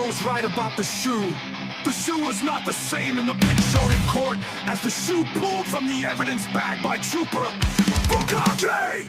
was right about the shoe. The shoe was not the same in the picture in court as the shoe pulled from the evidence bag by Trooper Bukake.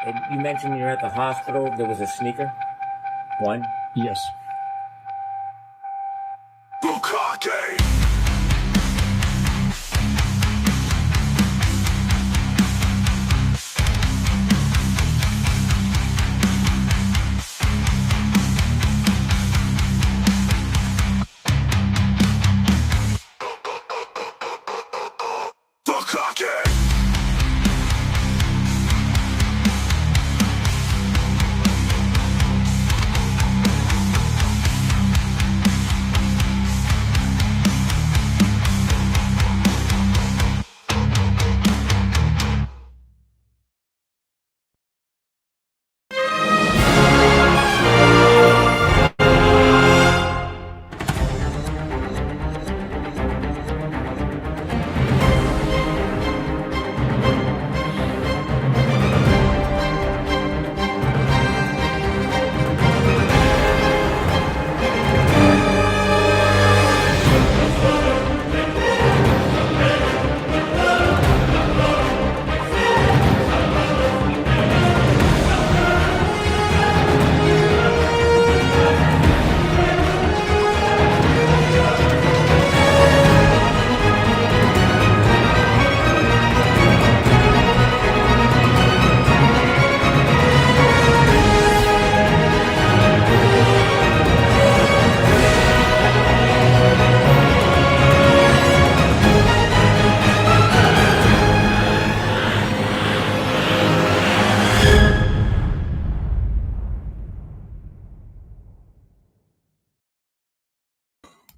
And you mentioned you're at the hospital. There was a sneaker. One. Yes. Bukake! Bukake!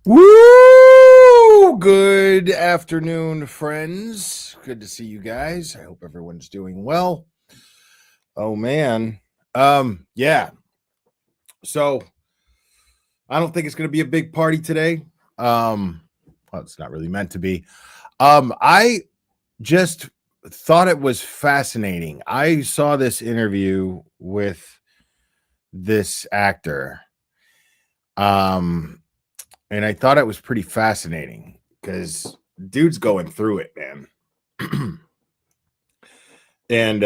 Woo! Good afternoon, friends. Good to see you guys. I hope everyone's doing well. Oh man. Yeah. So I don't think it's gonna be a big party today. Well, it's not really meant to be. I just thought it was fascinating. I saw this interview with this actor. And I thought it was pretty fascinating because dude's going through it, man. And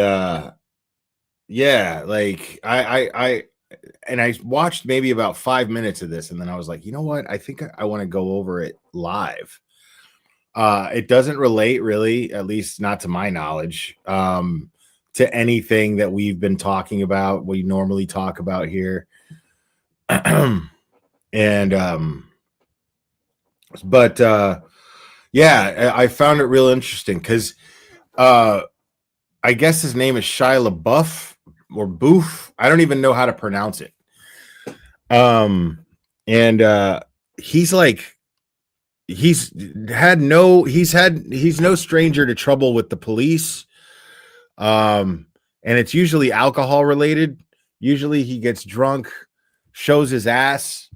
yeah, like I watched maybe about 5 minutes of this, and then I was like, you know what? I think I want to go over it live. It doesn't relate really, at least not to my knowledge, to anything that we've been talking about, we normally talk about here. And but yeah, I found it real interesting because I guess his name is Shia LaBeouf or Boof. I don't even know how to pronounce it. And he's like, he's no stranger to trouble with the police. And it's usually alcohol related. Usually he gets drunk, shows his ass.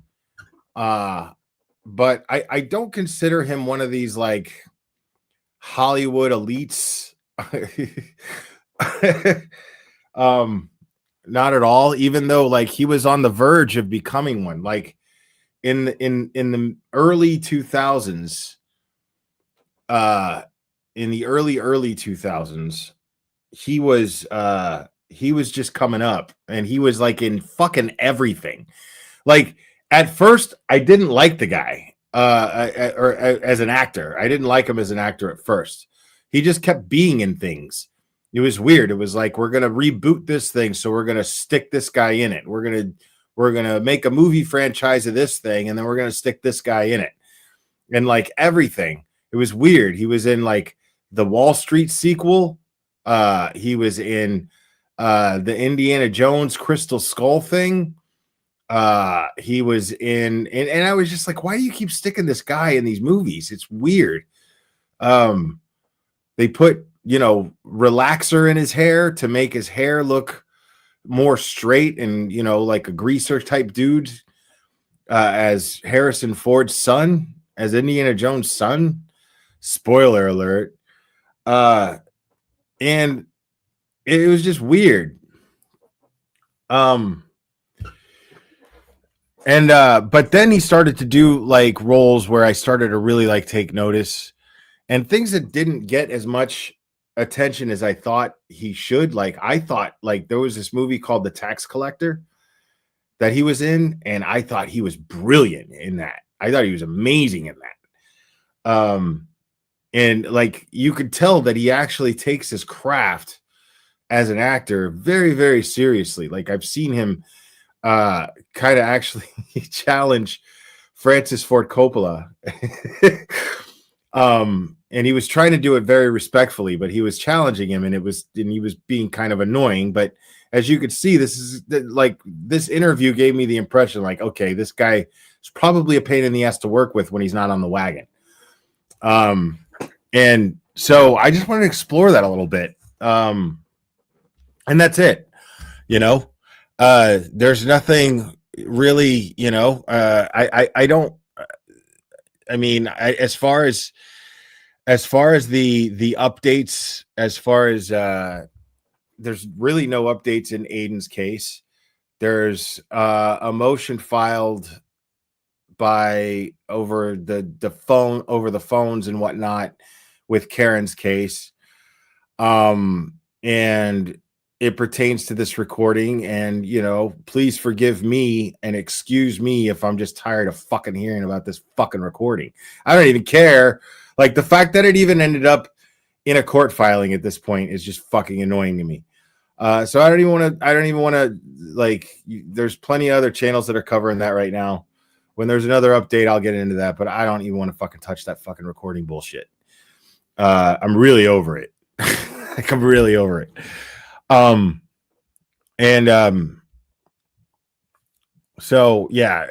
But I don't consider him one of these like Hollywood elites. Not at all, even though like he was on the verge of becoming one. Like in the early 2000s, in the early 2000s, he was just coming up, and he was like in fucking everything. Like at first, I didn't like the guy, or as an actor. I didn't like him as an actor at first. He just kept being in things. It was weird. It was like, we're gonna reboot this thing, so we're gonna stick this guy in it. We're gonna make a movie franchise of this thing, and then we're gonna stick this guy in it. And like everything, it was weird. He was in like the Wall Street sequel. He was in the Indiana Jones Crystal Skull thing. He was in, and I was just like, why do you keep sticking this guy in these movies? It's weird. They put, relaxer in his hair to make his hair look more straight and, like a greaser type dude, as Harrison Ford's son, as Indiana Jones' son. Spoiler alert. And it was just weird. But then he started to do like roles where I started to really like take notice, and things that didn't get as much attention as I thought he should. Like I thought like there was this movie called The Tax Collector that he was in, and I thought he was brilliant in that. I thought he was amazing in that. And like you could tell that he actually takes his craft as an actor very, very seriously. Like I've seen him kind of actually challenge Francis Ford Coppola. And he was trying to do it very respectfully, but he was challenging him, and he was being kind of annoying. But as you could see, this interview gave me the impression like, okay, this guy is probably a pain in the ass to work with when he's not on the wagon. And so I just wanted to explore that a little bit. And that's it. There's nothing really, I don't, I mean, as far as the updates, as far as, there's really no updates in Aiden's case. There's a motion filed over the phones and whatnot with Karen's case. And it pertains to this recording, and please forgive me and excuse me if I'm just tired of fucking hearing about this fucking recording. I don't even care. Like the fact that it even ended up in a court filing at this point is just fucking annoying to me. So I don't even want to like, there's plenty of other channels that are covering that right now. When there's another update, I'll get into that, but I don't even want to fucking touch that fucking recording bullshit. I'm really over it. Like, I'm really over it. So yeah,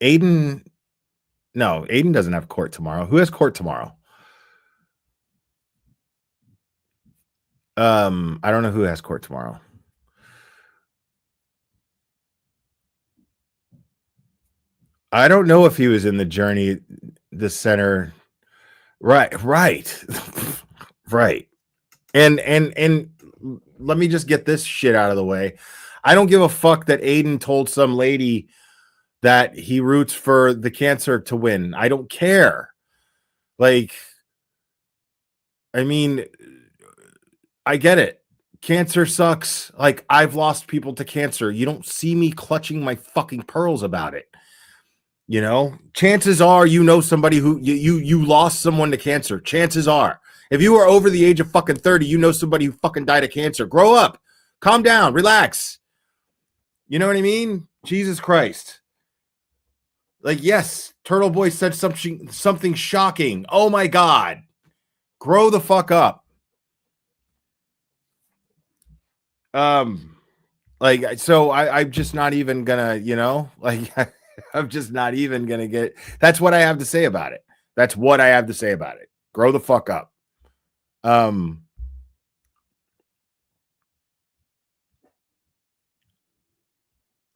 Aiden doesn't have court tomorrow. Who has court tomorrow? I don't know who has court tomorrow. I don't know if he was in the Journey, the center. Right. Right. And let me just get this shit out of the way. I don't give a fuck that Aiden told some lady that he roots for the cancer to win. I don't care. Like, I mean, I get it. Cancer sucks. Like, I've lost people to cancer. You don't see me clutching my fucking pearls about it. Chances are somebody who you lost someone to cancer. Chances are. If you are over the age of fucking 30, somebody who fucking died of cancer. Grow up. Calm down. Relax. You know what I mean? Jesus Christ. Like, yes, Turtle Boy said something shocking. Oh my God. Grow the fuck up. Like, so I'm just not even gonna, like, I'm just not even gonna get. That's what I have to say about it. That's what I have to say about it. Grow the fuck up.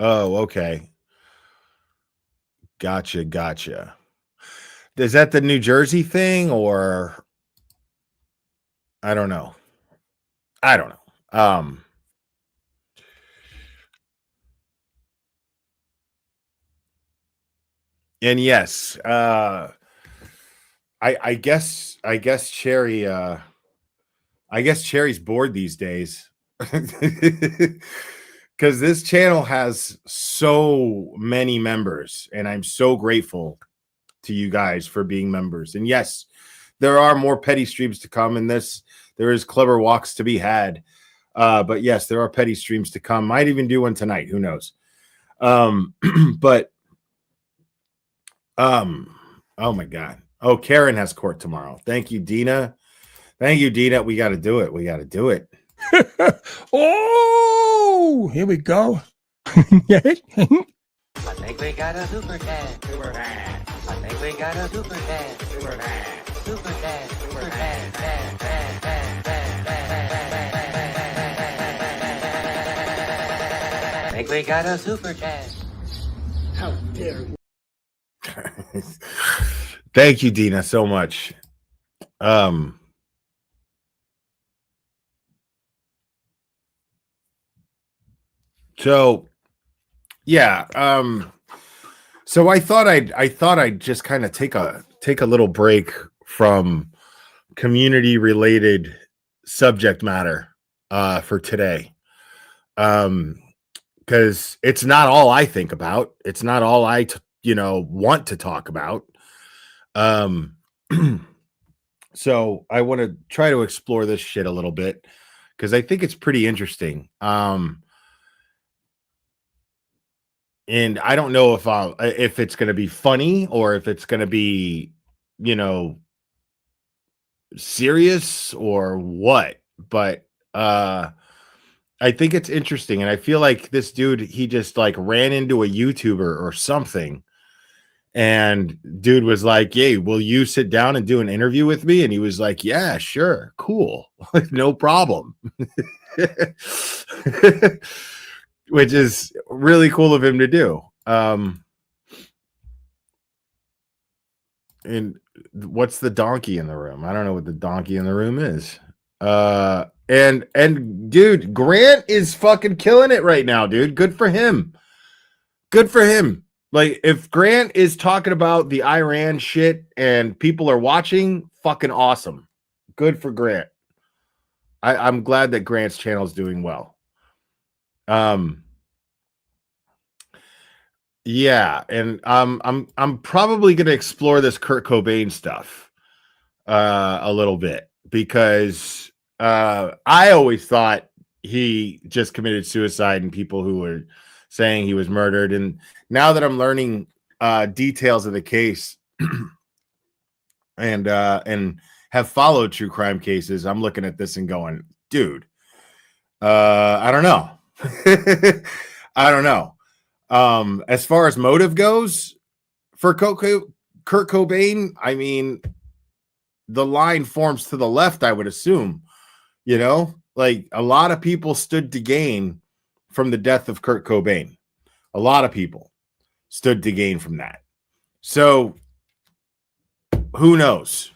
Oh, okay. Gotcha. Is that the New Jersey thing, or I don't know. And yes, I guess Cherry I guess Cherry's bored these days. Because this channel has so many members, and I'm so grateful to you guys for being members. And yes, there are more petty streams to come in this. There is clever walks to be had. But yes, there are petty streams to come. Might even do one tonight. Who knows? But oh my God. Oh, Karen has court tomorrow. Thank you, Dina. Thank you, Dina. We got to do it. We got to do it. Oh, here we go. I think we got a super dad. Super dad. I think we got a super dad. Super dad. Super dad. Super dad. Dad. Dad. Dad. Dad. Dad. I think we got a super dad. How dare you? Thank you, Dina, so much. So yeah, so I thought I'd just kind of take a little break from community related subject matter for today. Because it's not all I think about. It's not all I want to talk about. So I want to try to explore this shit a little bit because I think it's pretty interesting. And I don't know if it's going to be funny or if it's going to be, serious or what. But I think it's interesting, and I feel like this dude, he just like ran into a YouTuber or something, and dude was like, "Hey, will you sit down and do an interview with me?" And he was like, "Yeah, sure, cool, no problem." Which is really cool of him to do. And what's the donkey in the room? I don't know what the donkey in the room is. And dude, Grant is fucking killing it right now, dude. Good for him. Good for him. Like, if Grant is talking about the Iran shit and people are watching, fucking awesome. Good for Grant. I'm glad that Grant's channel is doing well. Yeah, and I'm probably gonna explore this Kurt Cobain stuff a little bit, because I always thought he just committed suicide and people who were saying he was murdered. And now that I'm learning details of the case and have followed true crime cases, I'm looking at this and going, dude, I don't know. I don't know. As far as motive goes for Kurt Cobain, I mean, the line forms to the left, I would assume. Like, a lot of people stood to gain from the death of Kurt Cobain. A lot of people stood to gain from that. So who knows?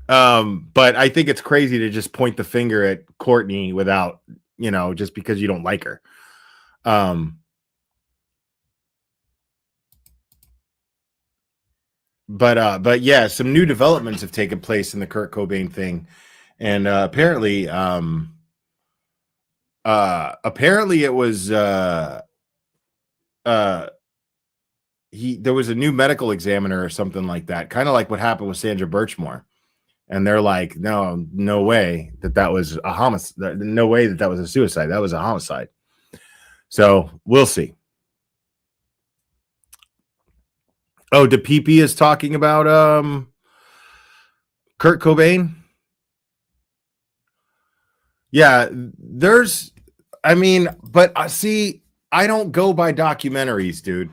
But I think it's crazy to just point the finger at Courtney without, just because you don't like her. But yeah, some new developments have taken place in the Kurt Cobain thing. And apparently it was there was a new medical examiner or something like that, kind of like what happened with Sandra Birchmore. And they're like, no way that was a homicide. No way that was a suicide. That was a homicide. So we'll see. Oh, DePepe is talking about Kurt Cobain. Yeah, see, I don't go by documentaries, dude.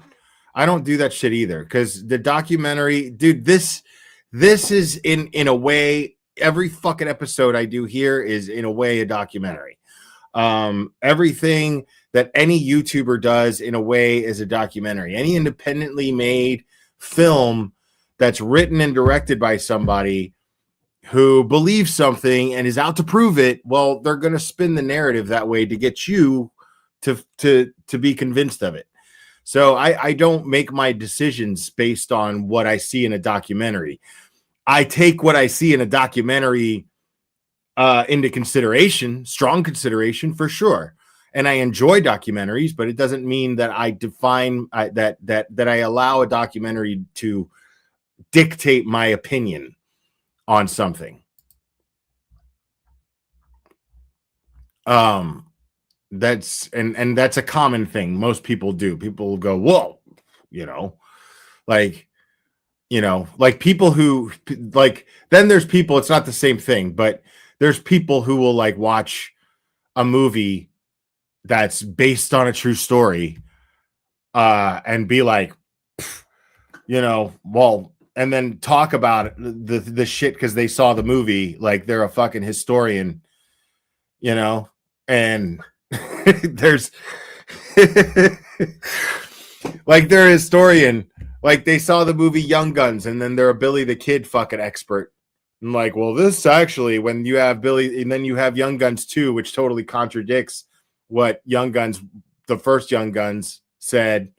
I don't do that shit either, because the documentary, dude, this is in a way, every fucking episode I do here is in a way a documentary. Everything that any YouTuber does in a way is a documentary. Any independently made film that's written and directed by somebody who believes something and is out to prove it, well, they're going to spin the narrative that way to get you to be convinced of it. So I don't make my decisions based on what I see in a documentary. I take what I see in a documentary into consideration, strong consideration for sure. And I enjoy documentaries, but it doesn't mean that I define that I allow a documentary to dictate my opinion on something. That's that's a common thing. Most people do. People will go, whoa, like people who like, then there's people, it's not the same thing, but there's people who will like watch a movie that's based on a true story and be like, well, and then talk about the shit because they saw the movie like they're a fucking historian, and there's like they're a historian, like they saw the movie Young Guns and then they're a Billy the Kid fucking expert. And like, well, this actually, when you have Billy and then you have Young Guns 2, which totally contradicts what Young Guns, the first Young Guns said,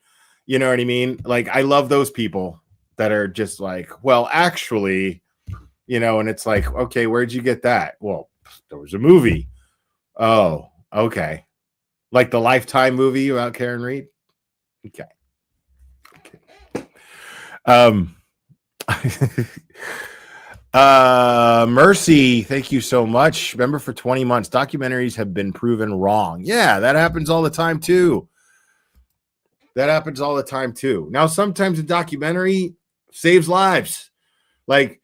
you know what I mean? Like, I love those people that are just like, well, actually, and it's like, okay, where'd you get that? Well, there was a movie. Oh, okay. Like the Lifetime movie about Karen Reed. Okay. Mercy, thank you so much. Remember, for 20 months, documentaries have been proven wrong. Yeah, that happens all the time too. Now, sometimes a documentary saves lives. Like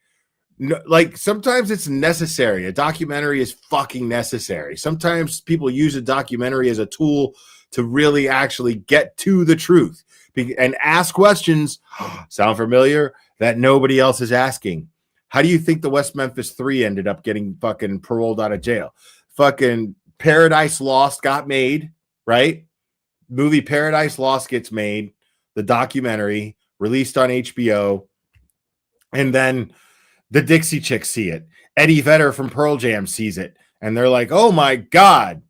sometimes it's necessary. A documentary is fucking necessary. Sometimes people use a documentary as a tool to really actually get to the truth and ask questions, sound familiar, that nobody else is asking. How do you think the West Memphis 3 ended up getting fucking paroled out of jail? Fucking Paradise Lost got made, right? Movie Paradise Lost gets made, the documentary released on HBO, and then the Dixie Chicks see it. Eddie Vedder from Pearl Jam sees it, and they're like, oh my God.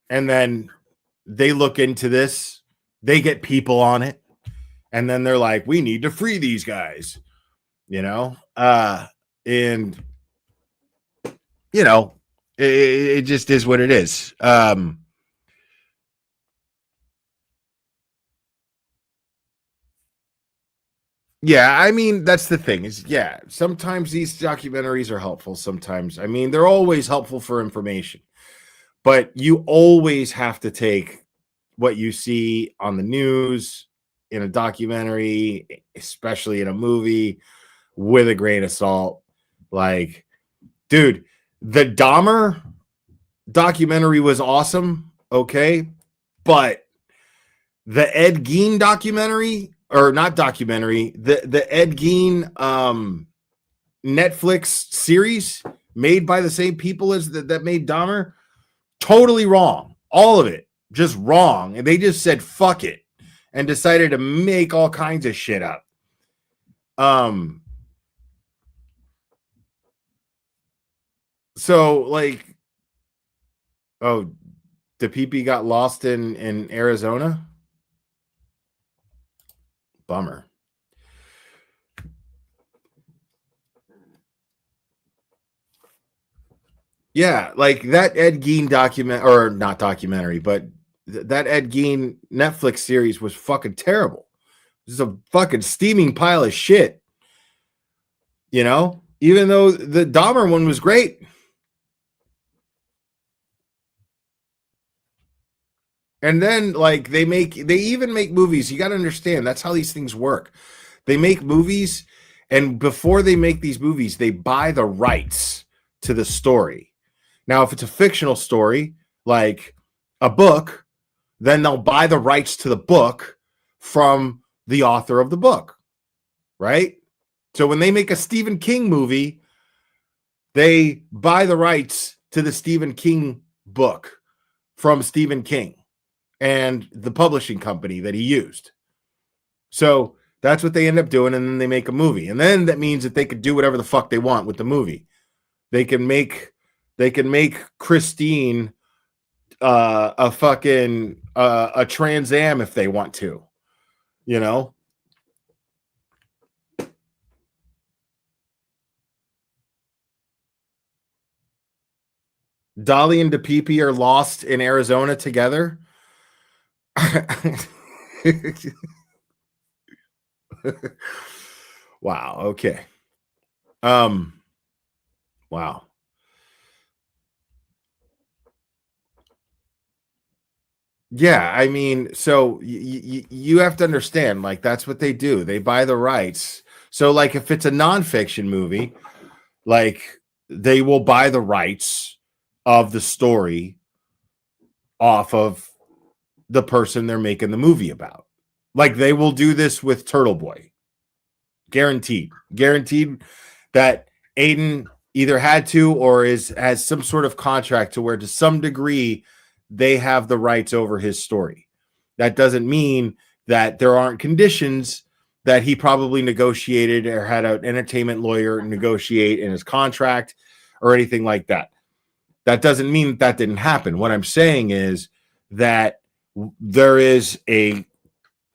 And then they look into this, they get people on it, and then they're like, we need to free these guys, and it just is what it is. Yeah, I mean, that's the thing is, yeah, sometimes these documentaries are helpful. Sometimes, I mean, they're always helpful for information, but you always have to take what you see on the news, in a documentary, especially in a movie, with a grain of salt. Like, dude, the Dahmer documentary was awesome, okay, but the Ed Gein documentary, or not documentary, the Ed Gein Netflix series made by the same people as that made Dahmer, totally wrong. All of it just wrong. And they just said fuck it and decided to make all kinds of shit up. So like, oh, the PP got lost in Arizona. Bummer. Yeah, like that Ed Gein or not documentary, but that Ed Gein Netflix series was fucking terrible. This is a fucking steaming pile of shit. Even though the Dahmer one was great. And then like they even make movies. You got to understand, that's how these things work. They make movies, and before they make these movies, they buy the rights to the story. Now, if it's a fictional story, like a book, then they'll buy the rights to the book from the author of the book, right? So when they make a Stephen King movie, they buy the rights to the Stephen King book from Stephen King and the publishing company that he used. So that's what they end up doing, and then they make a movie. And then that means that they could do whatever the fuck they want with the movie. They can make Christine a fucking a Trans Am if they want to, Dolly and DePepe are lost in Arizona together. Wow. Okay. Wow. Yeah, I mean, so you have to understand, like, that's what they do. They buy the rights. So, like, if it's a nonfiction movie, like, they will buy the rights of the story off of the person they're making the movie about. Like, they will do this with Turtle Boy. Guaranteed that Aiden either had to or has some sort of contract to where to some degree they have the rights over his story. That doesn't mean that there aren't conditions that he probably negotiated or had an entertainment lawyer negotiate in his contract or anything like that. That doesn't mean that didn't happen. What I'm saying is that there is a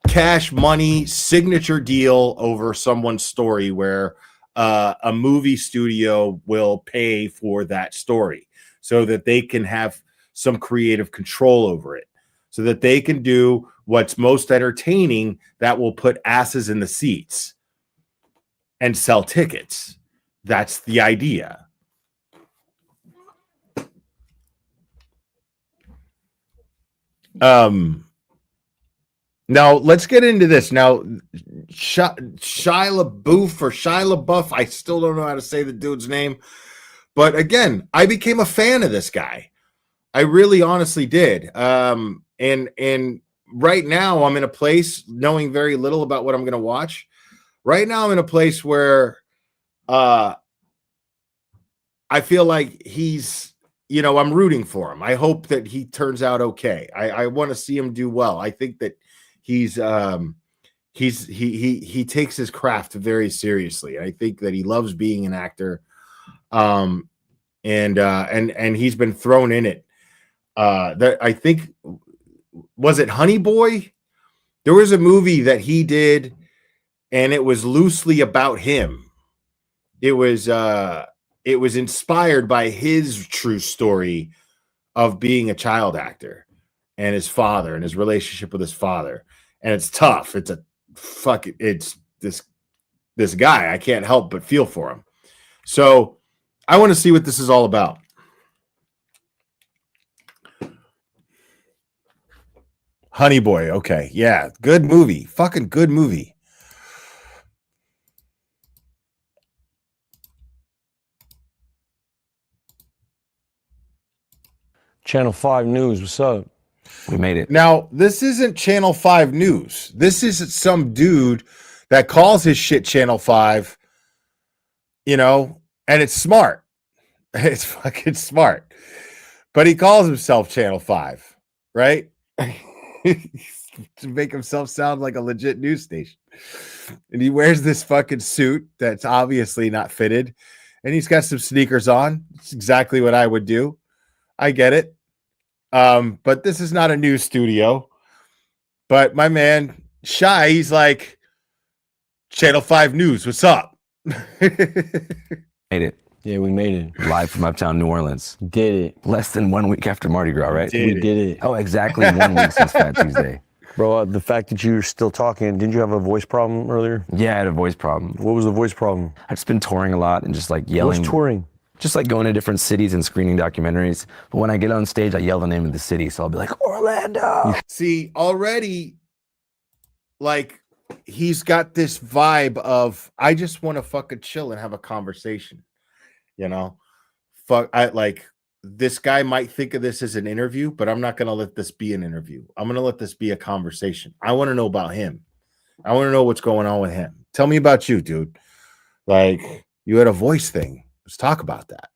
cash money signature deal over someone's story where a movie studio will pay for that story so that they can have some creative control over it, so that they can do what's most entertaining that will put asses in the seats and sell tickets. That's the idea. Now let's get into this. Now, Shia LaBeouf or Shia LaBeouf, I still don't know how to say the dude's name, but again, I became a fan of this guy. I really honestly did. And right now I'm in a place knowing very little about what I'm going to watch. Right now I'm in a place where I feel like he's, I'm rooting for him. I hope that he turns out okay. I want to see him do well. I think that he takes his craft very seriously. I think that he loves being an actor. And he's been thrown in it. That I think, was it Honey Boy? There was a movie that he did, and it was loosely about him. It was inspired by his true story of being a child actor and his father and his relationship with his father. And it's tough. It's this guy. I can't help but feel for him. So I want to see what this is all about. Honey Boy. Okay. Yeah. Good movie. Fucking good movie. Channel 5 News. What's up? We made it. Now, this isn't Channel 5 News. This is some dude that calls his shit Channel 5, and it's smart. It's fucking smart. But he calls himself Channel 5, right? To make himself sound like a legit news station. And he wears this fucking suit that's obviously not fitted. And he's got some sneakers on. It's exactly what I would do. I get it. But this is not a news studio. But my man, Shy, he's like, Channel 5 News, what's up? Made it. Yeah, we made it. Live from uptown New Orleans. Did it. Less than 1 week after Mardi Gras, right? We did it. Oh, exactly 1 week since Fat Tuesday. Bro, the fact that you're still talking, didn't you have a voice problem earlier? Yeah, I had a voice problem. What was the voice problem? I've just been touring a lot and just like yelling. What's touring? Just like going to different cities and screening documentaries. But when I get on stage, I yell the name of the city. So I'll be like, Orlando. See, already, like, he's got this vibe of, I just want to fucking chill and have a conversation. This guy might think of this as an interview, but I'm not going to let this be an interview. I'm going to let this be a conversation. I want to know about him. I want to know what's going on with him. Tell me about you, dude. Like, you had a voice thing. Let's talk about that.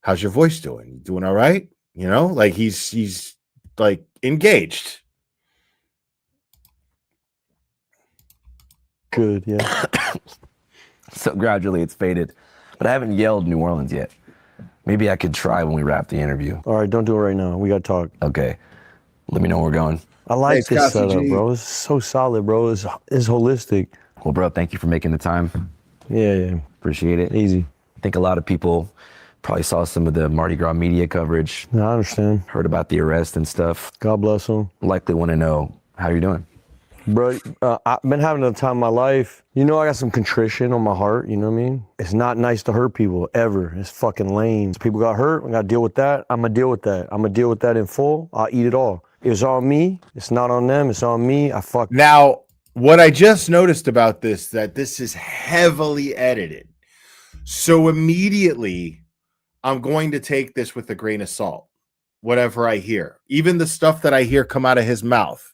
How's your voice doing? You doing all right? Like he's like engaged. Good, yeah. So gradually it's faded. But I haven't yelled New Orleans yet. Maybe I could try when we wrap the interview. All right, don't do it right now. We got to talk. Okay. Let me know where we're going. I like Hey, this Scott setup, CG. bro. It's so solid, bro. It's holistic. Well, bro, thank you for making the time. Yeah. Appreciate it. Easy. I think a lot of people Probably saw some of the Mardi Gras media coverage. No, I understand. Heard about the arrest and stuff. God bless him. Likely want to know how you're doing. Bro, I've been having the time of my life. You know, I got some contrition on my heart, you know what I mean? It's not nice to hurt people, ever. It's fucking lame. People got hurt, I gotta deal with that. I'm gonna deal with that. I'm gonna deal with that in full. I'll eat it all. It's on me. It's not on them. It's on me. Now, what I just noticed about this, that this is heavily edited. So immediately, I'm going to take this with a grain of salt, whatever I hear. Even the stuff that I hear come out of his mouth,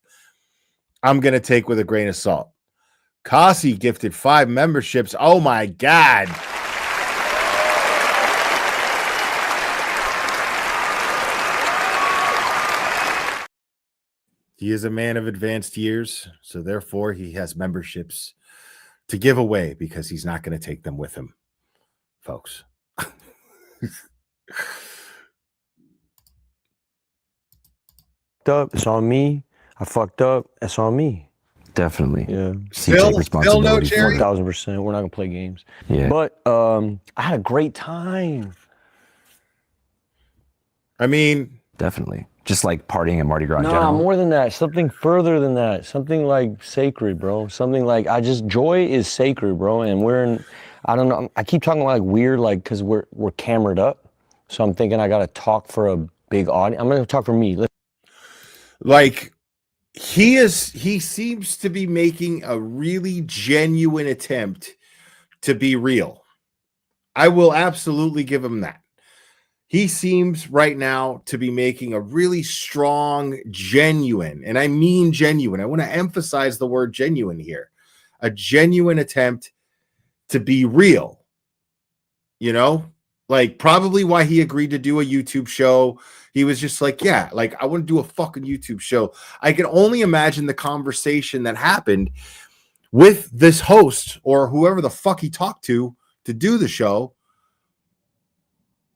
I'm going to take with a grain of salt. Kasi gifted 5 memberships. Oh, my God. He is a man of advanced years, so therefore he has memberships to give away because he's not going to take them with him, folks. Up. It's on me. I fucked up. It's on me. Definitely. Yeah. So you take responsibility for it. 1000%. We're not gonna play games. Yeah. But I had a great time. I mean, Definitely. Just like partying at Mardi Gras in Nah, general. more than that. Something further than that. Something like sacred, bro. Something like joy is sacred, bro. And we're in. I don't know. I keep talking like weird, like because we're camered up. So I'm thinking I gotta talk for a big audience. I'm gonna talk for me. like he seems to be making a really genuine attempt to be real. I will absolutely give him that. He seems right now to be making a really strong, genuine, and I mean genuine. I want to emphasize the word genuine here. A genuine attempt to be real. You know, like probably why he agreed to do a YouTube show. He was just like, yeah, like I want to do a fucking YouTube show. I can only imagine the conversation that happened with this host or whoever the fuck he talked to do the show.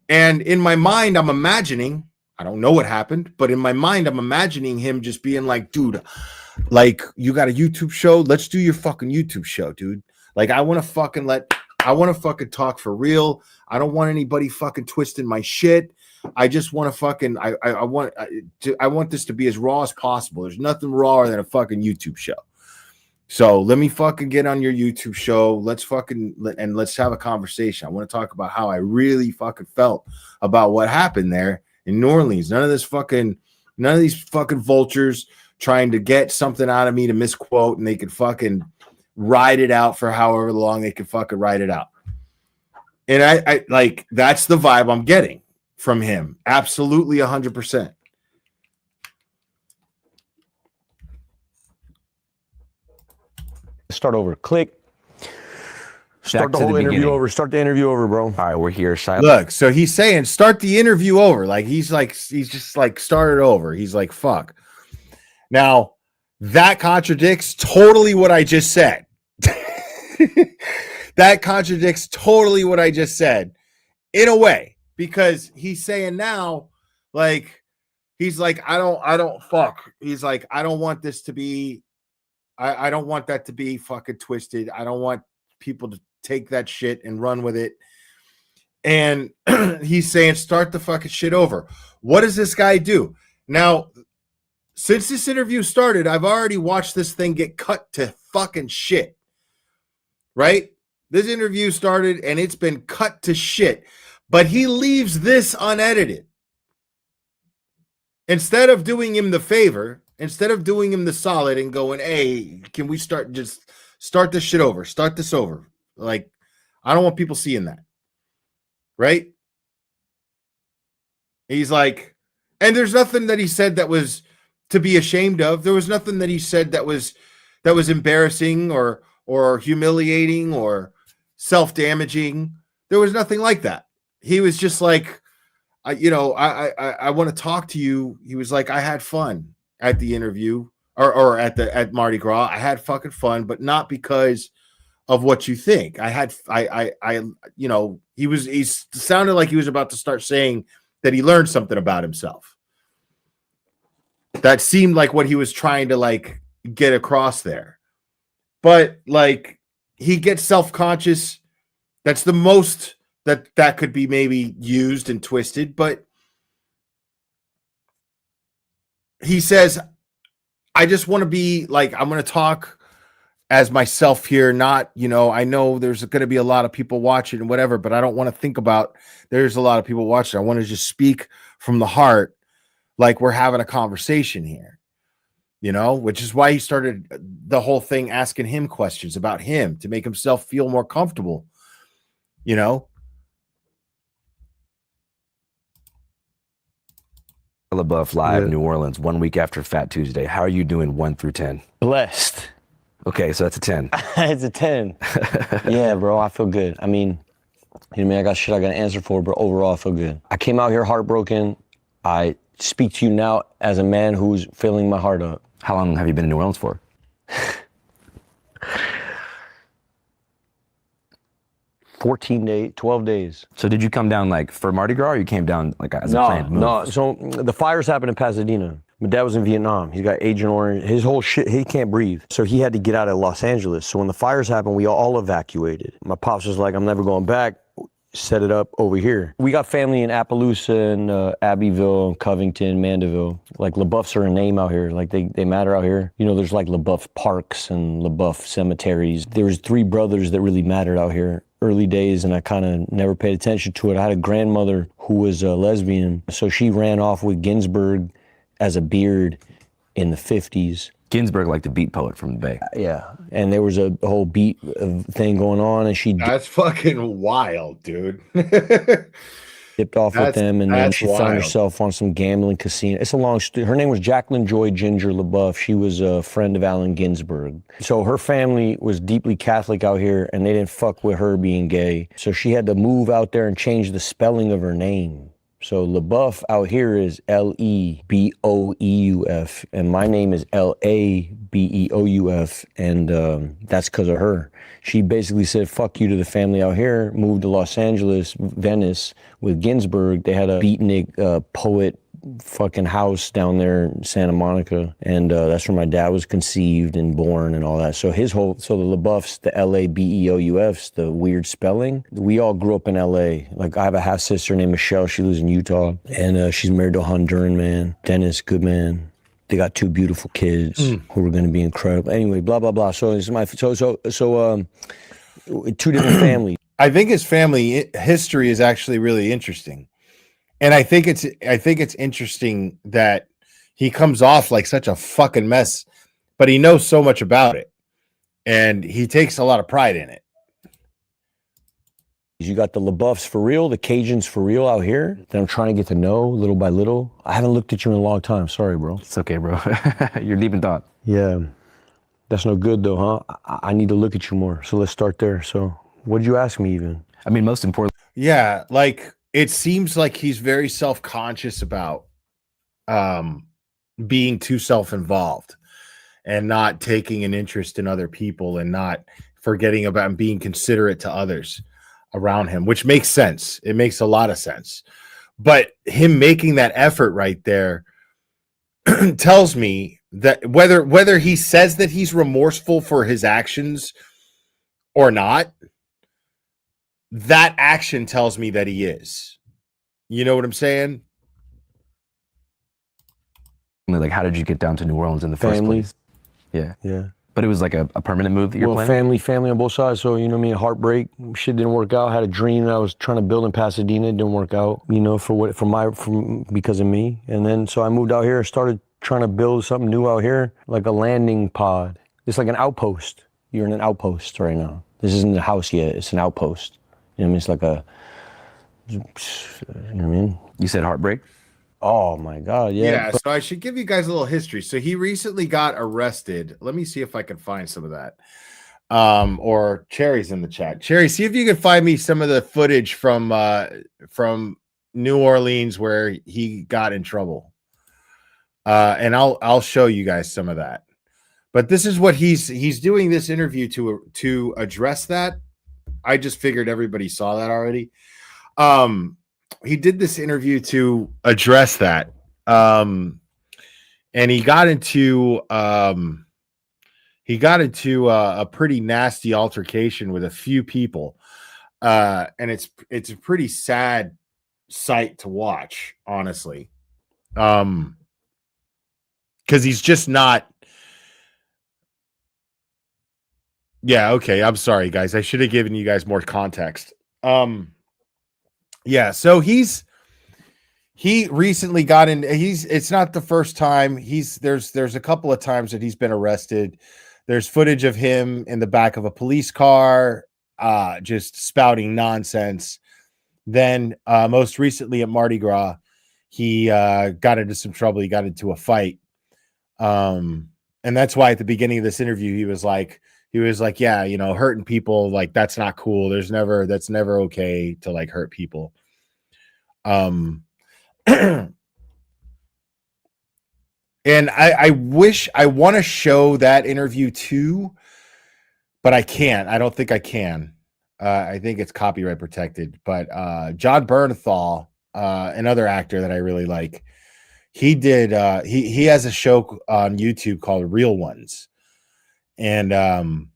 And in my mind, I'm imagining, I don't know what happened, but in my mind, I'm imagining him just being like, dude, like you got a YouTube show. Let's do your fucking YouTube show, dude. Like I want to fucking talk for real. I don't want anybody fucking twisting my shit. I just want to fucking, I want this to be as raw as possible. There's nothing rawer than a fucking YouTube show. So let me fucking get on your YouTube show. Let's have a conversation. I want to talk about how I really fucking felt about what happened there in New Orleans. None of these fucking vultures trying to get something out of me to misquote, and they could fucking ride it out for however long they could fucking ride it out. And I like, that's the vibe I'm getting from him. Absolutely 100%. Start over. Click. Start the whole interview over. Start the interview over, bro. All right, we're here. Shia. Look, so he's saying start the interview over. Like he's just like started over. He's like, fuck. Now that contradicts totally what I just said. That contradicts totally what I just said in a way, because he's saying now, like, he's like, I don't fuck. He's like, I don't want this to be, I don't want that to be fucking twisted. I don't want people to take that shit and run with it. And he's saying, start the fucking shit over. What does this guy do? Now, since this interview started, I've already watched this thing get cut to fucking shit. Right? This interview started and it's been cut to shit. But he leaves this unedited. Instead of doing him the favor, instead of doing him the solid and going, hey, can we start this shit over? Start this over. Like, I don't want people seeing that. Right? He's like, and there's nothing that he said that was to be ashamed of. There was nothing that he said that was embarrassing or humiliating or self-damaging. There was nothing like that. He was just like, I want to talk to you. He was like, I had fun at the interview or at Mardi Gras. I had fucking fun, but not because of what you think. He sounded like he was about to start saying that he learned something about himself. That seemed like what he was trying to like get across there. But like he gets self-conscious. That's the most that could be maybe used and twisted, but he says, I just want to be like, I'm going to talk as myself here, not, I know there's going to be a lot of people watching and whatever, but I don't want to think about there's a lot of people watching. I want to just speak from the heart, like we're having a conversation here, which is why he started the whole thing asking him questions about him to make himself feel more comfortable, LaBeouf live, Yeah. New Orleans, 1 week after Fat Tuesday. How are you doing 1 through 10? Blessed. Okay, so that's a 10. It's a 10. Yeah, bro, I feel good. I mean, I got shit I got to answer for, but overall, I feel good. I came out here heartbroken. I speak to you now as a man who's filling my heart up. How long have you been in New Orleans for? 14 days, 12 days. So did you come down like for Mardi Gras, or you came down like as a planned move? No. So the fires happened in Pasadena. My dad was in Vietnam. He's got Agent Orange. His whole shit, he can't breathe. So he had to get out of Los Angeles. So when the fires happened, we all evacuated. My pops was like, I'm never going back. Set it up over here. We got family in Appaloosa and Abbeville, Covington, Mandeville. Like LaBeoufs are a name out here. Like they matter out here. There's like LaBeouf parks and LaBeouf cemeteries. There was 3 brothers that really mattered out here. Early days, and I kind of never paid attention to it. I had a grandmother who was a lesbian, so she ran off with Ginsberg as a beard in the 50s. Ginsberg, like the beat poet from the Bay. Yeah, and there was a whole beat thing going on, and she That's fucking wild, dude. dipped off with them, and then she found wild. herself on some gambling casino. It's a long story. Her name was Jacqueline Joy Ginger LaBeouf. She was a friend of Allen Ginsberg. So her family was deeply Catholic out here, and they didn't fuck with her being gay. So she had to move out there and change the spelling of her name. So LaBeouf out here is Lebeouf, and my name is Labeouf, and that's because of her. She basically said, fuck you to the family out here, moved to Los Angeles, Venice, with Ginsberg. They had a beatnik poet fucking house down there in Santa Monica, and that's where my dad was conceived and born and all that. So the LaBeoufs, the Labeoufs, the weird spelling, we all grew up in LA. Like I have a half sister named Michelle. She lives in Utah, and she's married to a Honduran man, Dennis, good man. They got 2 beautiful kids who are going to be incredible. Anyway, blah blah blah. So it's 2 different families. I think his family history is actually really interesting. And I think it's interesting that he comes off like such a fucking mess, but he knows so much about it, and he takes a lot of pride in it. You got the LaBeoufs for real, the Cajuns for real out here that I'm trying to get to know little by little. I haven't looked at you in a long time. Sorry, bro. It's okay, bro. You're deep in thought. Yeah, that's no good though, huh? I need to look at you more. So let's start there. So what did you ask me even? I mean, most important. Yeah, like it seems like he's very self-conscious about being too self-involved and not taking an interest in other people and not forgetting about being considerate to others around him, which makes sense. It makes a lot of sense. But him making that effort right there tells me that whether he says that he's remorseful for his actions or not, that action tells me that he is. You know what I'm saying? Like, how did you get down to New Orleans in the first place? Yeah. Yeah. But it was like a permanent move that you're planning? Family on both sides. So, you know what I mean? Heartbreak. Shit didn't work out. I had a dream that I was trying to build in Pasadena. It didn't work out, because of me. And then, so I moved out here, started trying to build something new out here, like a landing pod. It's like an outpost. You're in an outpost right now. This isn't a house yet. It's an outpost. You know what I mean? It's like you know what I mean? You said heartbreak? Oh my God, yeah. Yeah, so I should give you guys a little history. So he recently got arrested. Let me see if I can find some of that. Or Cherry's in the chat. Cherry, see if you can find me some of the footage from New Orleans where he got in trouble. And I'll show you guys some of that. But this is what he's doing this interview to address that. I just figured everybody saw that already. He did this interview to address that. And he got into a pretty nasty altercation with a few people. And it's a pretty sad sight to watch, honestly. Because he's just not. Yeah, okay. I'm sorry, guys. I should have given you guys more context. Yeah, so he recently got in. It's not the first time. There's a couple of times that he's been arrested. There's footage of him in the back of a police car, just spouting nonsense. Then, most recently at Mardi Gras, he got into some trouble. He got into a fight. And that's why at the beginning of this interview, he was like, yeah, you know, hurting people, like, that's not cool. That's never okay to like hurt people. And I wish I want to show that interview too, but I can't. I don't think I can. I think it's copyright protected. But John Bernthal, another actor that I really like, he has a show on YouTube called Real Ones, and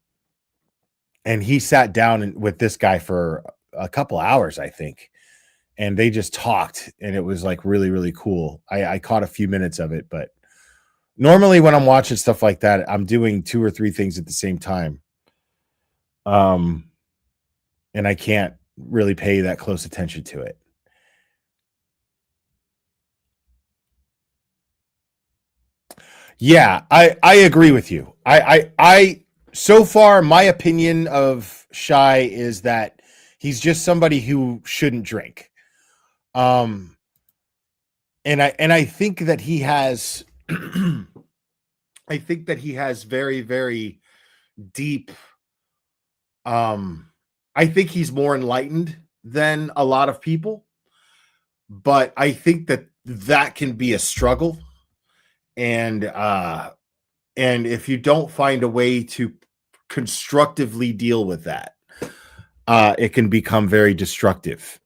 he sat down with this guy for a couple hours, I think, and they just talked, and it was like really, really cool. I caught a few minutes of it, but normally when I'm watching stuff like that, I'm doing 2 or 3 things at the same time. And I can't really pay that close attention to it. Yeah, I agree with you. I so far, my opinion of Shia is that he's just somebody who shouldn't drink. And I think that he has I think that he has very, very deep. I think he's more enlightened than a lot of people, but I think that can be a struggle. And if you don't find a way to constructively deal with that, it can become very destructive.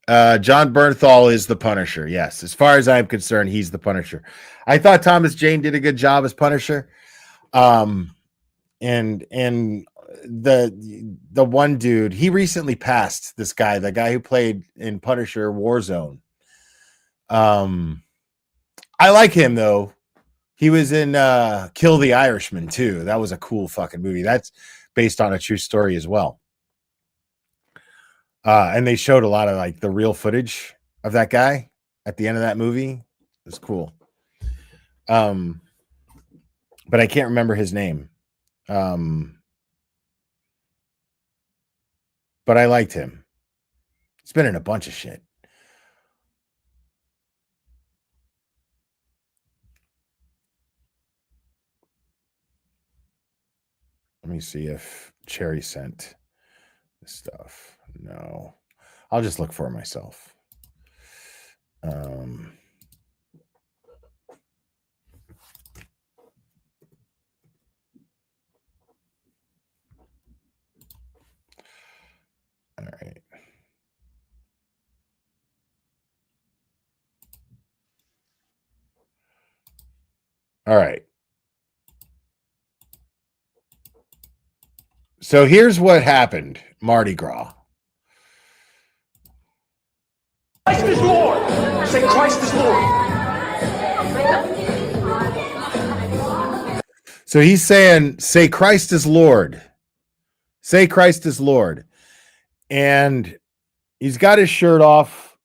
John Bernthal is the Punisher. Yes, as far as I'm concerned, he's the Punisher. I thought Thomas Jane did a good job as Punisher. And the one dude, he recently passed, this guy, the guy who played in Punisher Warzone. I like him though. He was in Kill the Irishman too. That was a cool fucking movie. That's based on a true story as well. And they showed a lot of like the real footage of that guy at the end of that movie. It was cool. But I can't remember his name. But I liked him. He's been in a bunch of shit. Let me see if Cherry sent this stuff. No, I'll just look for it myself. All right. All right. So here's what happened, Mardi Gras. Christ is Lord! Say Christ is Lord! So he's saying, say Christ is Lord. Say Christ is Lord. And he's got his shirt off.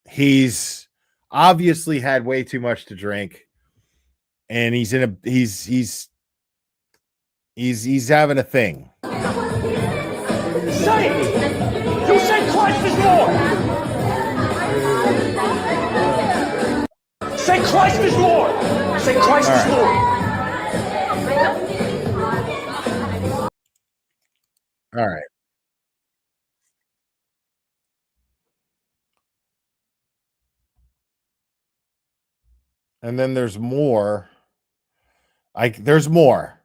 He's obviously had way too much to drink. And he's having a thing. Say it! You say Christ is Lord! Say Christ is Lord! Say Christ is Lord! All right. And then there's more. There's more.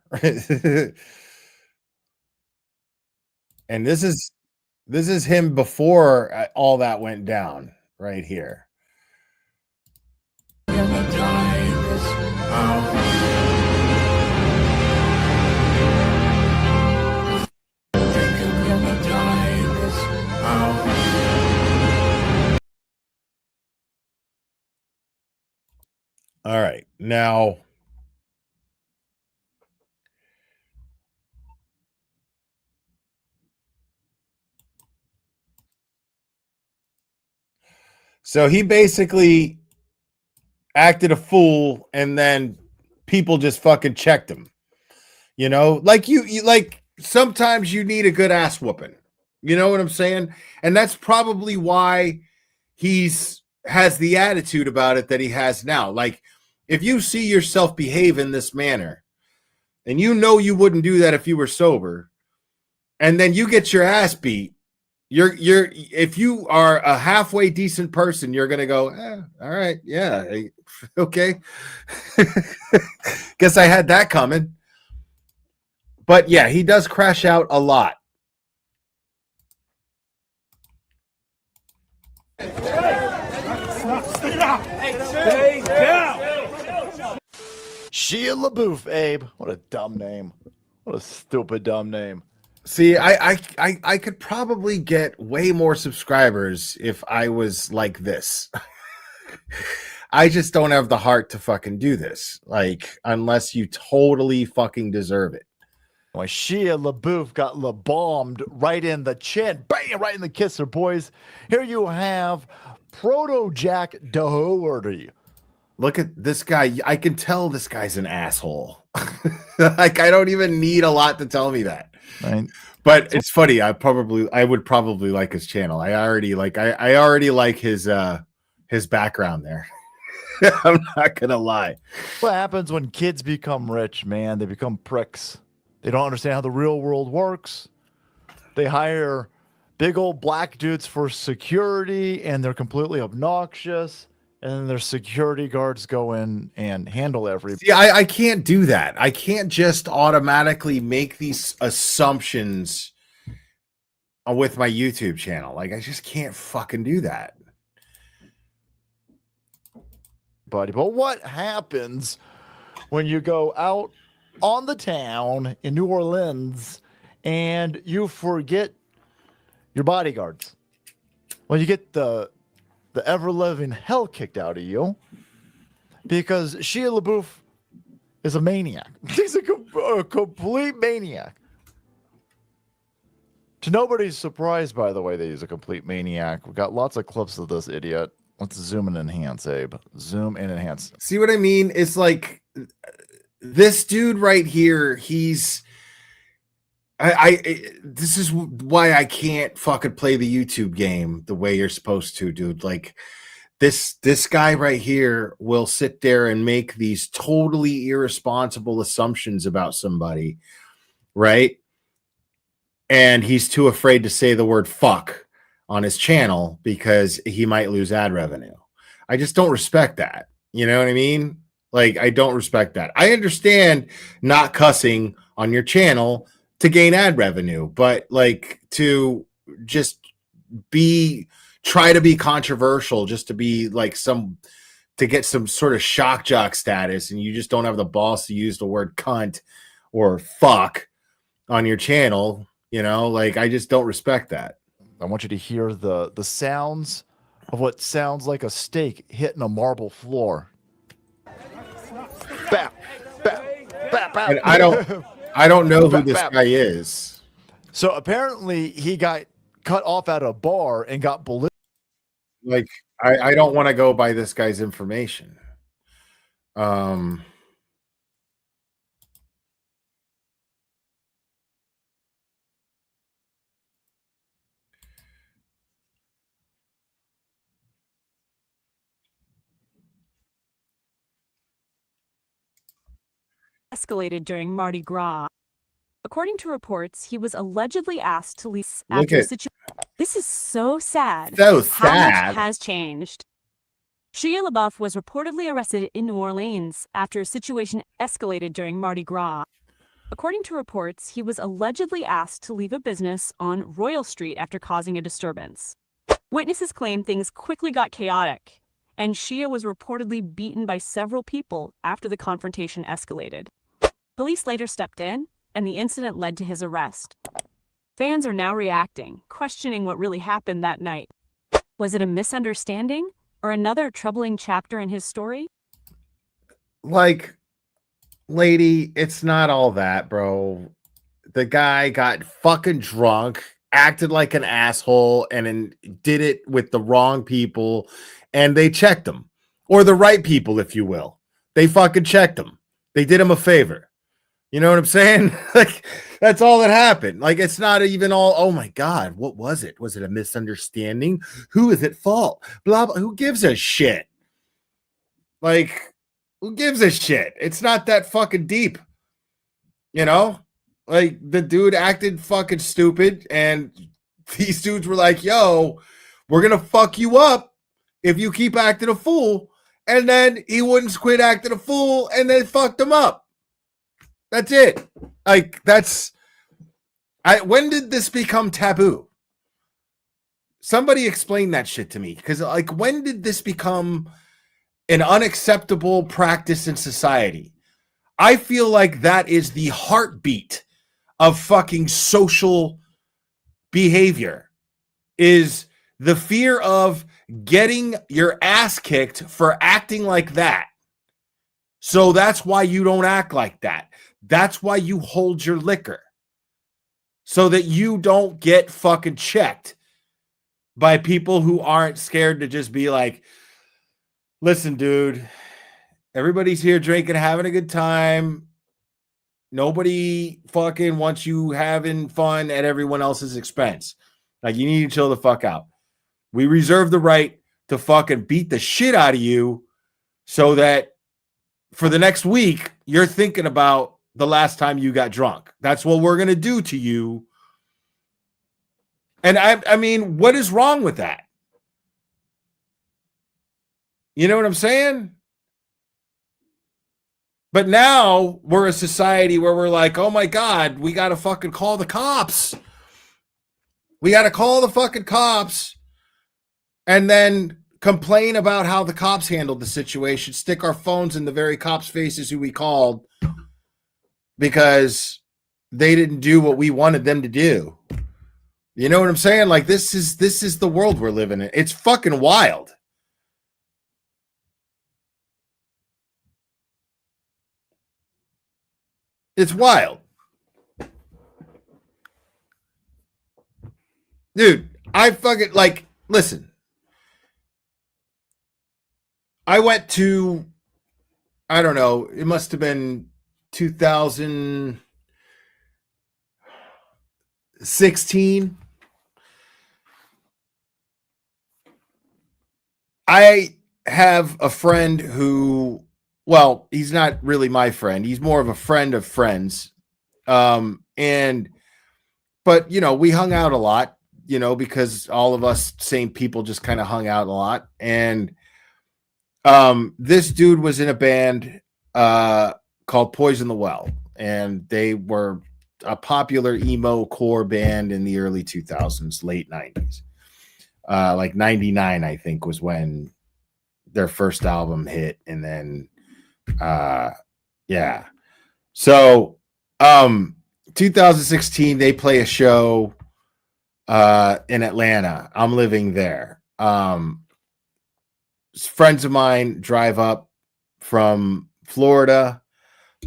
And this is him before all that went down right here. All right. Now, so he basically acted a fool, and then people just fucking checked him. You know, like you like sometimes you need a good ass whooping. You know what I'm saying? And that's probably why he's has the attitude about it that he has now. Like, if you see yourself behave in this manner, and you know you wouldn't do that if you were sober, and then you get your ass beat, you're if you are a halfway decent person, you're gonna go, all right, yeah, okay. Guess I had that coming. But yeah, he does crash out a lot. Shia LaBeouf, Abe. What a dumb name. What a stupid dumb name. See, I could probably get way more subscribers if I was like this. I just don't have the heart to fucking do this. Like, unless you totally fucking deserve it. Why Shia LaBeouf got bombed right in the chin. Bang! Right in the kisser, boys. Here you have Proto Jack Doherty. Look at this guy. I can tell this guy's an asshole. Like, I don't even need a lot to tell me that. Right. But it's funny. I would probably like his channel. I already like his background there. I'm not gonna lie. What happens when kids become rich, man? They become pricks. They don't understand how the real world works. They hire big old black dudes for security, and they're completely obnoxious. And then their security guards go in and handle everything. See, I can't do that. I can't just automatically make these assumptions with my YouTube channel. Like, I just can't fucking do that. But what happens when you go out on the town in New Orleans and you forget your bodyguards? Well, you get the ever-living hell kicked out of you because Shia LaBeouf is a maniac. He's a complete maniac. To nobody's surprise, by the way, that he's a complete maniac. We've got lots of clips of this idiot. Let's zoom and enhance, Abe. Zoom and enhance. See what I mean? It's like this dude right here. He's this is why I can't fucking play the YouTube game the way you're supposed to, dude. Like, this guy right here will sit there and make these totally irresponsible assumptions about somebody, right? And he's too afraid to say the word fuck on his channel because he might lose ad revenue. I just don't respect that. You know what I mean? Like, I don't respect that. I understand not cussing on your channel to gain ad revenue, but like, to just try to be controversial just to be like to get some sort of shock jock status, and you just don't have the balls to use the word cunt or fuck on your channel, you know, like, I just don't respect that. I want you to hear the sounds of what sounds like a steak hitting a marble floor. Bap, bap, bap, bap. And I don't know who this guy is. So apparently he got cut off at a bar and got ballooned. Like, I don't want to go by this guy's information. Escalated during Mardi Gras. According to reports, he was allegedly asked to leave Look after at- a situation. This is so sad. So How sad. much has changed? Shia LaBeouf was reportedly arrested in New Orleans after a situation escalated during Mardi Gras. According to reports, he was allegedly asked to leave a business on Royal Street after causing a disturbance. Witnesses claim things quickly got chaotic, and Shia was reportedly beaten by several people after the confrontation escalated. Police later stepped in, and the incident led to his arrest. Fans are now reacting, questioning what really happened that night. Was it a misunderstanding or another troubling chapter in his story? like, lady, it's not all that, bro. The guy got fucking drunk, acted like an asshole, and then did it with the wrong people, and they checked him, or the right people, if you will. They fucking checked him. They did him a favor. You know what I'm saying? Like, that's all that happened. Like, it's not even all, oh my God, what was it? Was it a misunderstanding? Who is at fault? Blah, blah. Who gives a shit? Like, who gives a shit? It's not that fucking deep. You know? Like, the dude acted fucking stupid, and these dudes were like, yo, we're going to fuck you up if you keep acting a fool. And then he wouldn't quit acting a fool, and they fucked him up. That's it. Like, when did this become taboo? Somebody explain that shit to me. Because, like, when did this become an unacceptable practice in society? I feel like that is the heartbeat of fucking social behavior, is the fear of getting your ass kicked for acting like that. So that's why you don't act like that. That's why you hold your liquor, so that you don't get fucking checked by people who aren't scared to just be like, listen, dude, everybody's here drinking, having a good time. Nobody fucking wants you having fun at everyone else's expense. Like, you need to chill the fuck out. We reserve the right to fucking beat the shit out of you, so that for the next week, you're thinking about the last time you got drunk. That's what we're going to do to you. And I mean, what is wrong with that? You know what I'm saying? But now we're a society where we're like, oh my God, we got to fucking call the cops. We got to call the fucking cops and then complain about how the cops handled the situation, stick our phones in the very cops' faces who we called because they didn't do what we wanted them to do. You know what I'm saying? Like, this is the world we're living in. It's fucking wild. It's wild. Dude, I fucking, like, listen. I went to, I don't know, it must have been 2016. I have a friend who, well, he's not really my friend. He's more of a friend of friends. But you know, we hung out a lot, you know, because all of us same people just kind of hung out a lot. And this dude was in a band called Poison the Well, and they were a popular emo core band in the early 2000s, late 90s. Like 99, I think, was when their first album hit. And then, yeah. So, 2016, they play a show in Atlanta. I'm living there. Friends of mine drive up from Florida.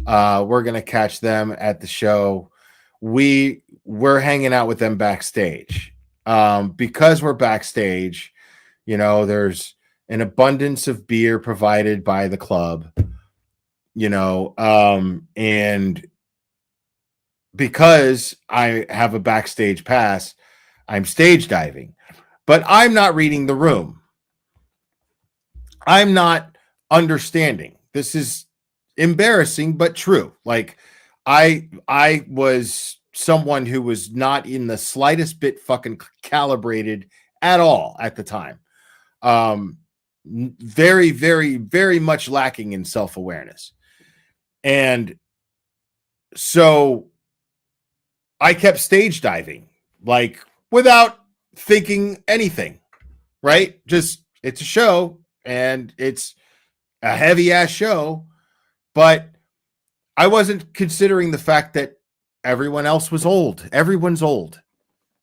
We're going to catch them at the show. We're hanging out with them backstage. Because we're backstage, you know, there's an abundance of beer provided by the club, you know, and because I have a backstage pass, I'm stage diving, but I'm not reading the room. I'm not understanding. This is embarrassing, but true. Like, I was someone who was not in the slightest bit fucking calibrated at all at the time. Very, very, very much lacking in self-awareness. And so I kept stage diving, like, without thinking anything, right? Just, it's a show and it's a heavy ass show, but I wasn't considering the fact that everyone else was old. Everyone's old.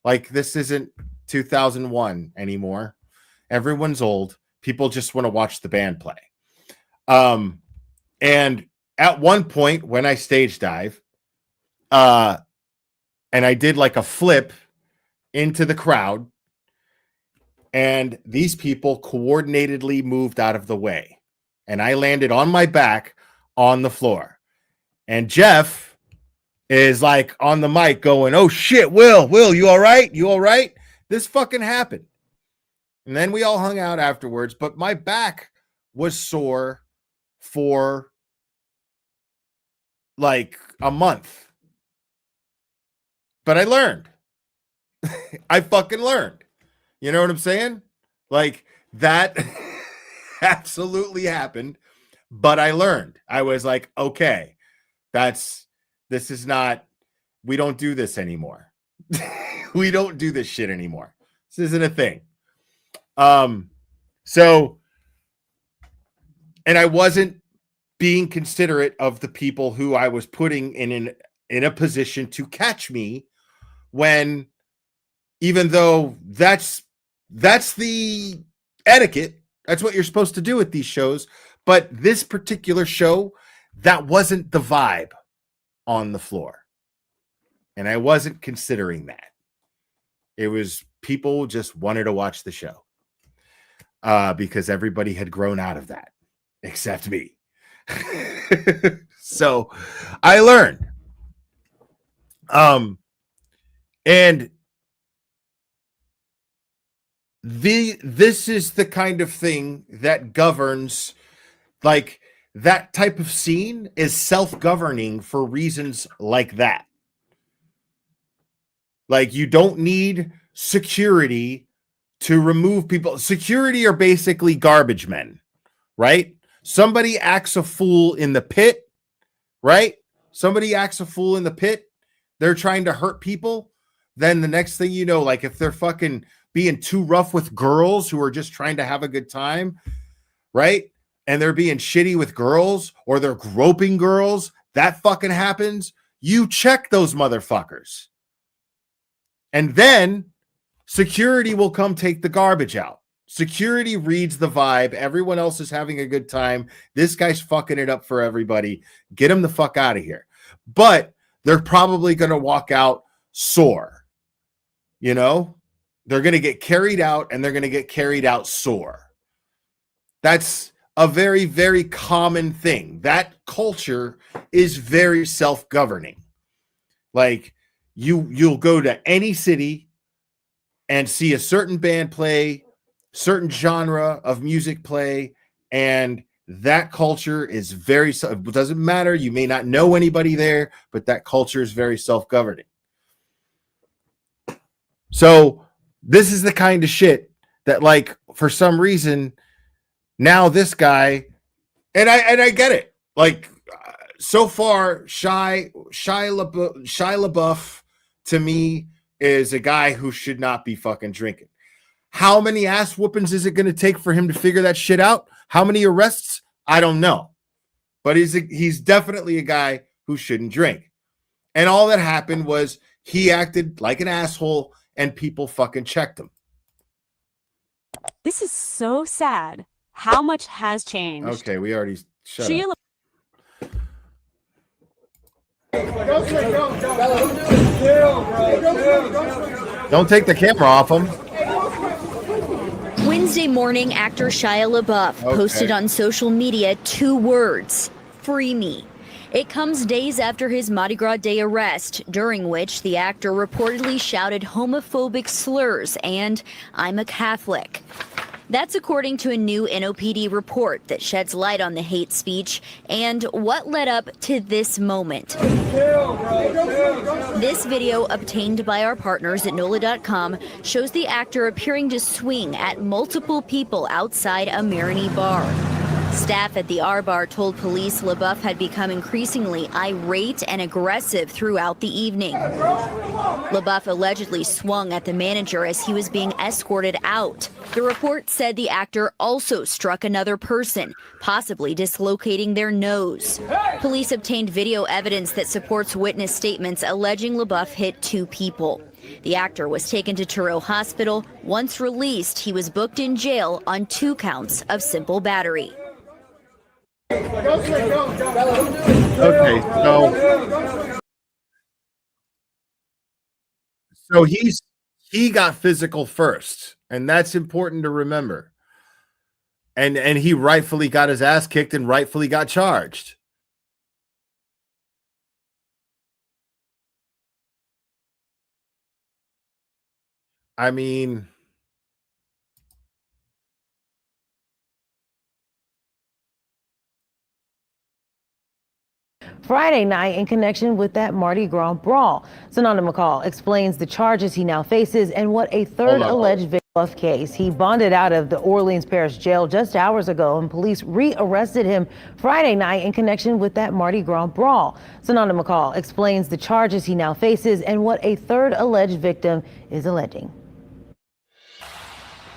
Like, this isn't 2001 anymore. Everyone's old. People just want to watch the band play. And at one point when I stage dive, and I did like a flip into the crowd, and these people coordinatedly moved out of the way, and I landed on my back on the floor. And Jeff is like on the mic going, "Oh shit, Will, you all right? You all right?" This fucking happened. And then we all hung out afterwards, but my back was sore for like a month. But I learned. I fucking learned. You know what I'm saying? Like that absolutely happened, but I learned. I was like, okay, this is not, we don't do this anymore. We don't do this shit anymore. This isn't a thing. So, and I wasn't being considerate of the people who I was putting in a position to catch me, when even though that's the etiquette, that's what you're supposed to do at these shows. But this particular show, that wasn't the vibe on the floor. And I wasn't considering that. It was people just wanted to watch the show. Because everybody had grown out of that, except me. So I learned. And this is the kind of thing that governs, like, that type of scene is self-governing for reasons like that. Like, you don't need security to remove people. Security are basically garbage men, right? Somebody acts a fool in the pit, right? Somebody acts a fool in the pit. They're trying to hurt people. Then the next thing you know, like if they're fucking being too rough with girls who are just trying to have a good time, right? And they're being shitty with girls, or they're groping girls, that fucking happens. You check those motherfuckers. And then security will come take the garbage out. Security reads the vibe. Everyone else is having a good time. This guy's fucking it up for everybody. Get him the fuck out of here. But they're probably going to walk out sore. You know, they're going to get carried out, and they're going to get carried out sore. That's a very, very common thing. That culture is very self-governing. Like, you'll go to any city and see a certain band play, certain genre of music play, and that culture is very, it doesn't matter. You may not know anybody there, but that culture is very self-governing. So this is the kind of shit that, like, for some reason, now this guy, and I get it. Like, so far, Shia LaBeouf to me is a guy who should not be fucking drinking. How many ass whoopings is it going to take for him to figure that shit out? How many arrests? I don't know. But he's definitely a guy who shouldn't drink. And all that happened was he acted like an asshole, and people fucking checked him. This is so sad. How much has changed? Okay, we already shut Shia up. Don't take the camera off him. Wednesday morning, actor Shia LaBeouf posted on social media 2 words: "Free me." It comes days after his Mardi Gras Day arrest, during which the actor reportedly shouted homophobic slurs and "I'm a Catholic." That's according to a new NOPD report that sheds light on the hate speech and what led up to this moment. This video, obtained by our partners at NOLA.com, shows the actor appearing to swing at multiple people outside a Marini bar. Staff at the R Bar told police LaBeouf had become increasingly irate and aggressive throughout the evening. LaBeouf allegedly swung at the manager as he was being escorted out. The report said the actor also struck another person, possibly dislocating their nose. Police obtained video evidence that supports witness statements alleging LaBeouf hit 2 people. The actor was taken to Truro Hospital. Once released, he was booked in jail on 2 counts of simple battery. Okay, so he got physical first, and that's important to remember. And he rightfully got his ass kicked and rightfully got charged. I mean, Friday night in connection with that Mardi Gras brawl. Sonanda McCall explains the charges he now faces and what a third alleged victim of case. He bonded out of the Orleans Parish Jail just hours ago, and police rearrested him Friday night in connection with that Mardi Gras brawl. Sonanda McCall explains the charges he now faces and what a third alleged victim is alleging.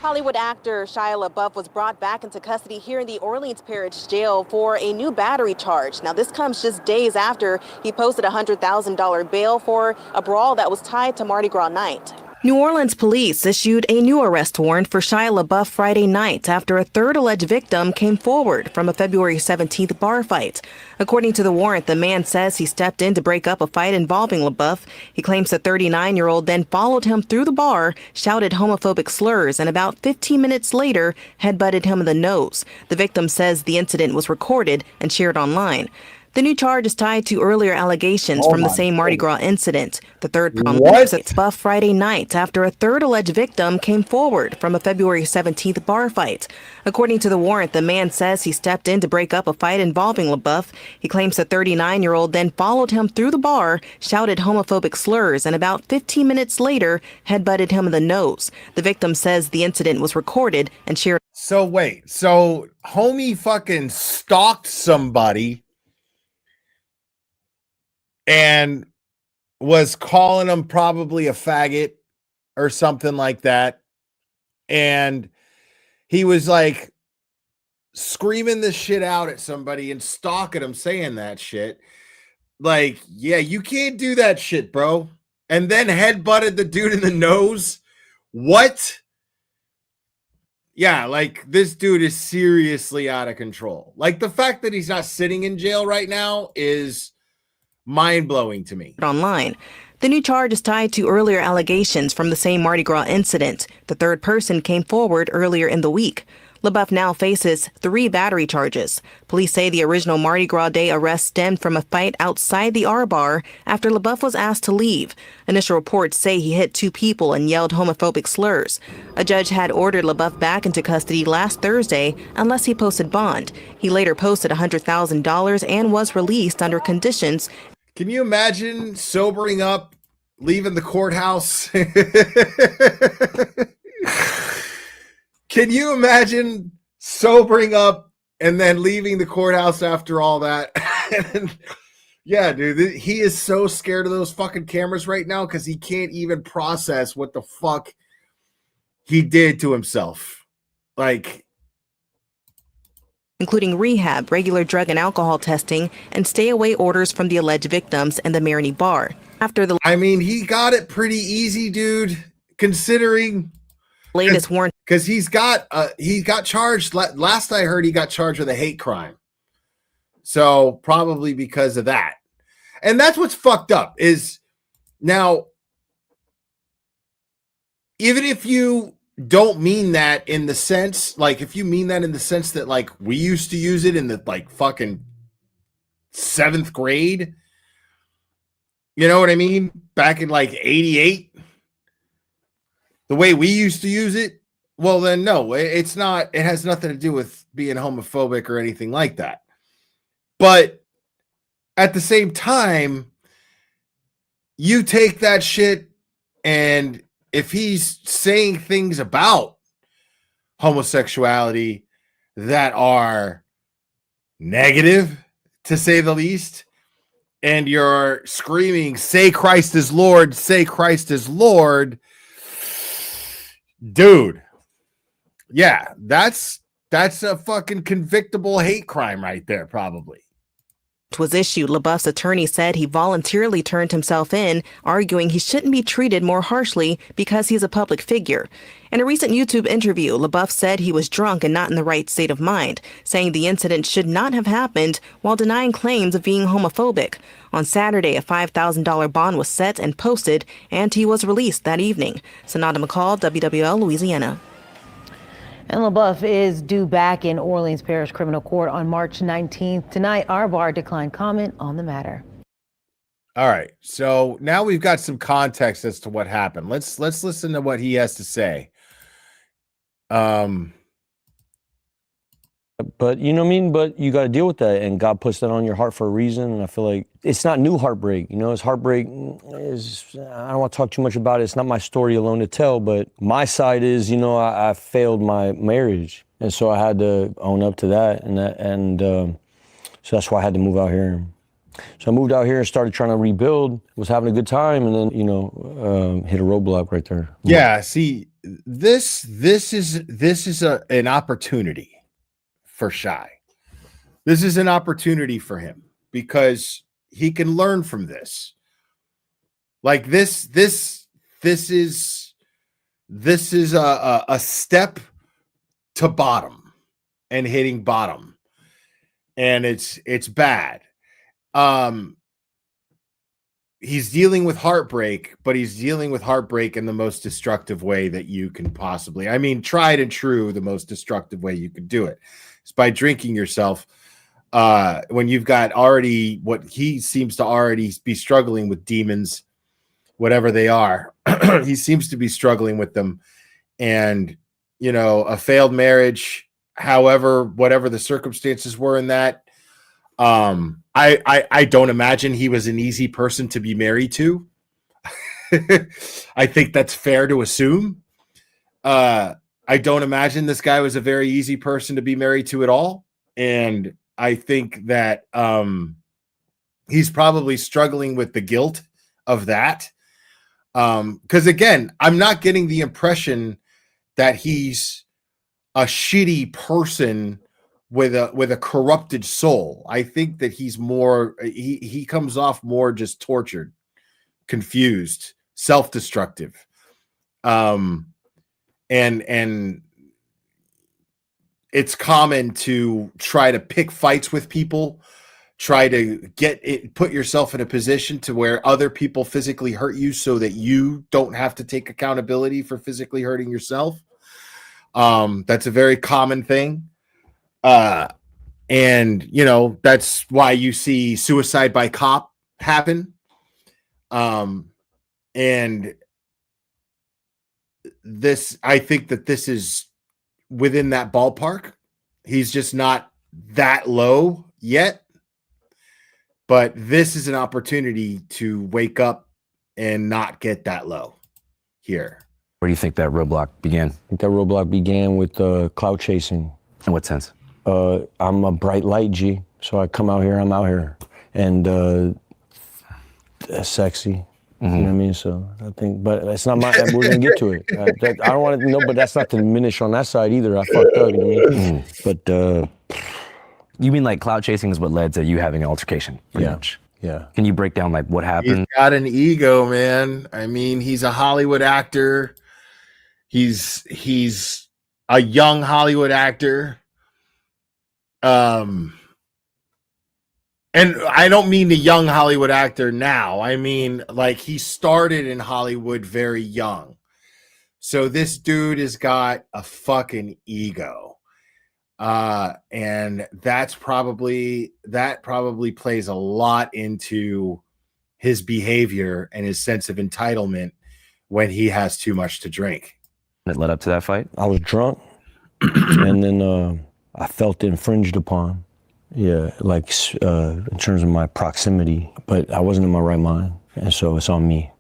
Hollywood actor Shia LaBeouf was brought back into custody here in the Orleans Parish Jail for a new battery charge. Now, this comes just days after he posted a $100,000 bail for a brawl that was tied to Mardi Gras night. New Orleans police issued a new arrest warrant for Shia LaBeouf Friday night after a third alleged victim came forward from a February 17th bar fight. According to the warrant, the man says he stepped in to break up a fight involving LaBeouf. He claims the 39-year-old then followed him through the bar, shouted homophobic slurs, and about 15 minutes later headbutted him in the nose. The victim says the incident was recorded and shared online. The new charge is tied to earlier allegations from the same Mardi Gras incident. The third was at LaBeouf Friday night after a third alleged victim came forward from a February 17th bar fight. According to the warrant, the man says he stepped in to break up a fight involving LaBeouf. He claims the 39-year-old then followed him through the bar, shouted homophobic slurs, and about 15 minutes later headbutted him in the nose. The victim says the incident was recorded and shared. So wait, so homie fucking stalked somebody and was calling him probably a faggot or something like that. And he was like screaming this shit out at somebody and stalking him saying that shit. Like, yeah, you can't do that shit, bro. And then headbutted the dude in the nose. What? Yeah, like this dude is seriously out of control. Like the fact that he's not sitting in jail right now is mind-blowing to me. Online. The new charge is tied to earlier allegations from the same Mardi Gras incident. The third person came forward earlier in the week. LaBeouf now faces 3 battery charges. Police say the original Mardi Gras Day arrest stemmed from a fight outside the R Bar after LaBeouf was asked to leave. Initial reports say he hit 2 people and yelled homophobic slurs. A judge had ordered LaBeouf back into custody last Thursday unless he posted bond. He later posted $100,000 and was released under conditions. Can you imagine sobering up, leaving the courthouse? Can you imagine sobering up and then leaving the courthouse after all that? Yeah, dude, he is so scared of those fucking cameras right now because he can't even process what the fuck he did to himself. Like, including rehab, regular drug and alcohol testing, and stay-away orders from the alleged victims and the Maroney Bar. After the he got it pretty easy, dude, considering latest warrant, because he got charged. Last I heard, he got charged with a hate crime. So probably because of that, and that's what's fucked up is now. Even if you don't mean that in the sense, like if you mean that in the sense that like we used to use it in the like fucking 7th grade, you know what I mean? Back in like 88, the way we used to use it, well then no, it's not, it has nothing to do with being homophobic or anything like that. But at the same time, you take that shit and if he's saying things about homosexuality that are negative, to say the least, and you're screaming, say Christ is Lord, say Christ is Lord, dude, yeah, that's a fucking convictable hate crime right there, probably. Was issued, LaBeouf's attorney said he voluntarily turned himself in, arguing he shouldn't be treated more harshly because he's a public figure. In a recent YouTube interview, LaBeouf said he was drunk and not in the right state of mind, saying the incident should not have happened while denying claims of being homophobic. On Saturday, a $5,000 bond was set and posted, and he was released that evening. Sonata McCall, WWL, Louisiana. And LaBeouf is due back in Orleans Parish Criminal Court on March 19th. Tonight, our bar declined comment on the matter. All right. So now we've got some context as to what happened. Let's listen to what he has to say. But you know what I mean? But you got to deal with that, and God puts that on your heart for a reason. And I feel like it's not new heartbreak. You know, it's heartbreak is, I don't want to talk too much about it. It's not my story alone to tell, but my side is, you know, I failed my marriage. And so I had to own up to that. So that's why I had to move out here. So I moved out here and started trying to rebuild, was having a good time, and then, you know, hit a roadblock right there. Yeah. See, this is an opportunity for Shia. This is an opportunity for him because he can learn from this. Like this is a step to bottom and hitting bottom, and it's bad. He's dealing with heartbreak, but he's dealing with heartbreak in the most destructive way that you can possibly. I mean, tried and true, the most destructive way you could do it is by drinking yourself. When you've got already what he seems to already be struggling with demons, whatever they are, he seems to be struggling with them. And, you know, a failed marriage, however, whatever the circumstances were in that, I don't imagine he was an easy person to be married to. I think that's fair to assume. I don't imagine this guy was a very easy person to be married to at all. And I think that he's probably struggling with the guilt of that. Because again, I'm not getting the impression that he's a shitty person with a corrupted soul. I think that he's more, he comes off more just tortured, confused, self-destructive. And it's common to try to pick fights with people, try to put yourself in a position to where other people physically hurt you so that you don't have to take accountability for physically hurting yourself. That's a very common thing. And you know, that's why you see suicide by cop happen. And this, I think that this is within that ballpark. He's just not that low yet, but this is an opportunity to wake up and not get that low here. Where do you think that roadblock began? I think that roadblock began with clout chasing. In what sense? I'm a bright light, G. So I come out here, I'm out here. And that's sexy. You know what I mean? So I think, but that's not my, we're going to get to it. I don't want to know, but that's not to diminish on that side either. I fucked up, you know what I mean? But you mean like clout chasing is what led to you having an altercation? Much. Yeah. Can you break down like what happened? He's got an ego, man. I mean, he's a Hollywood actor. He's a young Hollywood actor. And I don't mean the young Hollywood actor now. I mean, like, he started in Hollywood very young. So this dude has got a fucking ego. And that probably plays a lot into his behavior and his sense of entitlement when he has too much to drink. It led up to that fight? I was drunk, and then I felt infringed upon. Yeah, like in terms of my proximity, but I wasn't in my right mind, and so it's on me.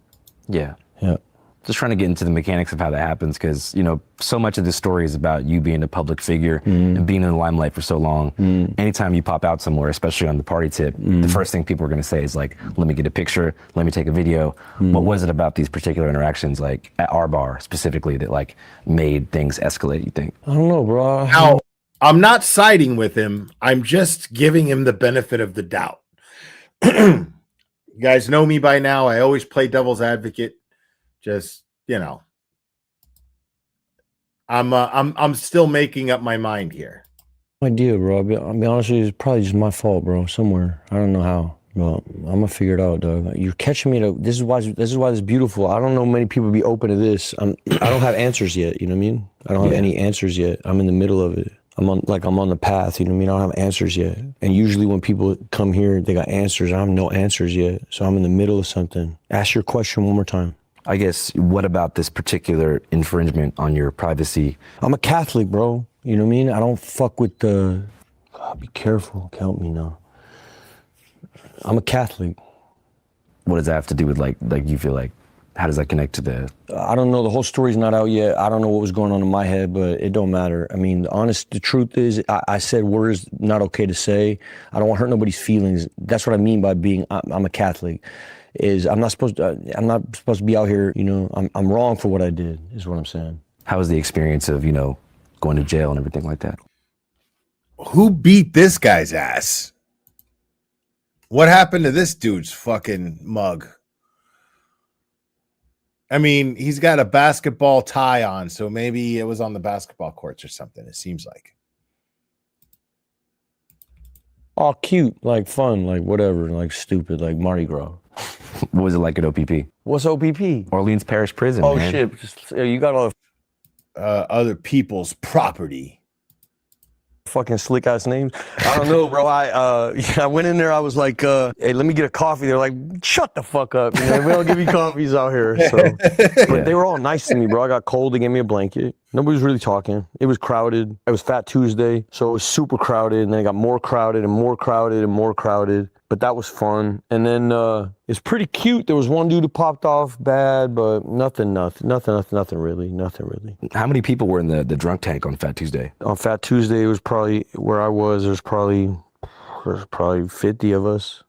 Yeah. Yeah. Just trying to get into the mechanics of how that happens, because, you know, so much of this story is about you being a public figure and being in the limelight for so long. Anytime you pop out somewhere, especially on the party tip, the first thing people are going to say is like, let me get a picture, let me take a video. What was it about these particular interactions, like at our bar specifically, that like made things escalate, you think? I don't know, bro. Now, I'm not siding with him. I'm just giving him the benefit of the doubt. You guys know me by now. I always play devil's advocate. Just, you know, I'm still making up my mind here. No idea, bro. I'll be honest with you, it's probably just my fault, bro. Somewhere. I don't know how. But I'm gonna figure it out, dog. You're catching me this is why this is beautiful. I don't know many people be open to this. I don't have answers yet, you know what I mean? I don't have any answers yet. I'm in the middle of it. I'm on the path, you know what I mean? I don't have answers yet. And usually when people come here, they got answers. I have no answers yet. So I'm in the middle of something. Ask your question one more time. I guess, what about this particular infringement on your privacy? I'm a Catholic, bro. You know what I mean? I don't fuck with the... God, be careful. Help me now. I'm a Catholic. What does that have to do with, like you feel like, how does that connect to the... I don't know. The whole story's not out yet. I don't know what was going on in my head, but it don't matter. I mean, the truth is, I said words not okay to say. I don't want to hurt nobody's feelings. That's what I mean by being, I'm a Catholic. I'm not supposed to be out here, you know, I'm wrong for what I did, is what I'm saying. How was the experience of, you know, going to jail and everything like that? Who beat this guy's ass? What happened to this dude's fucking mug? I mean, he's got a basketball tie on, so maybe it was on the basketball courts or something, it seems like. Oh, cute, like fun, like whatever, like stupid, like Mardi Gras. What was it like at OPP? What's OPP? Orleans Parish Prison, Oh, man. shit. You got all other people's property. Fucking slick ass names. I don't know, bro. I went in there. I was like, "Hey, let me get a coffee." They're like, "Shut the fuck up, man. We don't give you coffees out here." So, but they were all nice to me, bro. I got cold. They gave me a blanket. Nobody was really talking. It was crowded. It was Fat Tuesday, so it was super crowded. And then it got more crowded and more crowded and more crowded. But that was fun. And then it's pretty cute. There was one dude who popped off bad, but nothing really. How many people were in the drunk tank on Fat Tuesday? On Fat Tuesday, it was probably where I was. There's probably 50 of us.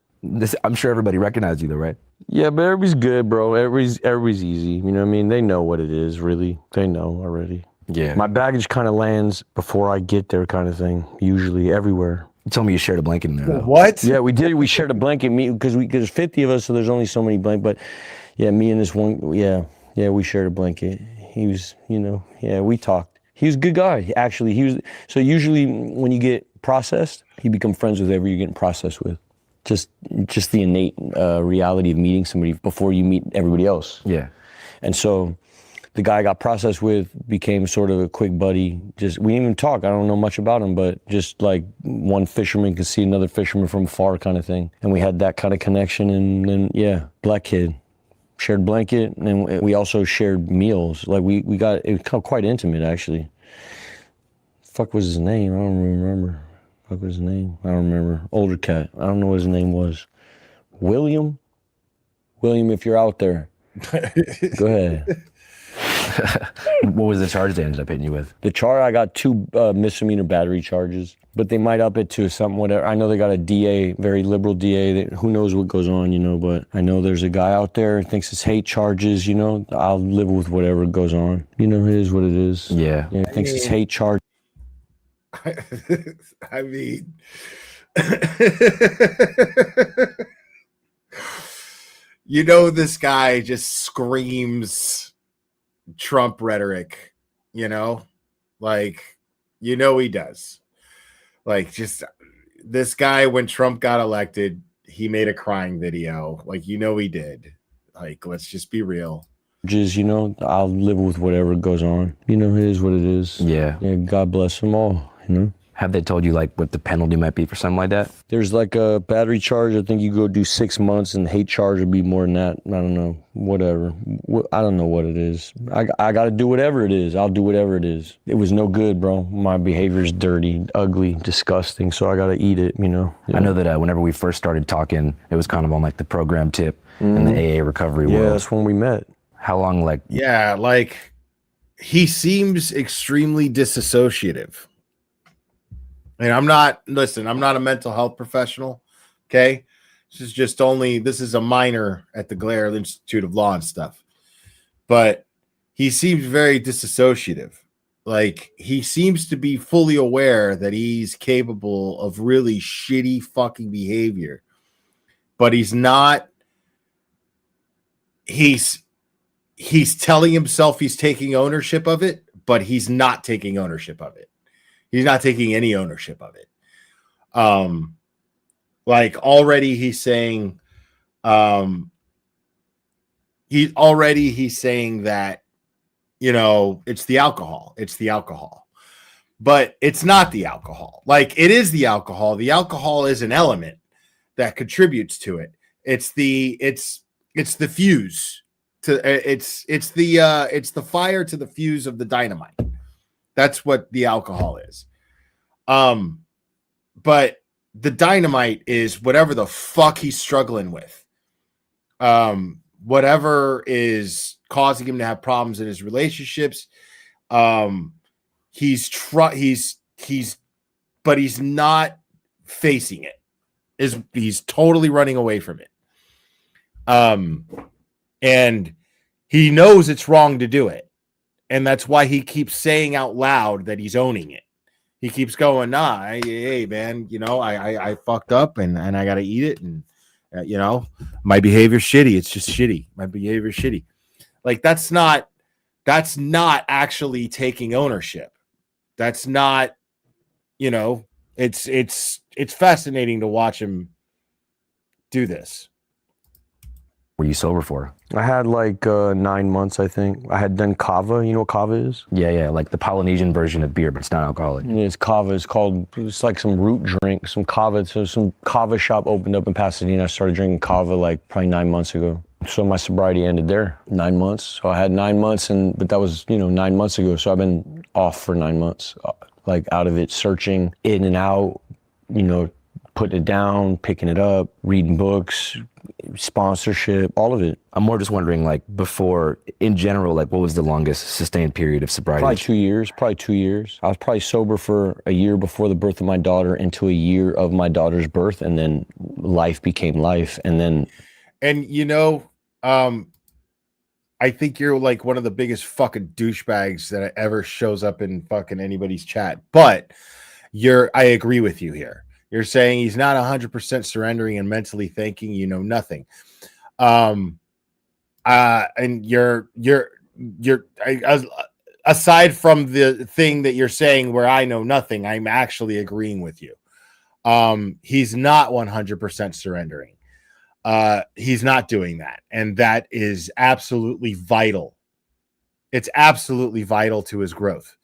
I'm sure everybody recognized you though, right? Yeah, but everybody's good, bro. Everybody's easy. You know what I mean? They know what it is, really. They know already. Yeah. My baggage kind of lands before I get there, kind of thing. Usually, everywhere. You told me you shared a blanket in there, though. What? Yeah, we did. We shared a blanket, because there's 50 of us, so there's only so many blankets. But yeah, me and this one, yeah, we shared a blanket. He was, you know, yeah, we talked. He was a good guy, actually. So usually when you get processed, you become friends with whoever you're getting processed with. Just the innate reality of meeting somebody before you meet everybody else. Yeah. And so the guy I got processed with became sort of a quick buddy. We didn't even talk. I don't know much about him, but just like one fisherman could see another fisherman from afar kind of thing. And we had that kind of connection. And then, yeah, black kid. Shared blanket, and then we also shared meals. Like it was quite intimate, actually. Fuck was his name? I don't even remember. Fuck was his name? I don't remember. Older cat. I don't know what his name was. William? William, if you're out there, go ahead. What was the charge they ended up hitting you with? The charge, I got 2 misdemeanor battery charges, but they might up it to something, whatever. I know they got a DA, very liberal DA. Who knows what goes on, you know, but I know there's a guy out there who thinks it's hate charges, you know. I'll live with whatever goes on. You know, it is what it is. Yeah. Thinks it's hate charge. I mean, you know, this guy just screams Trump rhetoric, you know, like, you know, he does. Like, just this guy, when Trump got elected, he made a crying video. Like, you know, he did. Like, let's just be real. You know, I'll live with whatever goes on. You know, it is what it is. Yeah. God bless them all, you know. Have they told you like what the penalty might be for something like that? There's like a battery charge. I think you go do 6 months, and the hate charge would be more than that. I don't know. Whatever. I don't know what it is. I got to do whatever it is. I'll do whatever it is. It was no good, bro. My behavior's dirty, ugly, disgusting. So I got to eat it, you know. Yeah. I know that whenever we first started talking, it was kind of on like the program tip and the AA recovery world. Yeah, that's when we met. How long, like? Yeah, like, he seems extremely disassociative. And I'm not a mental health professional, okay? This is a minor at the Glare Institute of Law and stuff. But he seems very disassociative. Like, he seems to be fully aware that he's capable of really shitty fucking behavior. but he's not. He's telling himself he's taking ownership of it, but he's not taking ownership of it. He's not taking any ownership of it. Like already he's saying, he's saying that, you know, it's the alcohol. It's the alcohol. But it's not the alcohol. Like, it is the alcohol. The alcohol is an element that contributes to it. It's the fuse to it's the fire to the fuse of the dynamite. That's what the alcohol is. But the dynamite is whatever the fuck he's struggling with. Whatever is causing him to have problems in his relationships. He's not facing it. He's totally running away from it. And he knows it's wrong to do it. And that's why he keeps saying out loud that he's owning it. He keeps going, hey man, you know, I fucked up and I got to eat it. And, you know, my behavior's shitty. It's just shitty. My behavior's shitty. Like, that's not actually taking ownership. That's not, you know, it's fascinating to watch him do this. Were you sober for? I had like 9 months, I think. I had done kava. You know what kava is? Yeah, like the Polynesian version of beer, but it's not alcoholic. Yeah, it's kava. It's like some root drink, some kava. So some kava shop opened up in Pasadena. I started drinking kava like probably 9 months ago. So my sobriety ended there, 9 months. So I had 9 months, but that was, 9 months ago. So I've been off for 9 months, like out of it, searching in and out, putting it down, picking it up, reading books, sponsorship, all of it. I'm more just wondering, like, before, in general, like, what was the longest sustained period of sobriety? Probably 2 years. I was probably sober for a year before the birth of my daughter into a year of my daughter's birth, and then life became life, and then... And, I think you're like one of the biggest fucking douchebags that ever shows up in fucking anybody's chat, but I agree with you here. You're saying he's not 100% surrendering and mentally thinking, nothing. And you're aside from the thing that you're saying where I know nothing, I'm actually agreeing with you. He's not 100% surrendering. He's not doing that. And that is absolutely vital. It's absolutely vital to his growth.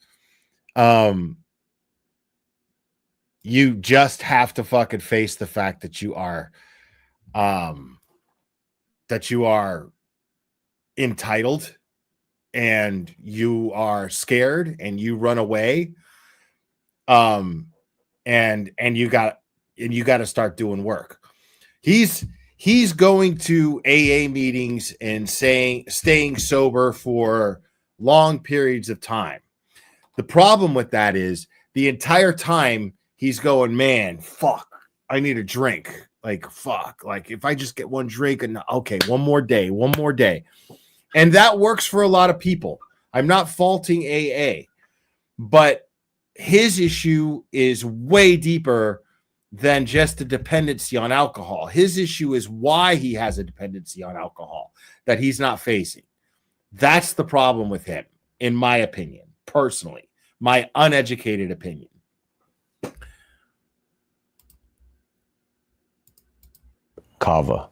You just have to fucking face the fact that you are entitled and you are scared and you run away. And you got to start doing work. He's going to AA meetings and staying sober for long periods of time. The problem with that is the entire time he's going, man, fuck, I need a drink. Like, fuck, like if I just get one drink and okay, one more day. And that works for a lot of people. I'm not faulting AA, but his issue is way deeper than just a dependency on alcohol. His issue is why he has a dependency on alcohol that he's not facing. That's the problem with him, in my opinion, personally, my uneducated opinion. Kava.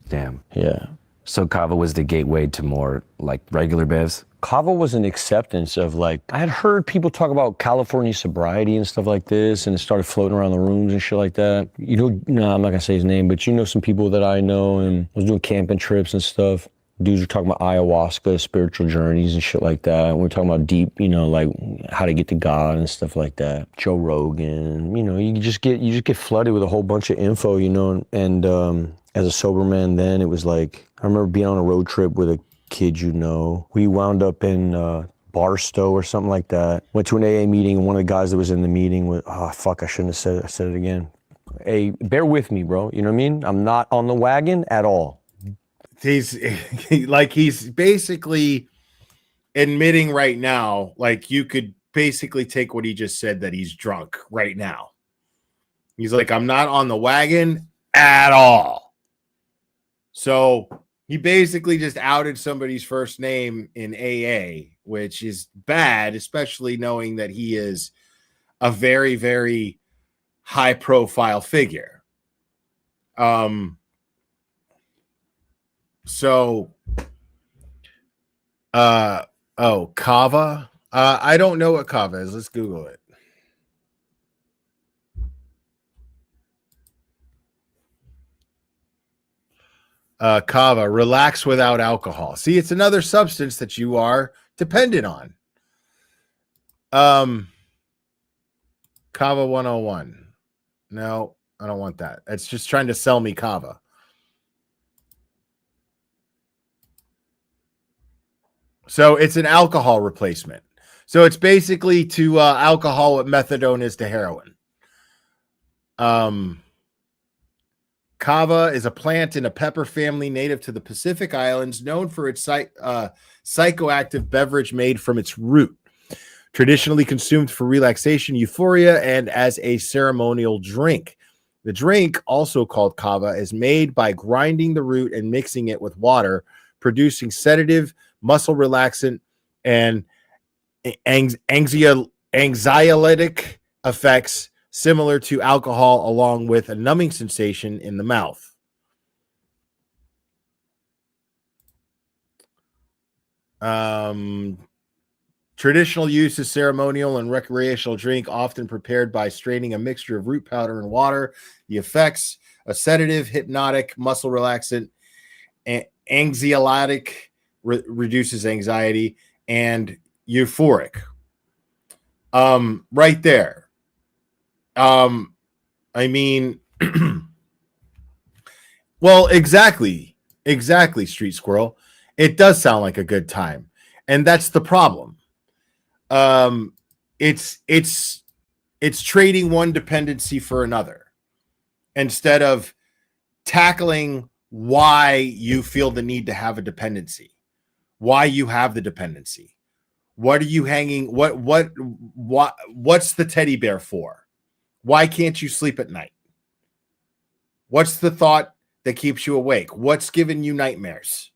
Damn. Yeah. So Kava was the gateway to more like regular bevs? Kava was an acceptance of like, I had heard people talk about California sobriety and stuff like this, and it started floating around the rooms and shit like that. No, I'm not gonna say his name, but some people that I know, and I was doing camping trips and stuff. Dudes were talking about ayahuasca, spiritual journeys and shit like that. And we're talking about deep, like how to get to God and stuff like that. Joe Rogan, you just get flooded with a whole bunch of info, and as a sober man then, it was like, I remember being on a road trip with a kid, we wound up in Barstow or something like that. Went to an AA meeting, and one of the guys that was in the meeting was, I shouldn't have said it. I said it again. Hey, bear with me, bro. You know what I mean? I'm not on the wagon at all. He's basically admitting right now, like you could basically take what he just said, that he's drunk right now. He's like, I'm not on the wagon at all. So he basically just outed somebody's first name in AA, which is bad, especially knowing that he is a very, very high profile figure. Kava. I don't know what Kava is. Let's Google it. Kava, relax without alcohol. See, it's another substance that you are dependent on. Kava 101. No, I don't want that. It's just trying to sell me Kava. So it's an alcohol replacement. So it's basically to alcohol what methadone is to heroin. Kava is a plant in a pepper family native to the Pacific Islands, known for its psychoactive beverage made from its root. Traditionally consumed for relaxation, euphoria, and as a ceremonial drink. The drink, also called kava, is made by grinding the root and mixing it with water, producing sedative, muscle relaxant, and anxiolytic effects similar to alcohol, along with a numbing sensation in the mouth. Traditional use is ceremonial and recreational drink, often prepared by straining a mixture of root powder and water. The effects: a sedative, hypnotic, muscle relaxant, anxiolytic, reduces anxiety, and euphoric. Right there. I mean, well, exactly, Street Squirrel. It does sound like a good time, and that's the problem. It's trading one dependency for another instead of tackling why you feel the need to have a dependency, why you have the dependency. What are you hanging? What's the teddy bear for? Why can't you sleep at night? What's the thought that keeps you awake? What's giving you nightmares?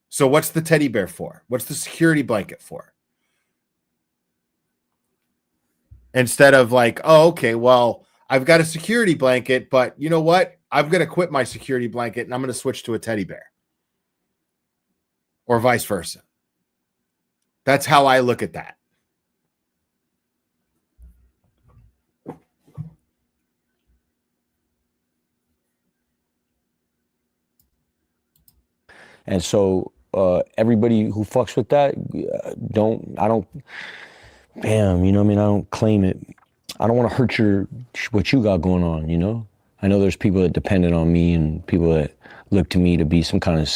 So what's the teddy bear for? What's the security blanket for? Instead of like, oh, okay, well, I've got a security blanket, but you know what? I'm going to quit my security blanket and I'm going to switch to a teddy bear. Or vice versa. That's how I look at that. And so everybody who fucks with that, damn, you know what I mean? I don't claim it. I don't want to hurt what you got going on, you know? I know there's people that depended on me and people that look to me to be some kind of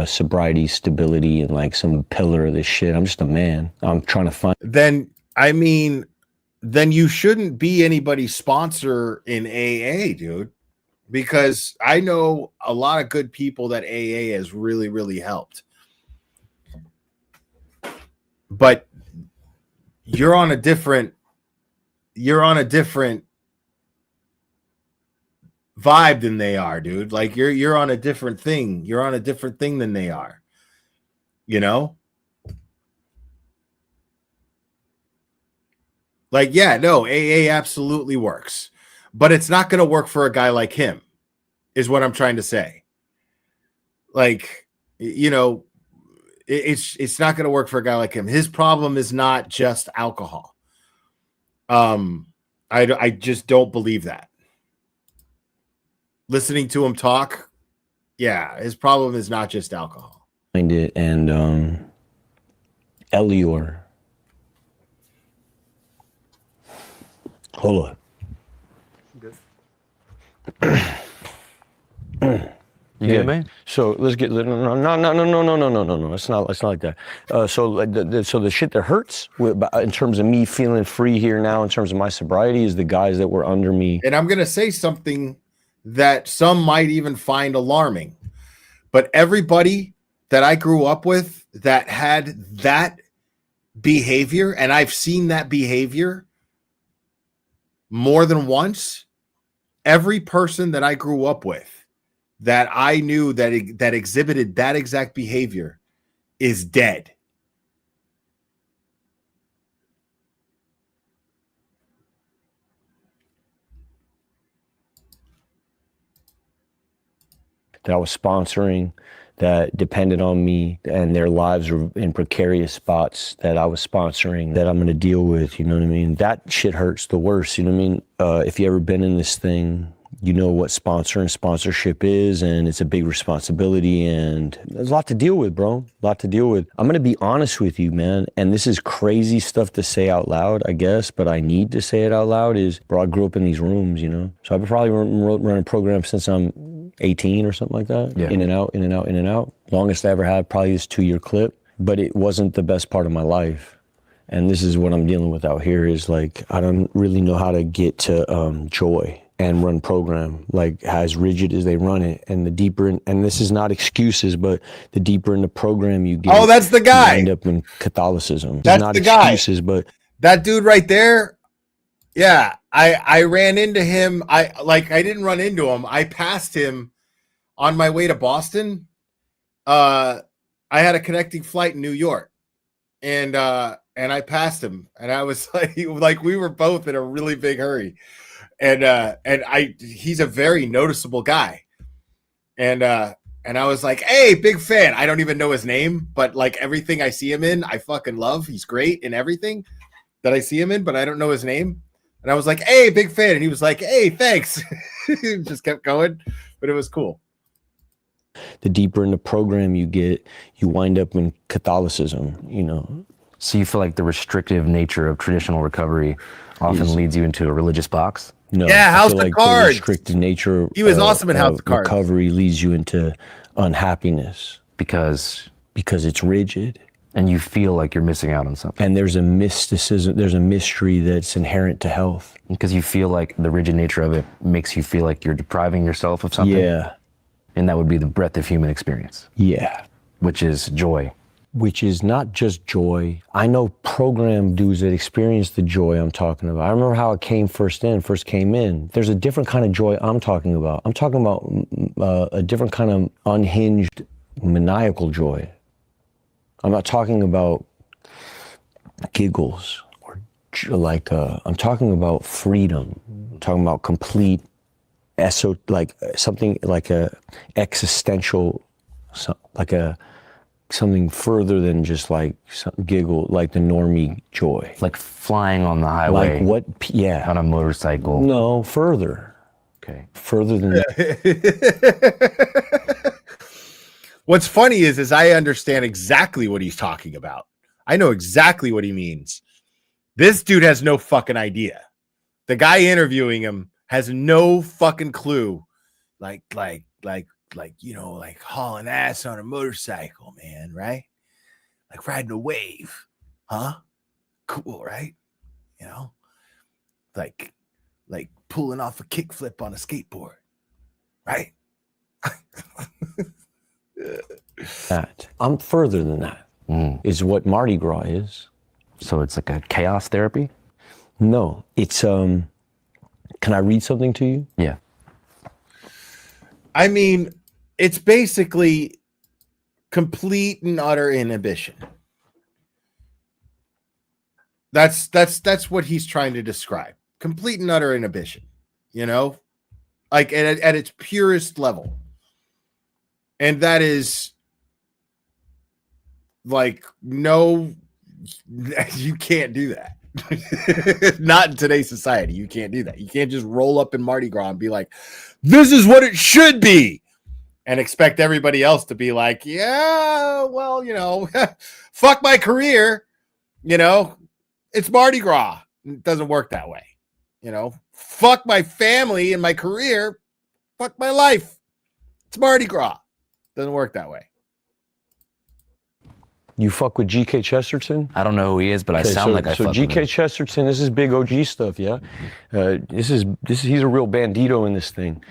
sobriety, stability, and like some pillar of this shit. I'm just a man. I'm trying to find. Then you shouldn't be anybody's sponsor in AA, dude. Because I know a lot of good people that AA has really, really helped. But you're on a different vibe than they are, dude. Like you're on a different thing. You're on a different thing than they are. You know? Like, yeah, no, AA absolutely works. But it's not going to work for a guy like him, is what I'm trying to say. Like, you know, it's not going to work for a guy like him. His problem is not just alcohol. I just don't believe that. Listening to him talk, yeah, his problem is not just alcohol. Find it, and Elior. Hold on. You get me? So let's get no. It's not like that. So the shit that hurts in terms of me feeling free here now, in terms of my sobriety, is the guys that were under me. And I'm gonna say something that some might even find alarming, but everybody that I grew up with that had that behavior, and I've seen that behavior more than once. Every person that I grew up with that I knew that exhibited that exact behavior is dead. That I was sponsoring, that depended on me, and their lives were in precarious spots that I was sponsoring, that I'm going to deal with, you know what I mean? That shit hurts the worst, you know what I mean? If you ever been in this thing, you know what sponsorship is, and it's a big responsibility, and there's a lot to deal with, bro. A lot to deal with. I'm going to be honest with you, man, and this is crazy stuff to say out loud, I guess, but I need to say it out loud, is, bro, I grew up in these rooms, you know? So I've probably run a program since I'm 18 or something like that. Yeah. In and out, in and out, in and out. Longest I ever had, probably this 2-year clip, but it wasn't the best part of my life. And this is what I'm dealing with out here, is like, I don't really know how to get to joy and run program, like as rigid as they run it. And the deeper, and this is not excuses, but the deeper in the program you get. Oh, that's the guy. You end up in Catholicism. That's not the guy. Excuses, but that dude right there. Yeah, I ran into him. I didn't run into him. I passed him on my way to Boston. I had a connecting flight in New York, and I passed him, and I was like we were both in a really big hurry, and he's a very noticeable guy, and I was like, hey, big fan. I don't even know his name, but like everything I see him in, I fucking love. He's great in everything that I see him in, but I don't know his name. And I was like, hey, big fan. And he was like, hey, thanks. Just kept going, but it was cool. The deeper in the program you get, you wind up in Catholicism, you know. So you feel like the restrictive nature of traditional recovery often leads you into a religious box? No. Yeah, House of like Cards. The restrictive nature He was awesome in House of Cards. Recovery leads you into unhappiness. Because it's rigid. And you feel like you're missing out on something. And there's a mysticism, there's a mystery that's inherent to health. Because you feel like the rigid nature of it makes you feel like you're depriving yourself of something. Yeah. And that would be the breadth of human experience. Yeah. Which is joy. Which is not just joy. I know program dudes that experience the joy I'm talking about. I remember how it first came in. There's a different kind of joy I'm talking about. I'm talking about a different kind of unhinged, maniacal joy. I'm not talking about giggles or I'm talking about freedom. I'm talking about complete something like a existential, something further than just like some giggle, like the normie joy. Like flying on the highway. Like what? Yeah. On a motorcycle. No, further. Okay. Further than that. What's funny is I understand exactly what he's talking about. I know exactly what he means. This dude has no fucking idea. The guy interviewing him has no fucking clue. Like, you know, like hauling ass on a motorcycle, man, right? Like riding a wave. Huh? Cool, right? You know? Like pulling off a kickflip on a skateboard. Right? That. I'm further than that. Is what Mardi Gras is. So it's like a chaos therapy? No, it's can I read something to you? Yeah. I mean, it's basically complete and utter inhibition. That's what he's trying to describe. Complete and utter inhibition, you know? Like at its purest level. And that is like, no, you can't do that. Not in today's society. You can't do that. You can't just roll up in Mardi Gras and be like, this is what it should be, and expect everybody else to be like, yeah, well, you know, fuck my career. You know, it's Mardi Gras. It doesn't work that way. You know, fuck my family and my career. Fuck my life. It's Mardi Gras. Doesn't work that way. You fuck with G.K. Chesterton? I don't know who he is, but I sound like I fuck with him. So G.K. Chesterton, this is big OG stuff, yeah? He's a real bandito in this thing.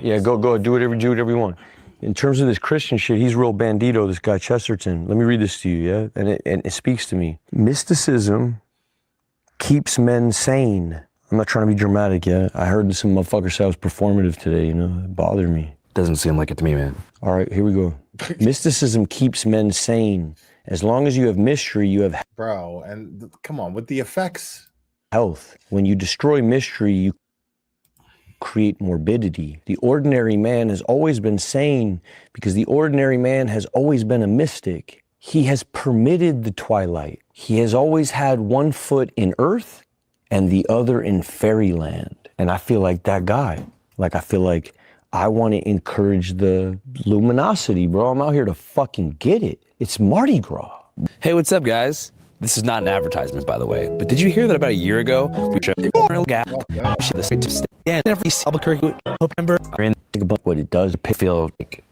Yeah, go do whatever you want. In terms of this Christian shit, he's real bandito, this guy Chesterton. Let me read this to you, yeah? And it speaks to me. Mysticism keeps men sane. I'm not trying to be dramatic, yeah? I heard some motherfucker say I was performative today, you know? It bothered me. Doesn't seem like it to me, man. All right, here we go. Mysticism keeps men sane. As long as you have mystery, you have Bro, and come on with the effects. health. When you destroy mystery, you create morbidity. The ordinary man has always been sane because the ordinary man has always been a mystic. He has permitted the twilight. He has always had one foot in earth and the other in fairyland. And I feel like that guy. Like, I feel like I want to encourage the luminosity, bro. I'm out here to fucking get it. It's Mardi Gras. Hey, what's up, guys? This is not an advertisement, by the way, but did you hear that about a year ago we showed the gap? The state to stay. Yeah, every Albuquerque member. Think about what it does. I feel like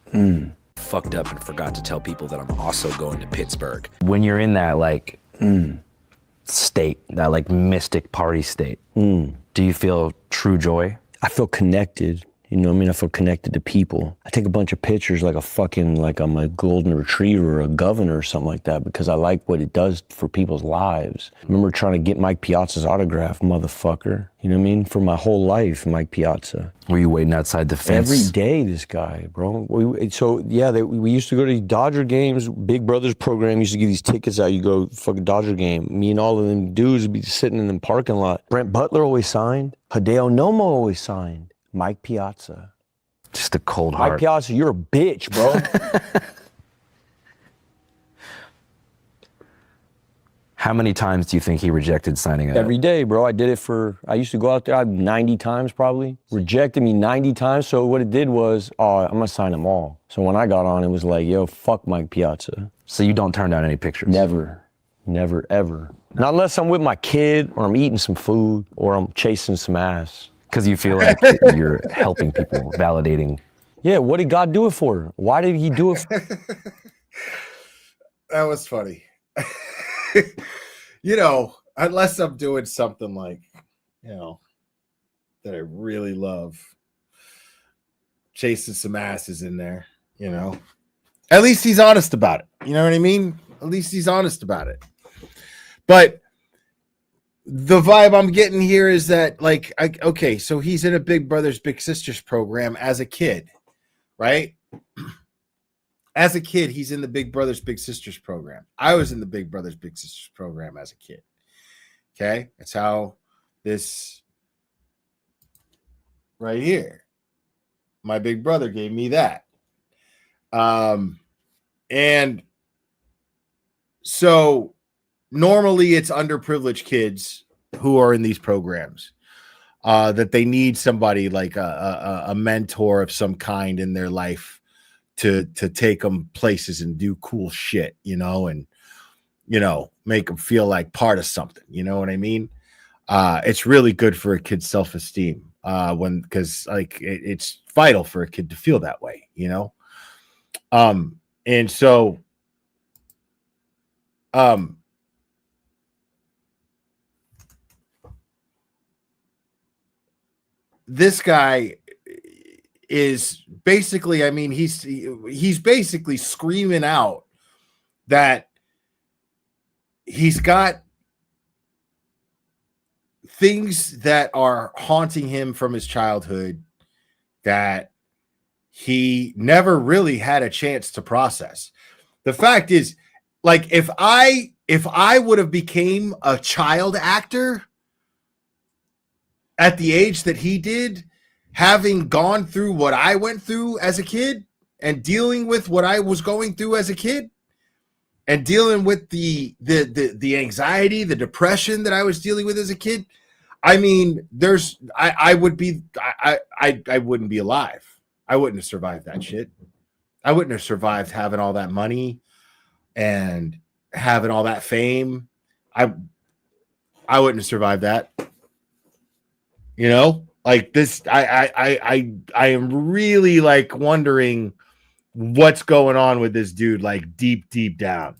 fucked up and forgot to tell people that I'm also going to Pittsburgh. When you're in that like state, that like mystic party state, do you feel true joy? I feel connected. You know what I mean? I feel connected to people. I take a bunch of pictures like I'm a golden retriever or a governor or something like that because I like what it does for people's lives. I remember trying to get Mike Piazza's autograph, motherfucker. You know what I mean? For my whole life, Mike Piazza. Were you waiting outside the fence? Every day, this guy, bro. We used to go to Dodger games. Big Brothers program used to give these tickets out. You go fucking Dodger game. Me and all of them dudes would be sitting in the parking lot. Brent Butler always signed. Hideo Nomo always signed. Mike Piazza. Just a cold heart. Mike Piazza, you're a bitch, bro. How many times do you think he rejected signing up? Every day, bro. I used to go out there 90 times probably. Rejected me 90 times. So what it did was, I'm gonna sign them all. So when I got on, it was like, yo, fuck Mike Piazza. So you don't turn down any pictures? Never, ever. Not unless I'm with my kid or I'm eating some food or I'm chasing some ass. Because you feel like you're helping people, validating. Yeah, what did God do it for? Why did he do it for? That was funny. Unless I'm doing something like, that I really love. Chasing some asses in there, At least he's honest about it. You know what I mean? At least he's honest about it. But the vibe I'm getting here is that, so he's in a Big Brothers Big Sisters program as a kid, right? As a kid, he's in the Big Brothers Big Sisters program. I was in the Big Brothers Big Sisters program as a kid. Okay? That's how this right here. My big brother gave me that. And so normally it's underprivileged kids who are in these programs that they need somebody like a mentor of some kind in their life to take them places and do cool shit, and make them feel like part of something. You know what I mean? It's really good for a kid's self-esteem because it's vital for a kid to feel that way, and so this guy is basically, he's basically screaming out that he's got things that are haunting him from his childhood that he never really had a chance to process. The fact is, if I would have became a child actor at the age that he did, having gone through what I went through as a kid and dealing with what I was going through as a kid and dealing with the anxiety, the depression that I was dealing with as a kid, I wouldn't be alive. I wouldn't have survived that shit. I wouldn't have survived having all that money and having all that fame. I wouldn't have survived that. This, I am really wondering what's going on with this dude, deep down.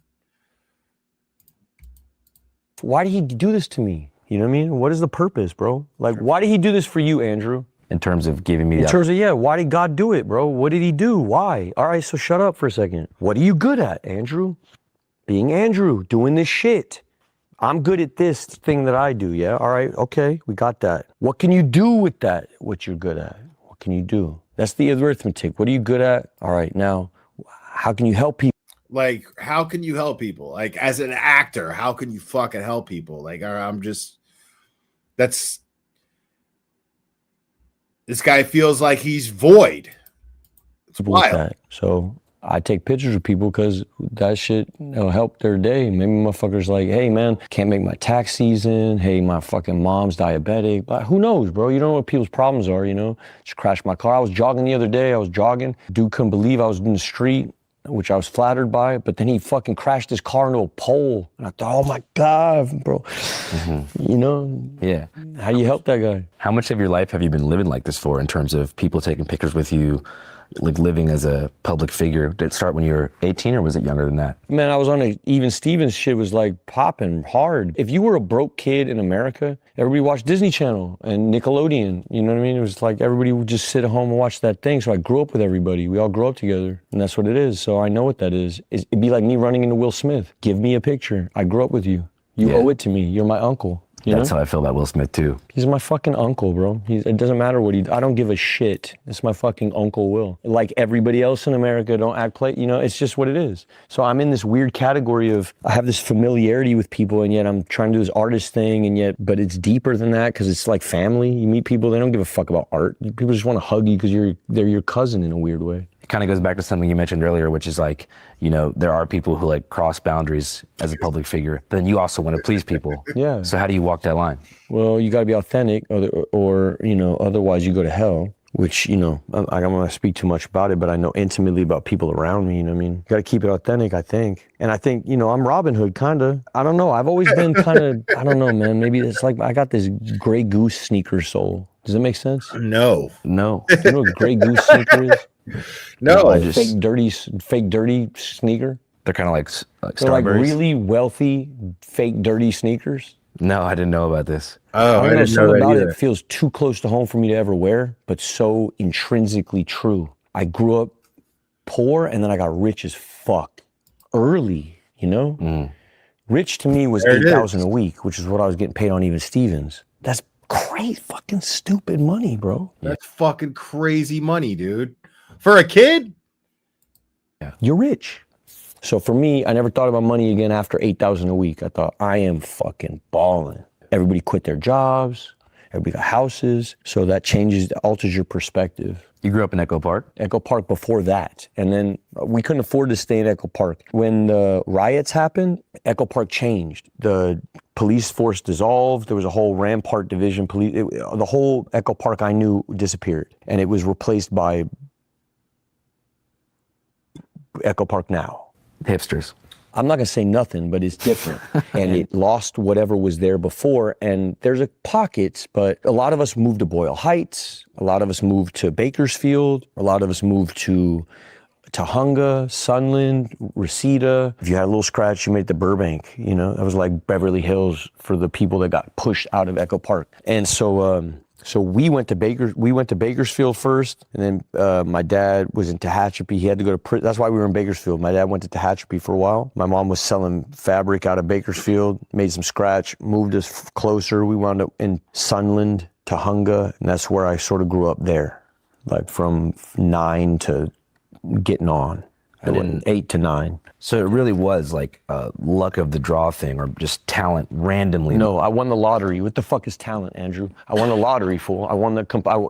Why did he do this to me? You know what I mean? What is the purpose, bro? Why did he do this for you, Andrew? In terms of giving me why did God do it, bro? What did he do? Why? All right, so shut up for a second. What are you good at, Andrew? Being Andrew, doing this shit. I'm good at this thing that I do, yeah? All right, okay, we got that. What can you do with that, what you're good at? What can you do? That's the arithmetic. What are you good at? All right, now, how can you help people? Like, how can you help people? Like, as an actor, how can you fucking help people? Like, this guy feels like he's void. It's With wild. that. So I take pictures of people because that shit help their day. Maybe motherfuckers like, hey man, can't make my tax season. Hey, my fucking mom's diabetic. But who knows, bro? You don't know what people's problems are, Just crashed my car. I was jogging the other day. Dude couldn't believe I was in the street, which I was flattered by. But then he fucking crashed his car into a pole. And I thought, oh my God, bro. Yeah. How do you help that guy? How much of your life have you been living like this for in terms of people taking pictures with you, like living as a public figure? Did it start when you were 18 or was it younger than that? Man, I was on even Stevens shit was like popping hard. If you were a broke kid in America, everybody watched Disney Channel and Nickelodeon. You know what I mean? It was like everybody would just sit at home and watch that thing. So I grew up with everybody. We all grew up together. And that's what it is. So I know what that is. It'd be like me running into Will Smith. Give me a picture. I grew up with you. You owe it to me. You're my uncle. That's how I feel about Will Smith too. He's my fucking uncle, bro. It doesn't matter what I don't give a shit. It's my fucking Uncle Will. Like everybody else in America, don't act like, it's just what it is. So I'm in this weird category of, I have this familiarity with people and yet I'm trying to do this artist thing but it's deeper than that because it's like family. You meet people, they don't give a fuck about art. People just want to hug you because they're your cousin in a weird way. It kind of goes back to something you mentioned earlier, which is like, there are people who like cross boundaries as a public figure, but then you also want to please people. Yeah. So how do you walk that line? Well, you got to be authentic or otherwise you go to hell, which, I don't want to speak too much about it, but I know intimately about people around me, You got to keep it authentic, I think. And I think, I'm Robin Hood, kind of. I don't know. I've always been kind of, I don't know, man. Maybe it's like I got this Grey Goose sneaker soul. Does that make sense? No. Do you know what Grey Goose sneaker is? No. Fake dirty sneaker. They're kind of like They're like Starburys. really wealthy, fake dirty sneakers. No, I didn't know about this. Oh, I I don't know, didn't know something that about either. it feels too close to home for me to ever wear, but so intrinsically true. I grew up poor and then I got rich as fuck early, Rich to me was There it $8,000 is. a week, which is what I was getting paid on even Stevens. That's great fucking stupid money, bro. That's fucking crazy money, dude. For a kid? You're rich. So for me, I never thought about money again after $8,000 a week. I thought, I am fucking balling. Everybody quit their jobs. Everybody got houses. So that alters your perspective. You grew up in Echo Park? Echo Park before that. And then we couldn't afford to stay in Echo Park. When the riots happened, Echo Park changed. The police force dissolved. There was a whole Rampart division. The whole Echo Park I knew disappeared. And it was replaced by Echo Park now. Hipsters. I'm not gonna say nothing, but it's different. And it lost whatever was there before. And there's pockets, but a lot of us moved to Boyle Heights. A lot of us moved to Bakersfield. A lot of us moved to Tahunga, Sunland, Reseda. If you had a little scratch, you made it to Burbank. That was like Beverly Hills for the people that got pushed out of Echo Park. And so we went to Bakersfield first, and then my dad was in Tehachapi. He had to go to prison. That's why we were in Bakersfield. My dad went to Tehachapi for a while. My mom was selling fabric out of Bakersfield, made some scratch, moved us closer. We wound up in Sunland, Tahunga, and that's where I sort of grew up there, like from 9 to getting on. And then 8 to 9. So it really was like a luck of the draw thing or just talent randomly. No, I won the lottery. What the fuck is talent, Andrew? I won the lottery, fool. I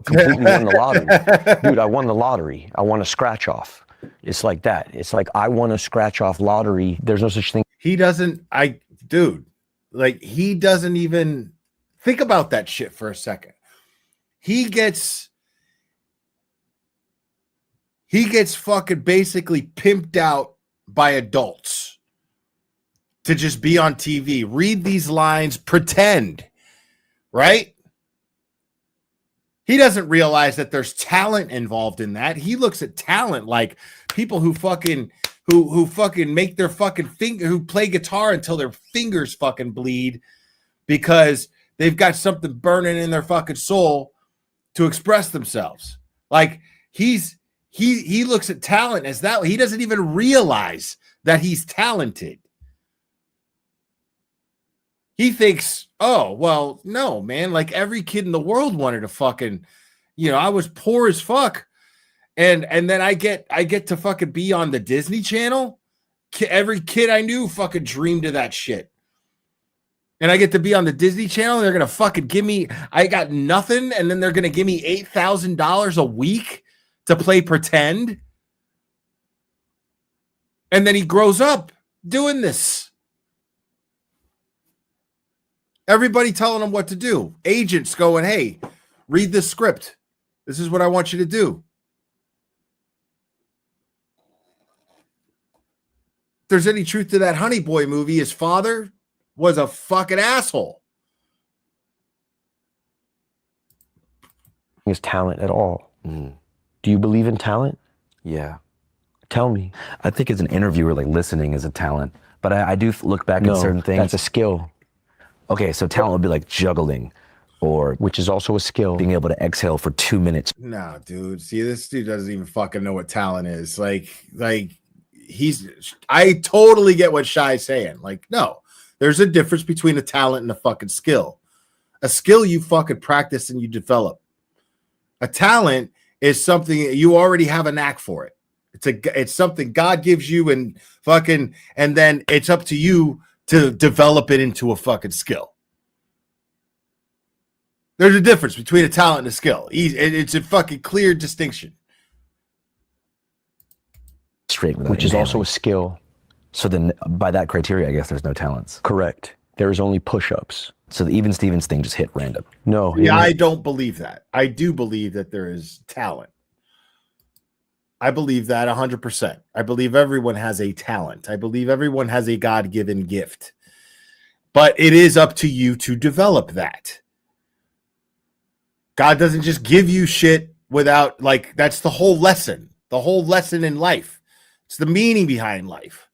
completely won the lottery. Dude, I won the lottery. I won a scratch off. It's like that. It's like I won a scratch off lottery. There's no such thing. He doesn't even think about that shit for a second. He gets fucking basically pimped out by adults to just be on TV, read these lines, pretend, right? He doesn't realize that there's talent involved in that. He looks at talent like people who fucking make their fucking finger, who play guitar until their fingers fucking bleed because they've got something burning in their fucking soul to express themselves. Like he looks at talent as that. He doesn't even realize that he's talented. He thinks, oh, well, no, man. Like every kid in the world wanted to fucking, I was poor as fuck. and then I get to fucking be on the Disney Channel. Every kid I knew fucking dreamed of that shit. And I get to be on the Disney Channel, and they're gonna fucking give me, I got nothing, and then they're gonna give me $8,000 a week to play pretend. And then he grows up doing this. Everybody telling him what to do. Agents going, hey, read this script. This is what I want you to do. If there's any truth to that Honey Boy movie, his father was a fucking asshole. His talent at all. Do you believe in talent? Yeah. Tell me. I think as an interviewer, like listening is a talent, but I do look back at certain things. That's a skill. Okay, so talent would be like juggling, or which is also a skill. Being able to exhale for 2 minutes. No, dude. See, this dude doesn't even fucking know what talent is. Like I totally get what Shia's saying. Like, no, there's a difference between a talent and a fucking skill. A skill you fucking practice and you develop. A talent is something you already have a knack for it. It's something God gives you and then it's up to you to develop it into a fucking skill. There's a difference between a talent and a skill. It's a fucking clear distinction. Straight with which is also a skill. So then by that criteria, I guess there's no talents. Correct. There's only push-ups. So the Even Stevens thing just hit random. No. Yeah, I don't believe that. I do believe that there is talent. I believe that 100%. I believe everyone has a talent. I believe everyone has a God-given gift. But it is up to you to develop that. God doesn't just give you shit without, that's the whole lesson. The whole lesson in life. It's the meaning behind life.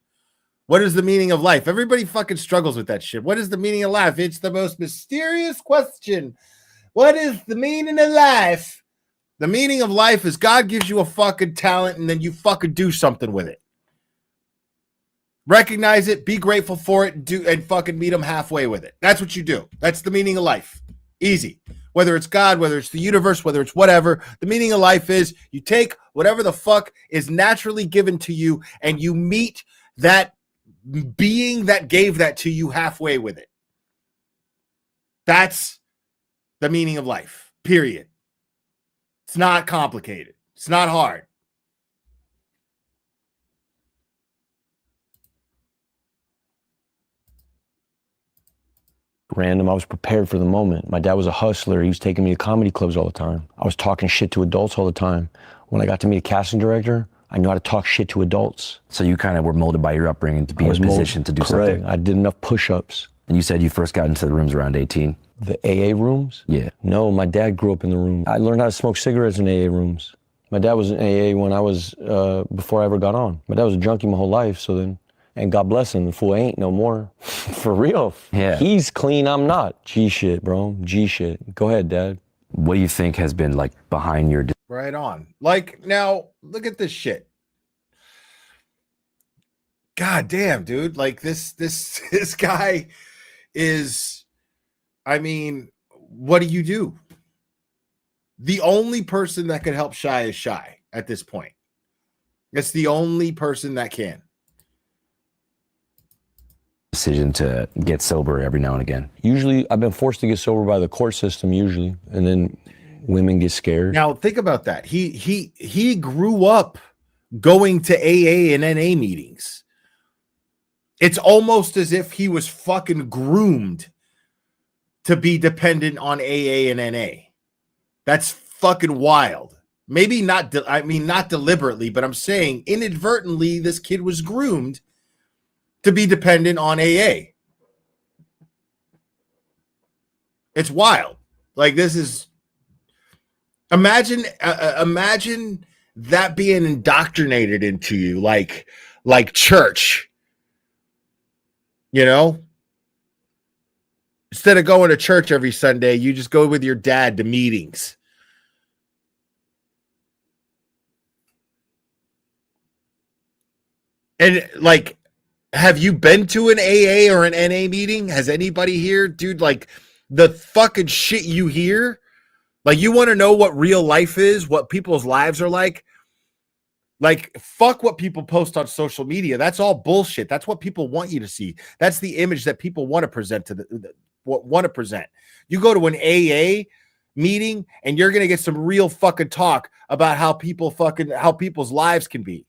What is the meaning of life? Everybody fucking struggles with that shit. What is the meaning of life? It's the most mysterious question. What is the meaning of life? The meaning of life is God gives you a fucking talent and then you fucking do something with it. Recognize it, be grateful for it, and fucking meet him halfway with it. That's what you do. That's the meaning of life. Easy. Whether it's God, whether it's the universe, whether it's whatever, the meaning of life is you take whatever the fuck is naturally given to you and you meet that being that gave that to you halfway with it. That's the meaning of life, period. It's not complicated. It's not hard. Random. I was prepared for the moment. My dad was a hustler. He was taking me to comedy clubs all the time. I was talking shit to adults all the time. When I got to meet a casting director, I knew how to talk shit to adults. So you kind of were molded by your upbringing to be in a position to do something. I did enough push-ups. And you said you first got into the rooms around 18. The AA rooms? Yeah. No, my dad grew up in the room. I learned how to smoke cigarettes in AA rooms. My dad was in AA when I was, before I ever got on. My dad was a junkie my whole life, so then, and God bless him, the fool ain't no more. For real. Yeah. He's clean, I'm not. G shit, bro. G shit. Go ahead, Dad. What do you think has been behind your... Right on. Now, look at this shit. God damn, dude. This guy is, what do you do? The only person that could help Shia is Shia at this point. It's the only person that can. Decision to get sober every now and again. Usually, I've been forced to get sober by the court system usually, and then women get scared. Now, think about that. He grew up going to AA and NA meetings. It's almost as if he was fucking groomed to be dependent on AA and NA. That's fucking wild. Maybe not, not deliberately, but I'm saying inadvertently, this kid was groomed to be dependent on AA. It's wild. This is, imagine that being indoctrinated into you, like church, instead of going to church every Sunday, you just go with your dad to meetings. And have you been to an AA or an NA meeting? Has anybody here, dude, the fucking shit you hear? You want to know what real life is, what people's lives are like? Like, fuck what people post on social media. That's all bullshit. That's what people want you to see. That's the image that people want to present to want to present. You go to an AA meeting and you're going to get some real fucking talk about how people's lives can be.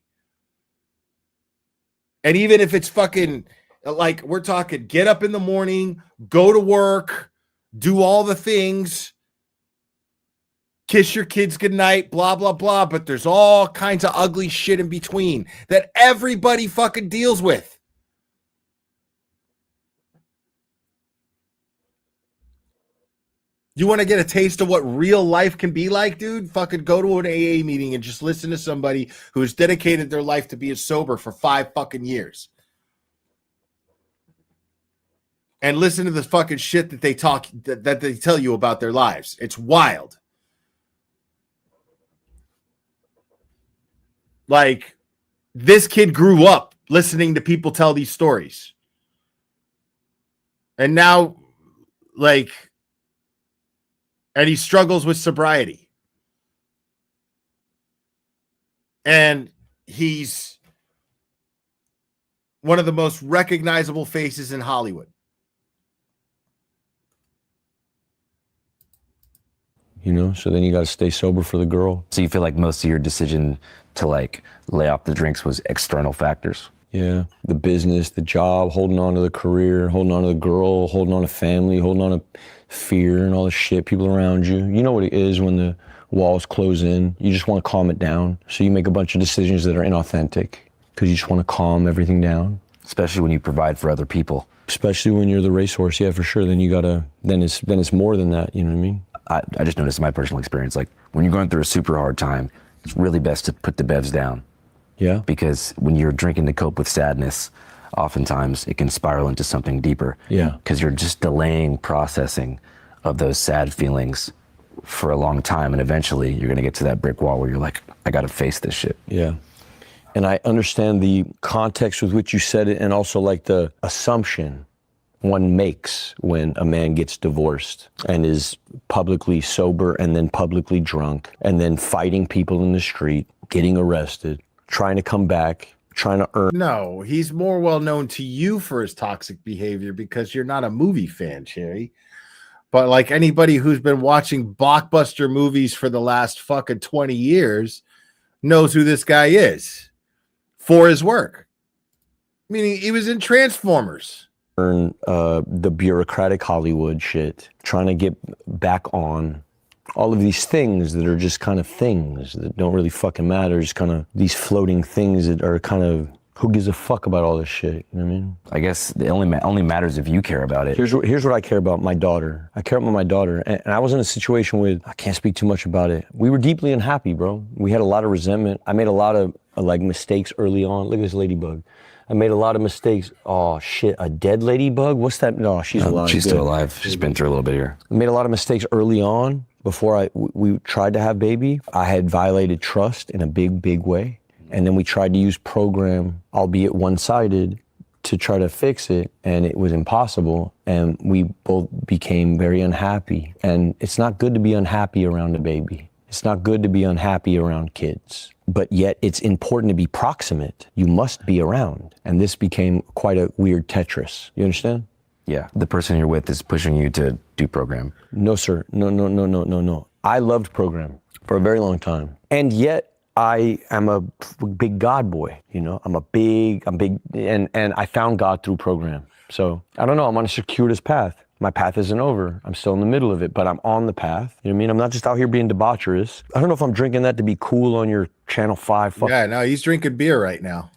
And even if it's fucking like, we're talking get up in the morning, go to work, do all the things, kiss your kids goodnight, blah, blah, blah. But there's all kinds of ugly shit in between that everybody fucking deals with. You want to get a taste of what real life can be like, dude? Fucking go to an AA meeting and just listen to somebody who has dedicated their life to being sober for 5 fucking years. And listen to the fucking shit that they that they tell you about their lives. It's wild. Like, this kid grew up listening to people tell these stories. And now, like, and he struggles with sobriety. And he's one of the most recognizable faces in Hollywood. You know, so then you got to stay sober for the girl. So you feel like most of your decision to like lay off the drinks was external factors? Yeah, the business, the job, holding on to the career, holding on to the girl, holding on to family, holding on to fear and all the shit, people around you. You know what it is when the walls close in. You just want to calm it down. So you make a bunch of decisions that are inauthentic because you just want to calm everything down. Especially when you provide for other people. Especially when you're the racehorse, yeah, for sure. Then you gotta, then it's more than that, you know what I mean? I just noticed in my personal experience, like when you're going through a super hard time, it's really best to put the bevs down. Yeah. Because when you're drinking to cope with sadness, oftentimes it can spiral into something deeper. Yeah. Because you're just delaying processing of those sad feelings for a long time. And eventually you're going to get to that brick wall where you're like, I got to face this shit. Yeah. And I understand the context with which you said it, and also like the assumption one makes when a man gets divorced and is publicly sober and then publicly drunk and then fighting people in the street, getting arrested, trying to come back, trying to earn. No, he's more well known to you for his toxic behavior because you're not a movie fan, Cherry. But like anybody who's been watching blockbuster movies for the last fucking 20 years knows who this guy is for his work. Meaning he was in Transformers. The bureaucratic Hollywood shit, trying to get back on all of these things that are just kind of things that don't really fucking matter, just kind of these floating things that are kind of, who gives a fuck about all this shit, you know what I mean? I guess it only matters if you care about it. Here's what I care about, my daughter. I care about my daughter, and I was in a situation with, I can't speak too much about it. We were deeply unhappy, bro. We had a lot of resentment. I made a lot of like mistakes early on. Look at this ladybug. I made a lot of mistakes. Oh shit, a dead ladybug? What's that? No, she's alive. She's still alive. She's been through a little bit here. I made a lot of mistakes early on before we tried to have baby. I had violated trust in a big way. And then we tried to use program, albeit one-sided, to try to fix it, and it was impossible. And we both became very unhappy. And it's not good to be unhappy around a baby. It's not good to be unhappy around kids. But yet it's important to be proximate. You must be around. And this became quite a weird Tetris. You understand? Yeah. The person you're with is pushing you to do program. No, sir. No. I loved program for a very long time. And yet I am a big God boy, you know? I'm big, and I found God through program. So I don't know, I'm on a circuitous path. My path isn't over. I'm still in the middle of it, but I'm on the path. You know what I mean? I'm not just out here being debaucherous. I don't know if I'm drinking that to be cool on your Channel 5. Yeah, no, he's drinking beer right now.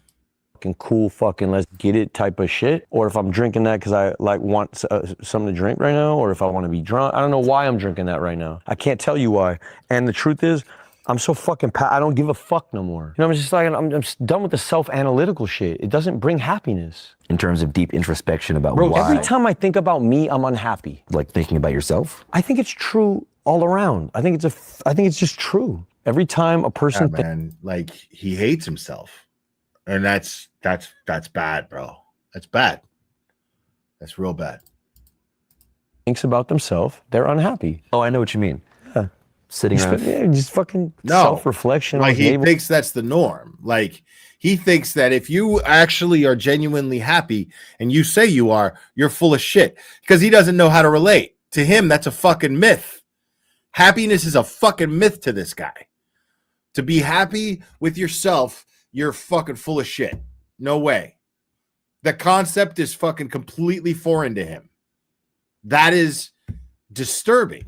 Fucking cool, fucking let's get it type of shit. Or if I'm drinking that because I like want something to drink right now, or if I want to be drunk. I don't know why I'm drinking that right now. I can't tell you why. And the truth is, I'm so fucking, I don't give a fuck no more. You know, I'm just like, I'm just done with the self-analytical shit. It doesn't bring happiness. In terms of deep introspection about Bro, why. every time I think about me, I'm unhappy. Like thinking about yourself? I think it's true all around. I think it's just true. Every time a person, yeah, man, like he hates himself, and that's bad, bro. That's bad. That's real bad. Thinks about themselves, they're unhappy. Oh, I know what you mean. Yeah. sitting around. Yeah, just fucking No. self-reflection. Like on he neighbor- thinks that's the norm. Like he thinks that if you actually are genuinely happy and you say you are, you're full of shit because he doesn't know how to relate. To him, that's a fucking myth. Happiness is a fucking myth to this guy. To be happy with yourself, you're fucking full of shit. No way. The concept is fucking completely foreign to him. That is disturbing.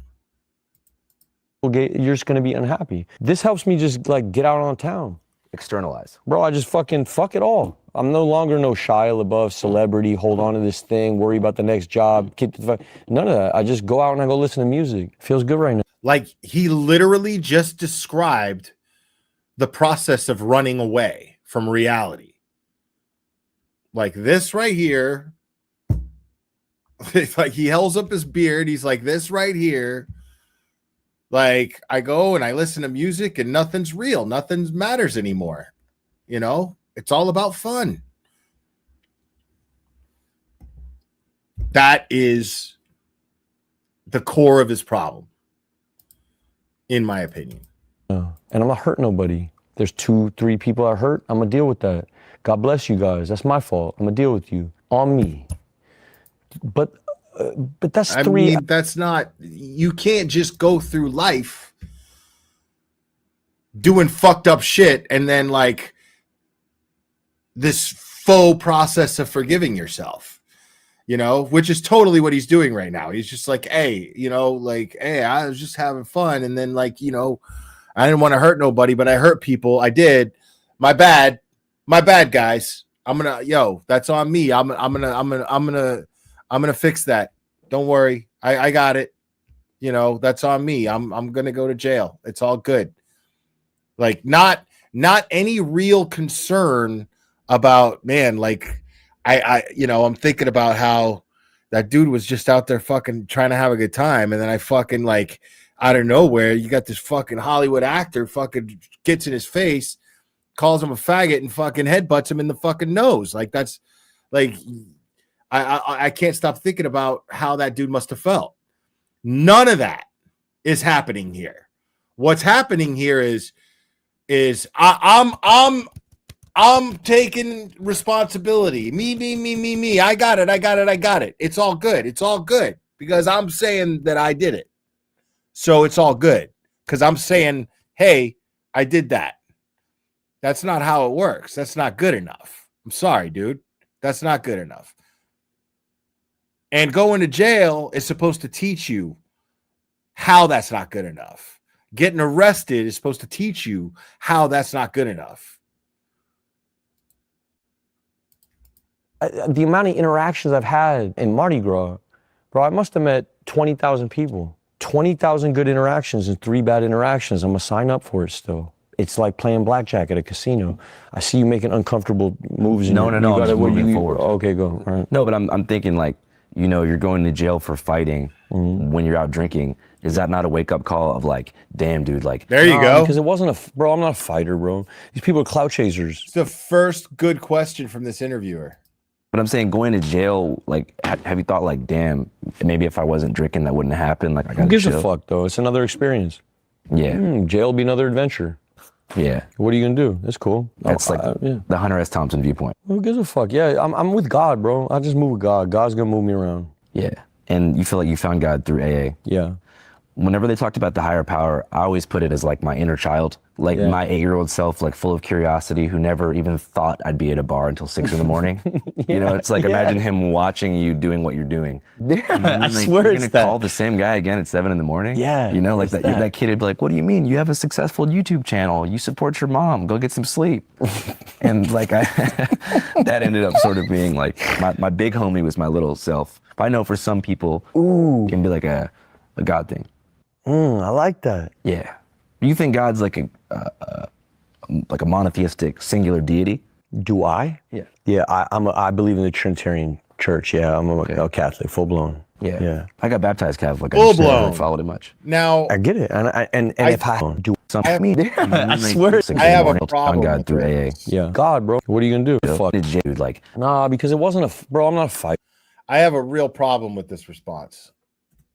You're just gonna be unhappy. This helps me just like get out on town. Externalize. Bro, I just fucking fuck it all. I'm no longer no Shia LaBeouf celebrity, hold on to this thing, worry about the next job, keep the none of that. I just go out and I go listen to music. Feels good right now. Like he literally just described the process of running away from reality. Like this right here. It's like he holds up his beard. He's like this right here. Like I go and I listen to music and nothing's real. Nothing matters anymore. You know, it's all about fun. That is the core of his problem, in my opinion. And I'm not hurting nobody. There's 2-3 people I hurt. I'm gonna deal with that. God bless you guys. That's my fault. I'm gonna deal with you on me. But that's three. I mean, that's not. You can't just go through life doing fucked up shit and then like this faux process of forgiving yourself. You know, which is totally what he's doing right now. He's just like, hey, you know, like, hey, I was just having fun, and then like, you know, I didn't want to hurt nobody, but I hurt people. I did. My bad, guys. That's on me. I'm gonna fix that. Don't worry. I got it. You know, that's on me. I'm gonna go to jail. It's all good. Like not any real concern about, man, like I'm thinking about how that dude was just out there fucking trying to have a good time, and then I fucking like out of nowhere, you got this fucking Hollywood actor fucking gets in his face, calls him a faggot, and fucking headbutts him in the fucking nose. Like that's like I can't stop thinking about how that dude must have felt. None of that is happening here. What's happening here is I'm taking responsibility. Me. I got it. It's all good. It's all good because I'm saying that I did it. So it's all good because I'm saying, hey, I did that. That's not how it works. That's not good enough. I'm sorry, dude. That's not good enough. And going to jail is supposed to teach you how that's not good enough. Getting arrested is supposed to teach you how that's not good enough. The amount of interactions I've had in Mardi Gras, bro, I must have met 20,000 people. 20,000 good interactions and 3 bad interactions. I'm gonna sign up for it still. It's like playing blackjack at a casino. I see you making uncomfortable moves. No. I'm just moving forward. Okay, go. All right. No, but I'm thinking like, you know, you're going to jail for fighting when you're out drinking. Is that not a wake-up call of like, damn, dude, like... There you go. Because it wasn't bro, I'm not a fighter, bro. These people are clout chasers. It's the first good question from this interviewer. But I'm saying going to jail, like, have you thought like, damn, maybe if I wasn't drinking, that wouldn't happen? Like, I Who gives a fuck, though? It's another experience. Yeah. Jail will be another adventure. Yeah. What are you gonna do? That's cool. That's the Hunter S. Thompson viewpoint. Who gives a fuck? Yeah, I'm with God, bro. I just move with God. God's gonna move me around. Yeah. And you feel like you found God through AA. Yeah. Whenever they talked about the higher power, I always put it as like my inner child, like my 8-year-old self, like full of curiosity, who never even thought I'd be at a bar until 6 a.m. You know, it's like imagine him watching you doing what you're doing. Yeah, I like, swear you're it's gonna that. call the same guy again at 7 a.m. Yeah, you know, like that kid would be like, "What do you mean? You have a successful YouTube channel. You support your mom. Go get some sleep." And like that ended up sort of being like my big homie was my little self. I know for some people, it can be like a God thing. I like that. Yeah. You think God's like a monotheistic singular deity? Do I? Yeah. Yeah, I believe in the Trinitarian Church. Yeah, I'm a Catholic, full blown. Yeah. I got baptized Catholic. Full I just never blown. followed it much. Now I get it, and if I do something, I swear, I have a problem on God with through AA. yeah, God, bro, what are you gonna do? Fuck, Dude, like, nah, because it wasn't bro. I'm not a fight. I have a real problem with this response.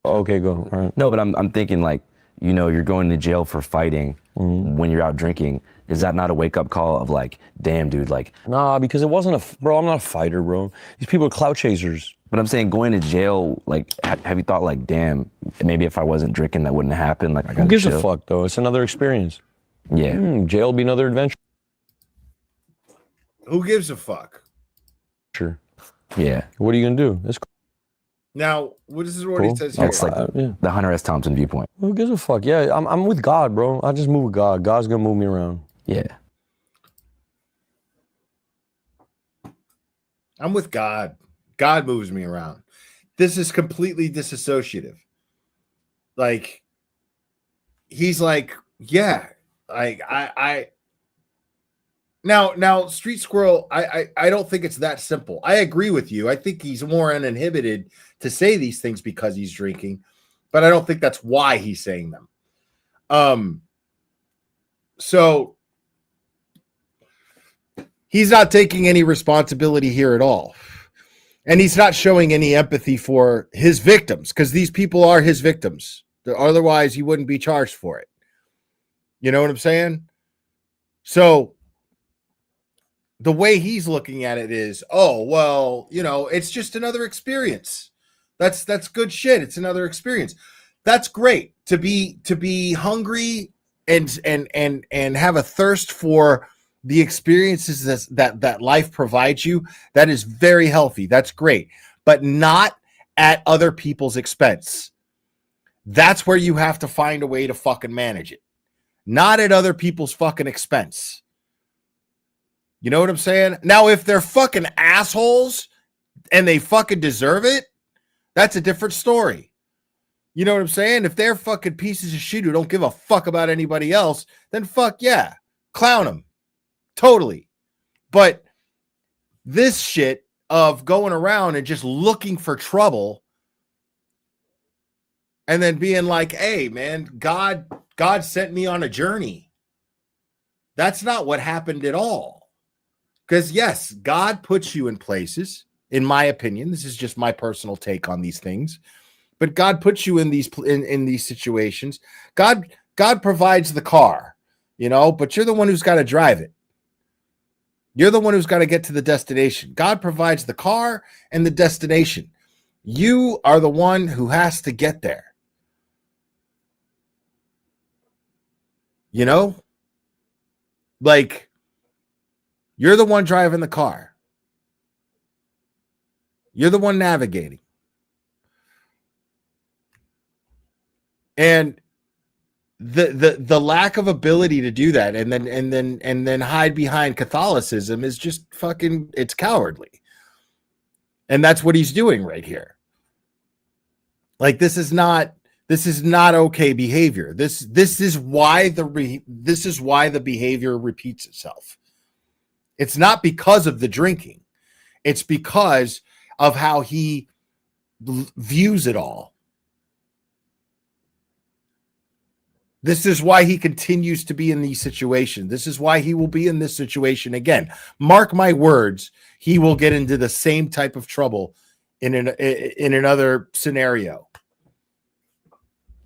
Okay, go. All right. no, but I'm thinking like, you know, you're going to jail for fighting when you're out drinking, is that not a wake-up call of like, damn, dude, like... Nah, because it wasn't bro, I'm not a fighter, bro. These people are clout chasers. But I'm saying going to jail, like, have you thought like, damn, maybe if I wasn't drinking, that wouldn't happen? Like, I gotta Who gives chill. a fuck, though? It's another experience. Yeah. Jail will be another adventure. Who gives a fuck? Sure. Yeah. What are you gonna do? It's cool. Now, this is what he says here. That's like the Hunter S. Thompson viewpoint. Who gives a fuck? Yeah, I'm with God, bro. I just move with God. God's gonna move me around. Yeah. I'm with God. God moves me around. This is completely disassociative. Like, he's like, yeah, I now Street Squirrel, I don't think it's that simple. I agree with you. I think he's more uninhibited to say these things because he's drinking, but I don't think that's why he's saying them. So he's not taking any responsibility here at all. And he's not showing any empathy for his victims because these people are his victims. Otherwise, he wouldn't be charged for it. You know what I'm saying? So the way he's looking at it is, oh, well, you know, it's just another experience. That's good shit. It's another experience. That's great to be hungry and have a thirst for the experiences that life provides you. That is very healthy. That's great, but not at other people's expense. That's where you have to find a way to fucking manage it. Not at other people's fucking expense. You know what I'm saying? Now, if they're fucking assholes and they fucking deserve it, that's a different story. You know what I'm saying? If they're fucking pieces of shit who don't give a fuck about anybody else, then fuck yeah, clown them. Totally. But this shit of going around and just looking for trouble and then being like, hey, man, God sent me on a journey. That's not what happened at all. Because, yes, God puts you in places, in my opinion. This is just my personal take on these things. But God puts you in these situations. God provides the car, you know, but you're the one who's got to drive it. You're the one who's got to get to the destination. God provides the car and the destination. You are the one who has to get there. You know? Like, you're the one driving the car. You're the one navigating. And the lack of ability to do that and then hide behind Catholicism is just fucking, it's cowardly. And that's what he's doing right here. Like, this is not okay behavior. This is why the behavior repeats itself. It's not because of the drinking. It's because of how he views it all. This is why he continues to be in these situations. This is why he will be in this situation again. Mark my words, he will get into the same type of trouble in another scenario.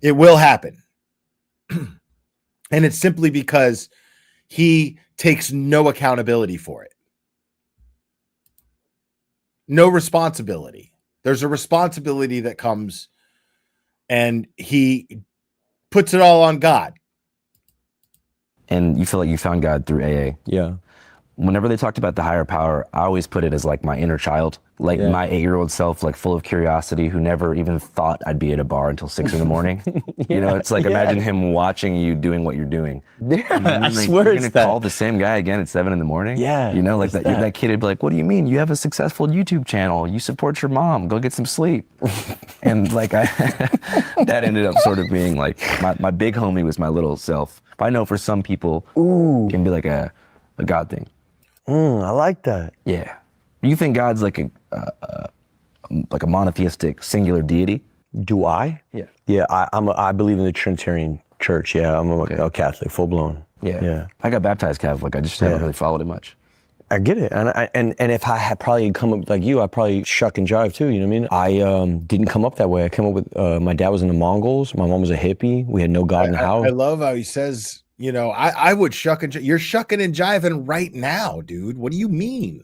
It will happen. And it's simply because he takes no accountability for it. No responsibility. There's a responsibility that comes, and he puts it all on God. And you feel like you found God through AA. Yeah. Whenever they talked about the higher power, I always put it as like my inner child, like my 8-year-old self, like full of curiosity, who never even thought I'd be at a bar until 6 a.m. You know, it's like, imagine him watching you doing what you're doing. Yeah, I like, swear you're it's gonna that. call the same guy again at 7 a.m. Yeah, you know, like that kid would be like, what do you mean? You have a successful YouTube channel. You support your mom. Go get some sleep. And like that ended up sort of being like my big homie was my little self. I know for some people, it can be like a God thing. I like that. Yeah. You think God's like a monotheistic singular deity? Do I? Yeah. Yeah, I believe in the Trinitarian Church. Yeah, I'm a Catholic, full blown. Yeah. Yeah. I got baptized Catholic. I just haven't really followed it much. I get it, and if I had probably come up like you, I'd probably shuck and jive too. You know what I mean? I didn't come up that way. I came up with my dad was in the Mongols. My mom was a hippie. We had no God in the house. I love how he says, you know, I would shuck and you're shucking and jiving right now, dude. What do you mean?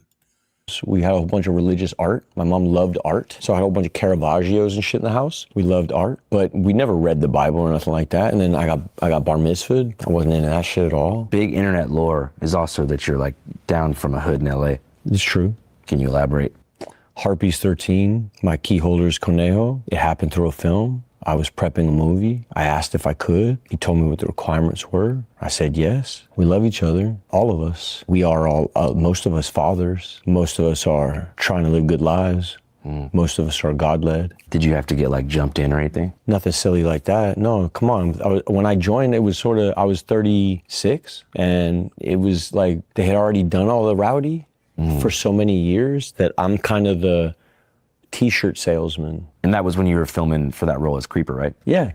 We had a whole bunch of religious art. My mom loved art, so I had a whole bunch of Caravaggios and shit in the house. We loved art, but we never read the Bible or nothing like that. And then I got bar mitzvahed. I wasn't into that shit at all. Big internet lore is also that you're like down from a hood in LA. It's true. Can you elaborate? Harpies 13, my key holder is Conejo. It happened through a film. I was prepping a movie. I asked if I could. He told me what the requirements were. I said yes. We love each other, all of us. We are all, most of us fathers. Most of us are trying to live good lives. Most of us are God-led. Did you have to get like jumped in or anything? Nothing silly like that. No, come on. When I joined, it was sort of, I was 36, and it was like they had already done all the rowdy for so many years that I'm kind of the T-shirt salesman. And that was when you were filming for that role as Creeper, right? Yeah.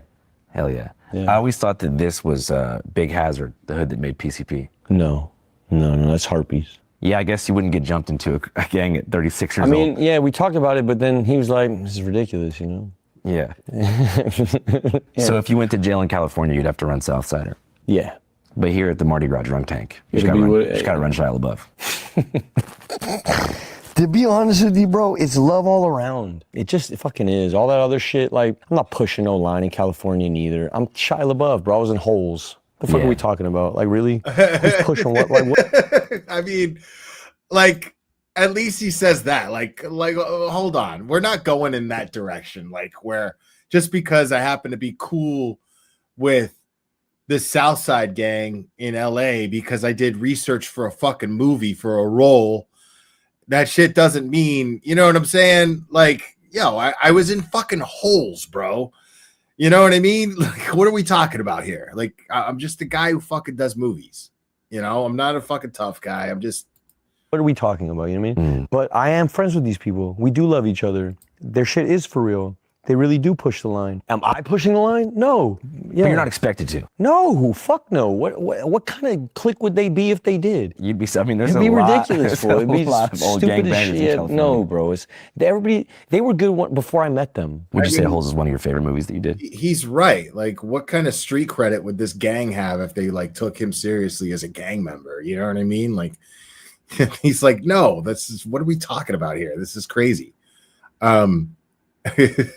Hell yeah. I always thought that this was Big Hazard, the hood that made PCP. No, that's Harpies. Yeah, I guess you wouldn't get jumped into a gang at 36 years old. I mean, yeah, we talked about it, but then he was like, this is ridiculous, you know? Yeah. So if you went to jail in California, you'd have to run Southsider. Yeah. But here at the Mardi Gras drunk tank, you just gotta run Shia LaBeouf. To be honest with you, bro, it's love all around. It fucking is. All that other shit, like, I'm not pushing no line in California neither. I'm Shia LaBeouf, bro. I was in holes. The fuck are we talking about? Like, really? Who's pushing what? Like, what? I mean, like, at least he says that. Like, hold on. We're not going in that direction. Like, where just because I happen to be cool with the Southside gang in LA because I did research for a fucking movie for a role, that shit doesn't mean, you know what I'm saying? Like, yo, I was in fucking holes, bro. You know what I mean? Like, what are we talking about here? Like, I'm just a guy who fucking does movies. You know, I'm not a fucking tough guy. I'm just. What are we talking about? You know what I mean? But I am friends with these people. We do love each other. Their shit is for real. They really do push the line. Am I pushing the line? No. Yeah. But you're not expected to. No, fuck no. What kind of clique would they be if they did? You'd be. I mean, there's It'd be lot, ridiculous for it. It'd be lot of old stupid as gangbangers in shit. California. No, bro. They were good before I met them. Would you say Holes is one of your favorite movies that you did? He's right. Like, what kind of street credit would this gang have if they like took him seriously as a gang member? You know what I mean? Like, he's like, no, what are we talking about here? This is crazy. It's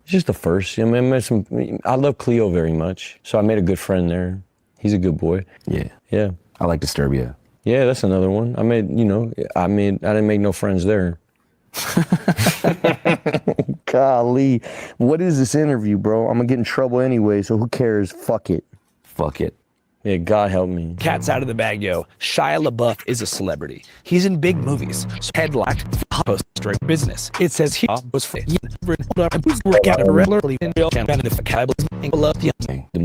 just the first. I mean, I love Cleo very much, so I made a good friend there. He's a good boy. Yeah. I like Disturbia. Yeah, that's another one. I didn't make no friends there. Golly, what is this interview, bro? I'm gonna get in trouble anyway, so who cares? Fuck it. Yeah, God help me. Cat's out of the bag, yo. Shia LaBeouf is a celebrity. He's in big movies. Headlock, poster business. It says he was free. The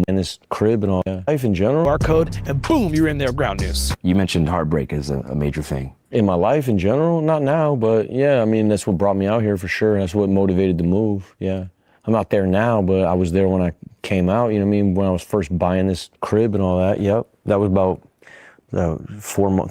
menace crib and all that. Life in general. Barcode, and boom, you're in their ground news. You mentioned heartbreak as a major thing. In my life in general, not now, but yeah, I mean, that's what brought me out here for sure. That's what motivated the move, yeah. I'm not there now, but I was there when I came out, you know what I mean? When I was first buying this crib and all that, yep. That was about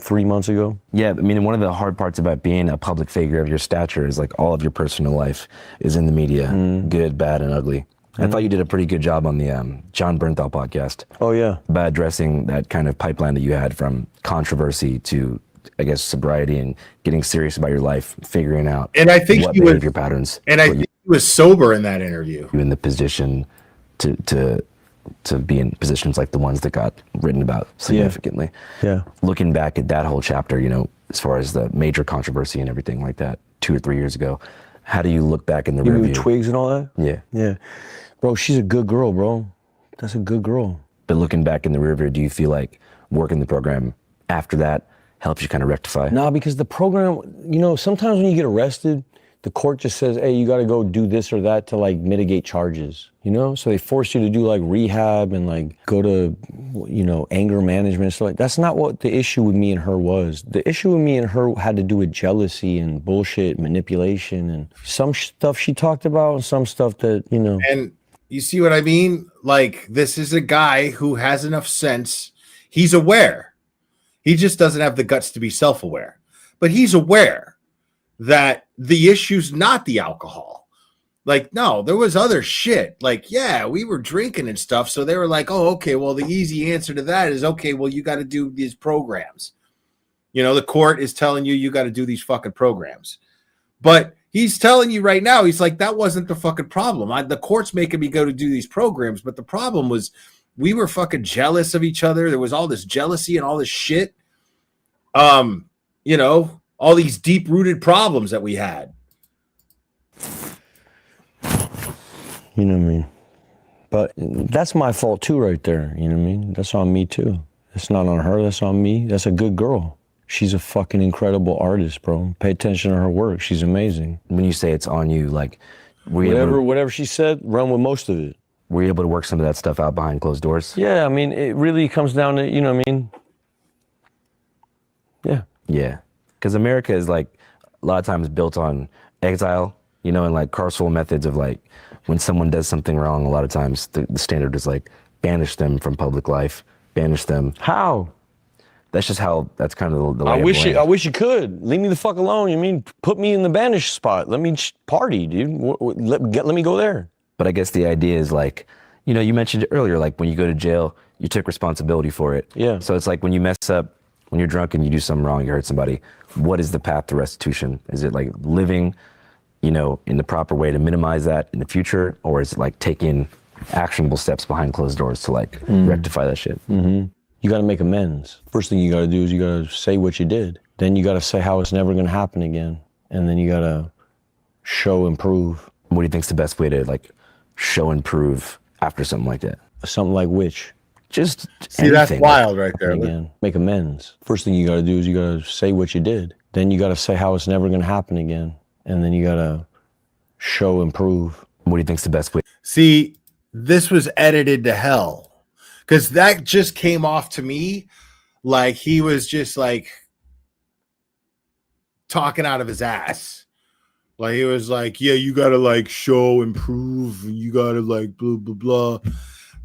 3 months ago. Yeah, I mean, one of the hard parts about being a public figure of your stature is like all of your personal life is in the media, good, bad, and ugly. I thought you did a pretty good job on the John Bernthal podcast. Oh, yeah. By addressing that kind of pipeline that you had from controversy to, I guess, sobriety and getting serious about your life, figuring out what behavior patterns. And I think he was sober in that interview. You in the position to be in positions like the ones that got written about significantly. Yeah. Looking back at that whole chapter, you know, as far as the major controversy and everything like that 2 or 3 years ago, how do you look back in the rearview? Twigs and all that? Yeah. Yeah. Bro, she's a good girl, bro. That's a good girl. But looking back in the rearview, do you feel like working the program after that helps you kind of rectify? Nah, because the program, you know, sometimes when you get arrested, the court just says, hey, you got to go do this or that to like mitigate charges, you know? So they force you to do like rehab and like go to, you know, anger management and stuff like that. That's not what the issue with me and her was. The issue with me and her had to do with jealousy and bullshit, manipulation, and some stuff she talked about and some stuff that, you know. And you see what I mean? Like, this is a guy who has enough sense He's aware. He just doesn't have the guts to be self-aware. But he's aware that the issue's not the alcohol. Like, no, there was other shit. Like, yeah, we were drinking and stuff. So they were like, oh, okay, well, the easy answer to that is, okay, well, you got to do these programs. You know, the court is telling you got to do these fucking programs. But he's telling you right now, he's like, that wasn't the fucking problem. The court's making me go to do these programs. But the problem was we were fucking jealous of each other. There was all this jealousy and all this shit. You know, all these deep-rooted problems that we had. You know what I mean? But that's my fault too right there. You know what I mean? That's on me too. It's not on her. That's on me. That's a good girl. She's a fucking incredible artist, bro. Pay attention to her work. She's amazing. When you say it's on you, like, whatever she said, run with most of it. Were you able to work some of that stuff out behind closed doors? Yeah, I mean, it really comes down to, you know what I mean? Yeah. Yeah. Because America is, like, a lot of times built on exile, you know, and, like, carceral methods of, like, when someone does something wrong, a lot of times the standard is, like, banish them from public life, banish them. How? That's just how, that's kind of the I wish you could. Leave me the fuck alone. You mean, put me in the banished spot. Let me party, dude. Let me go there. But I guess the idea is, like, you know, you mentioned it earlier, like, when you go to jail, you took responsibility for it. Yeah. So it's like when you mess up, when you're drunk and you do something wrong, you hurt somebody, what is the path to restitution? Is it like living, you know, in the proper way to minimize that in the future? Or is it like taking actionable steps behind closed doors to like rectify that shit? Mm-hmm. You got to make amends. First thing you got to do is you got to say what you did. Then you got to say how it's never going to happen again. And then you got to show and prove. What do you think's the best way to like show and prove after something like that? Something like which? Just see, that's wild right there. Again, make amends. First thing you got to do is you got to say what you did. Then you got to say how it's never going to happen again. And then you got to show and prove. What do you think's the best way? See, this was edited to hell because that just came off to me like he was just like talking out of his ass. Like he was like, yeah, you got to like show and prove. And you got to like blah, blah, blah.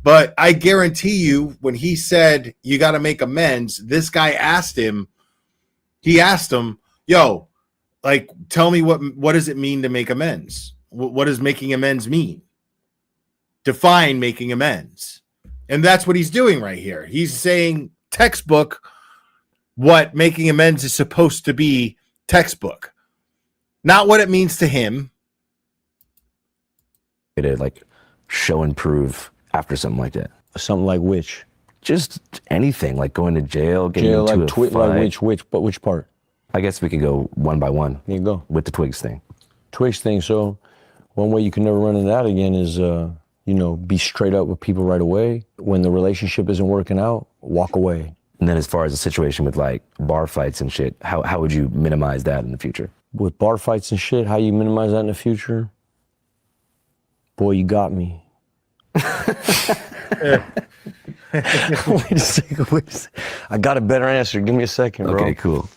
But I guarantee you, when he said you got to make amends, this guy asked him, yo, like, tell me what does it mean to make amends? What does making amends mean? Define making amends. And that's what he's doing right here. He's saying textbook what making amends is supposed to be, textbook. Not what it means to him. To like show and prove after something like that. Something like which? Just anything, like going to jail, getting Jail, into like a fight. Like which part? I guess we could go one by one. Here you go. With the Twigs thing. Twigs thing. So one way you can never run into that again is, you know, be straight up with people right away. When the relationship isn't working out, walk away. And then as far as the situation with like bar fights and shit, how would you minimize that in the future? With bar fights and shit, how you minimize that in the future? Boy, you got me. Wait a second. I got a better answer. Give me a second, bro. Okay, cool.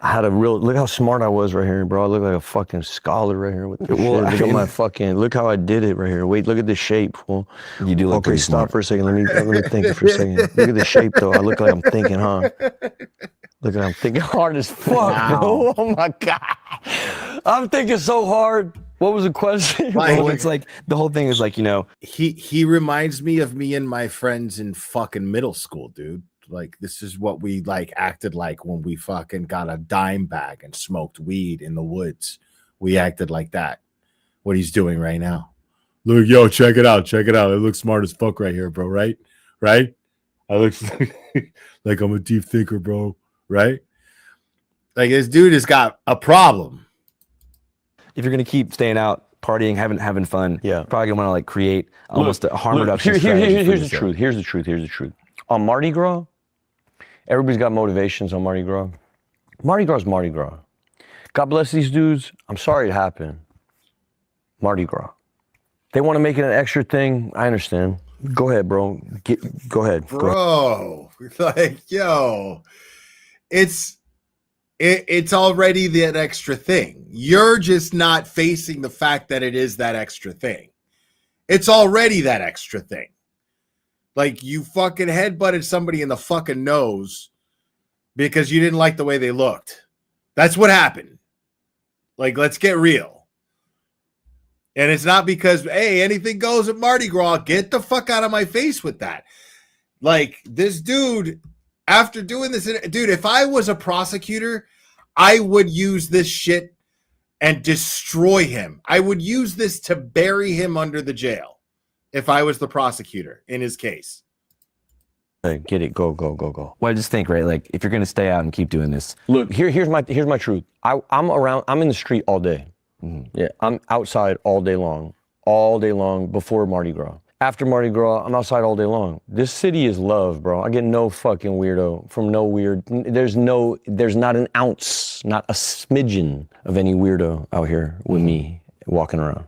I had a real, look how smart I was right here, bro. I look like a fucking scholar right here with this shit. Look at my fucking, look how I did it right here. Wait, look at the shape, fool. You do look okay, stop smart. for a second. Let me think for a second. Look at the shape, though. I look like I'm thinking, huh? Look at I'm thinking hard as fuck, bro. Oh my God. I'm thinking so hard. What was the question? Well, it's like, the whole thing is like, you know. He reminds me of me and my friends in fucking middle school, dude. Like, this is what we like acted like when we fucking got a dime bag and smoked weed in the woods. We acted like that. What he's doing right now. Look, yo, check it out. Check it out. It looks smart as fuck right here, bro. Right? Right? I look like I'm a deep thinker, bro. Right? Like, this dude has got a problem. If you're gonna keep staying out, partying, having fun, probably gonna want to like create almost a harm reduction strategy. Here's the truth. Here's the truth. On Mardi Gras, everybody's got motivations on Mardi Gras. Mardi Gras is Mardi Gras. God bless these dudes. I'm sorry it happened. Mardi Gras. They want to make it an extra thing. I understand. Go ahead, bro. Go ahead. Bro, like, yo, it's already that extra thing. You're just not facing the fact that it is that extra thing. It's already that extra thing. Like you fucking headbutted somebody in the fucking nose because you didn't like the way they looked. That's what happened. Like, let's get real. And it's not because, hey, anything goes at Mardi Gras. Get the fuck out of my face with that. Like, this dude, after doing this, dude, if I was a prosecutor, I would use this shit and destroy him. I would use this to bury him under the jail if I was the prosecutor in his case. Get it. Go. Well, I just think, right, like, if you're going to stay out and keep doing this. Look, here's my truth. I'm in the street all day. Yeah, I'm outside all day long before Mardi Gras. After Mardi Gras, I'm outside all day long. This city is love, bro. I get no fucking weirdo from no weird. There's not an ounce, not a smidgen of any weirdo out here with me walking around.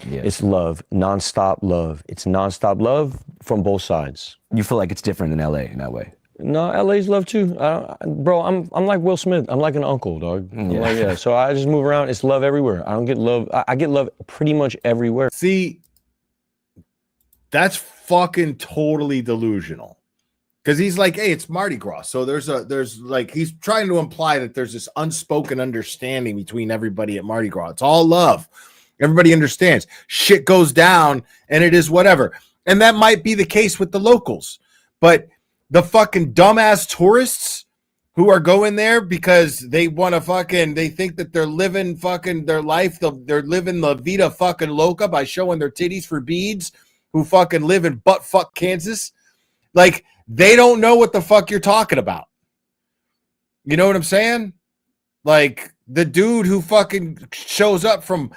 Yeah. It's love, nonstop love. It's nonstop love from both sides. You feel like it's different in LA in that way? No, LA's love too. Bro, I'm like Will Smith. I'm like an uncle, dog. Yeah. So I just move around. It's love everywhere. I don't get love. I get love pretty much everywhere. See, that's fucking totally delusional. Because he's like, hey, it's Mardi Gras. So there's like, he's trying to imply that there's this unspoken understanding between everybody at Mardi Gras. It's all love. Everybody understands. Shit goes down and it is whatever. And that might be the case with the locals. But the fucking dumbass tourists who are going there because they want to they think that they're living fucking their life. They're living la vida fucking loca by showing their titties for beads, who fucking live in buttfuck Kansas. Like, they don't know what the fuck you're talking about. You know what I'm saying? Like, the dude who fucking shows up from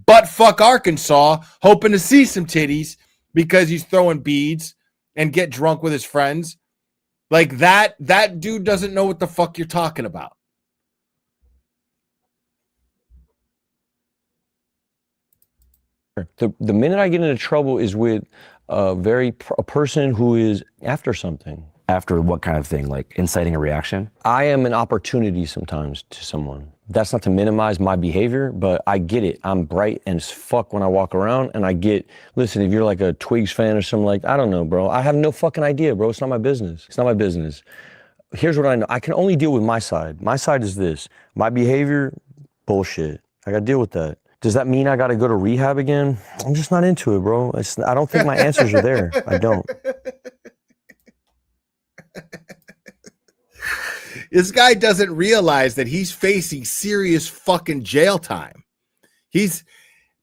buttfuck Arkansas hoping to see some titties because he's throwing beads and get drunk with his friends. Like, that dude doesn't know what the fuck you're talking about. The minute I get into trouble is with a person who is after something. After what kind of thing? Like inciting a reaction? I am an opportunity sometimes to someone. That's not to minimize my behavior, but I get it. I'm bright as fuck when I walk around, and I get, listen, if you're like a Twigs fan or something, like, I don't know, bro. I have no fucking idea, bro. It's not my business. It's not my business. Here's what I know. I can only deal with my side. My side is this. My behavior, bullshit. I gotta deal with that. Does that mean I gotta go to rehab again? I'm just not into it, bro. I don't think my answers are there. I don't. This guy doesn't realize that he's facing serious fucking jail time.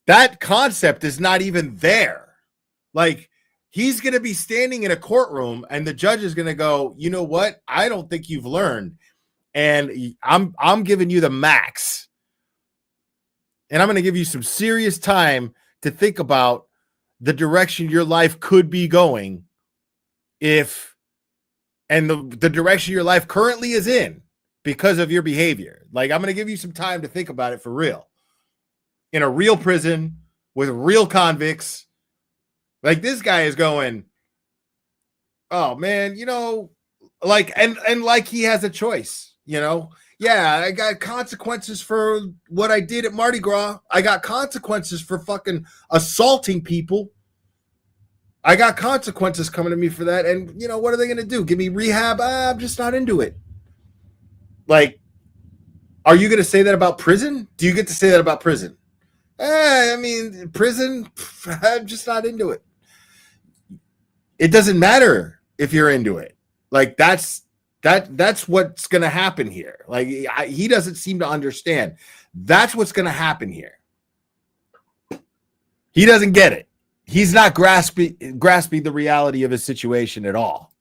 That concept is not even there. Like, he's going to be standing in a courtroom and the judge is going to go, you know what? I don't think you've learned. And I'm giving you the max. And I'm going to give you some serious time to think about the direction your life could be going and the direction your life currently is in because of your behavior. Like, I'm going to give you some time to think about it for real. In a real prison with real convicts. Like, this guy is going, oh man, you know, like, and like he has a choice, you know? Yeah, I got consequences for what I did at Mardi Gras. I got consequences for fucking assaulting people. I got consequences coming to me for that. And, you know, what are they going to do? Give me rehab? I'm just not into it. Like, are you going to say that about prison? Do you get to say that about prison? I mean, prison, I'm just not into it. It doesn't matter if you're into it. Like, that's what's going to happen here. Like, he doesn't seem to understand. That's what's going to happen here. He doesn't get it. He's not grasping the reality of his situation at all.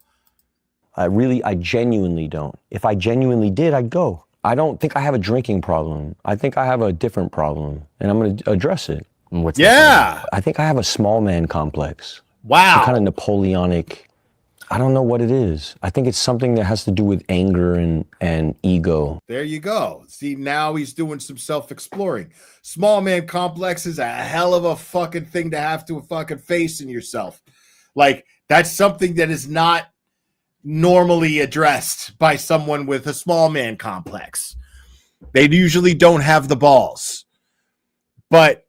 I genuinely don't. If I genuinely did, I'd go. I don't think I have a drinking problem. I think I have a different problem, and I'm going to address it. What's that? I think I have a small man complex. Wow. Some kind of Napoleonic. I don't know what it is. I think it's something that has to do with anger and ego. There you go. See, now he's doing some self-exploring. Small man complex is a hell of a fucking thing to have to fucking face in yourself. Like, that's something that is not normally addressed by someone with a small man complex. They usually don't have the balls. But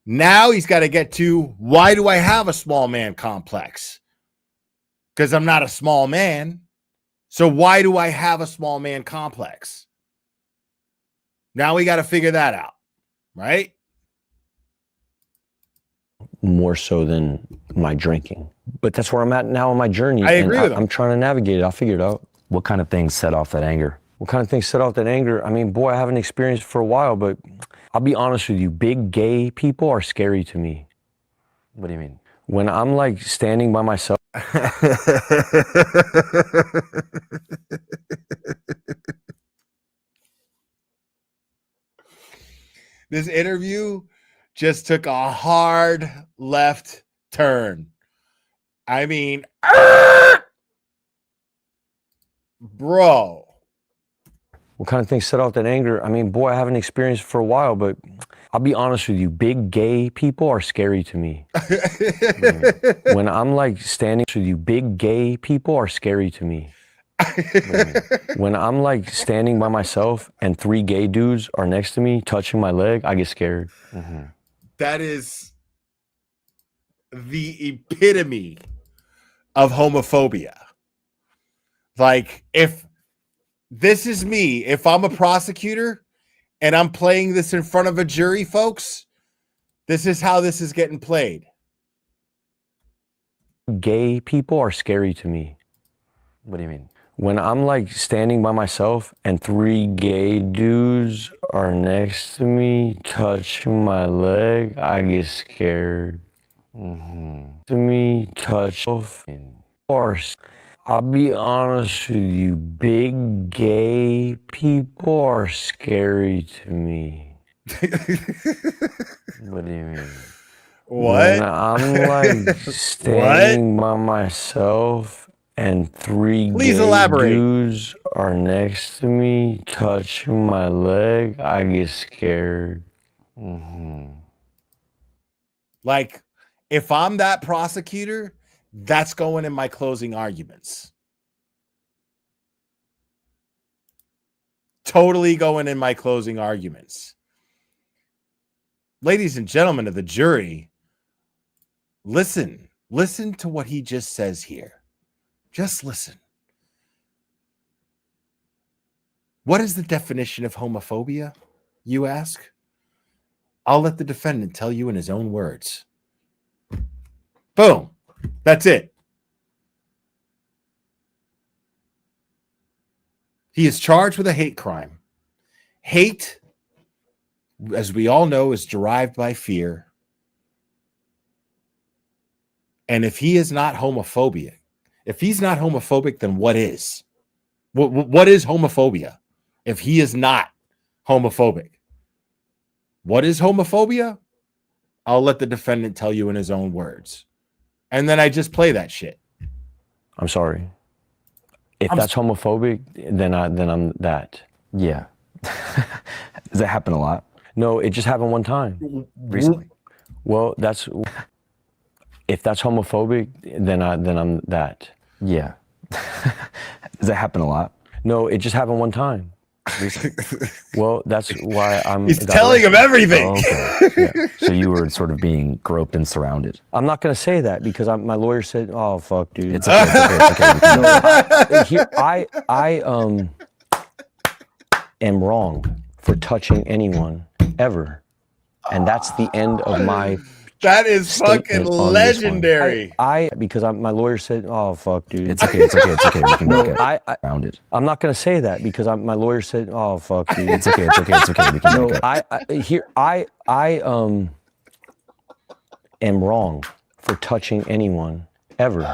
now he's got to get to, why do I have a small man complex? because I'm not a small man. So why do I have a small man complex? Now we got to figure that out, right? More so than my drinking. But that's where I'm at now on my journey. I agree with him. I'm trying to navigate it. I'll figure it out. What kind of things set off that anger? What kind of things set off that anger? I mean, boy, I haven't experienced it for a while, but I'll be honest with you. Big gay people are scary to me. What do you mean? When I'm like standing by myself. This interview just took a hard left turn. I mean, bro. What kind of things set off that anger? I mean, boy, I haven't experienced it for a while, but I'll be honest with you. Big gay people are scary to me. When I'm like standing with you, big gay people are scary to me. When I'm like standing by myself and 3 gay dudes are next to me touching my leg, I get scared. Mm-hmm. That is the epitome of homophobia. Like, if this is me, if I'm a prosecutor and I'm playing this in front of a jury, folks, this is how this is getting played. Gay people are scary to me. What do you mean? When I'm like standing by myself and 3 gay dudes are next to me touching my leg, I get scared. To me, touch or I'll be honest with you, big gay people are scary to me. What do you mean? What? When I'm like standing by myself and 3 Please gay elaborate. dudes are next to me touching my leg, I get scared. Like, if I'm that prosecutor, that's going in my closing arguments. Totally going in my closing arguments. Ladies and gentlemen of the jury, listen to what he just says here. Just listen. What is the definition of homophobia, you ask? I'll let the defendant tell you in his own words. Boom. That's it. He is charged with a hate crime. Hate, as we all know, is derived by fear. And if he is not homophobic, if he's not homophobic, then what is? What is homophobia if he is not homophobic? What is homophobia? I'll let the defendant tell you in his own words. And then I just play that shit. I'm sorry. If that's homophobic, then I'm that. Yeah. Does that happen a lot? No, it just happened one time. Recently? Well, if that's homophobic, then I'm that. Yeah. Does that happen a lot? No, it just happened one time. Recently. Well, that's why I'm. He's telling him everything. Oh, okay. Yeah. So you were sort of being groped and surrounded. I'm not going to say that because my lawyer said, "Oh fuck, dude." It's okay. It's okay. No, I am wrong for touching anyone ever, and that's the end of my. That is fucking legendary. Because my lawyer said, "Oh fuck, dude." It's okay. It's okay. It's okay. We can make it around it. I'm not going to say that because my lawyer said, "Oh fuck, dude." It's okay. It's okay. It's okay. We can make it. I am wrong for touching anyone ever,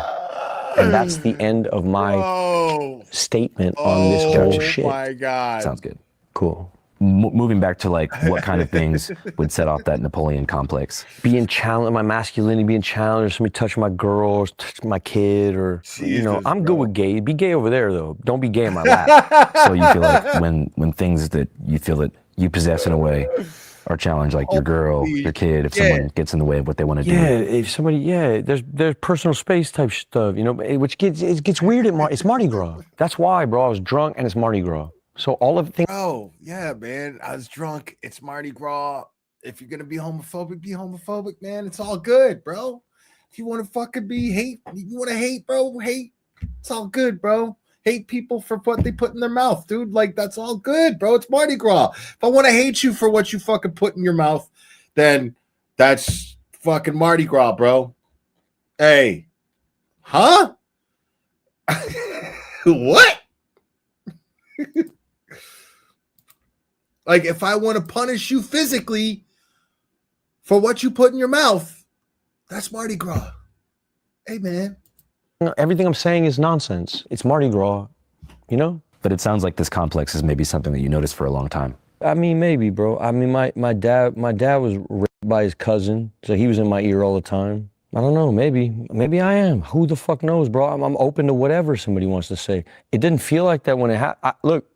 and that's the end of my statement on this whole shit. Oh my god! Sounds good. Cool. Moving back to like what kind of things would set off that Napoleon complex? Being challenged, my masculinity being challenged, somebody touch my girl, or touch my kid, or I'm good with gay. Be gay over there though. Don't be gay in my lap. So you feel like when things that you feel that you possess in a way are challenged, like your girl, your kid, if someone gets in the way of what they want to do. Yeah, if somebody, there's personal space type stuff, which gets weird it's Mardi Gras. That's why, bro. I was drunk and it's Mardi Gras. So all of things. Oh, yeah, man. I was drunk. It's Mardi Gras. If you're going to be homophobic, man. It's all good, bro. If you want to fucking be hate, you want to hate, bro, hate. It's all good, bro. Hate people for what they put in their mouth, dude. Like, that's all good, bro. It's Mardi Gras. If I want to hate you for what you fucking put in your mouth, then that's fucking Mardi Gras, bro. Hey. Huh? What? Like, if I want to punish you physically for what you put in your mouth, that's Mardi Gras. Hey, man. Everything I'm saying is nonsense. It's Mardi Gras, you know? But it sounds like this complex is maybe something that you noticed for a long time. I mean, maybe, bro. I mean, my dad was raped by his cousin, so he was in my ear all the time. I don't know, maybe I am. Who the fuck knows, bro? I'm open to whatever somebody wants to say. It didn't feel like that when it happened. Look,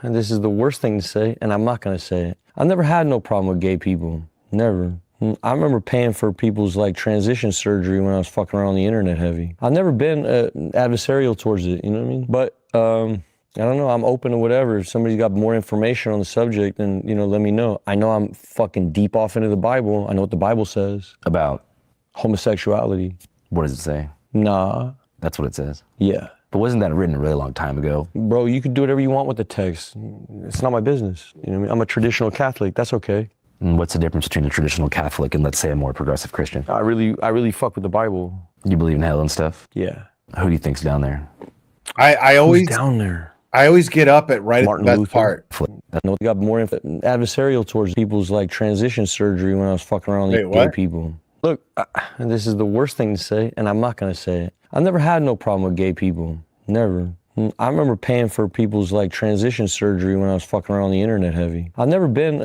and this is the worst thing to say, and I'm not gonna say it. I've never had no problem with gay people, never. I remember paying for people's like transition surgery when I was fucking around on the internet heavy. I've never been adversarial towards it, you know what I mean? But I don't know, I'm open to whatever. If somebody's got more information on the subject, then, you know, let me know. I know I'm fucking deep off into the Bible. I know what the Bible says. About? Homosexuality. What does it say? Nah. That's what it says? Yeah. But wasn't that written a really long time ago? Bro, you can do whatever you want with the text. It's not my business. You know what I mean? I'm a traditional Catholic. That's okay. And what's the difference between a traditional Catholic and, let's say, a more progressive Christian? I really fuck with the Bible. You believe in hell and stuff? Yeah. Who do you think's down there? I always Who's down there? I always get up at right Martin at the best Luther. part. I know they got more adversarial towards people's like transition surgery when I was fucking around with gay people. Look, and this is the worst thing to say, and I'm not gonna say it. I've never had no problem with gay people, never. I remember paying for people's like transition surgery when I was fucking around on the internet heavy. I've never been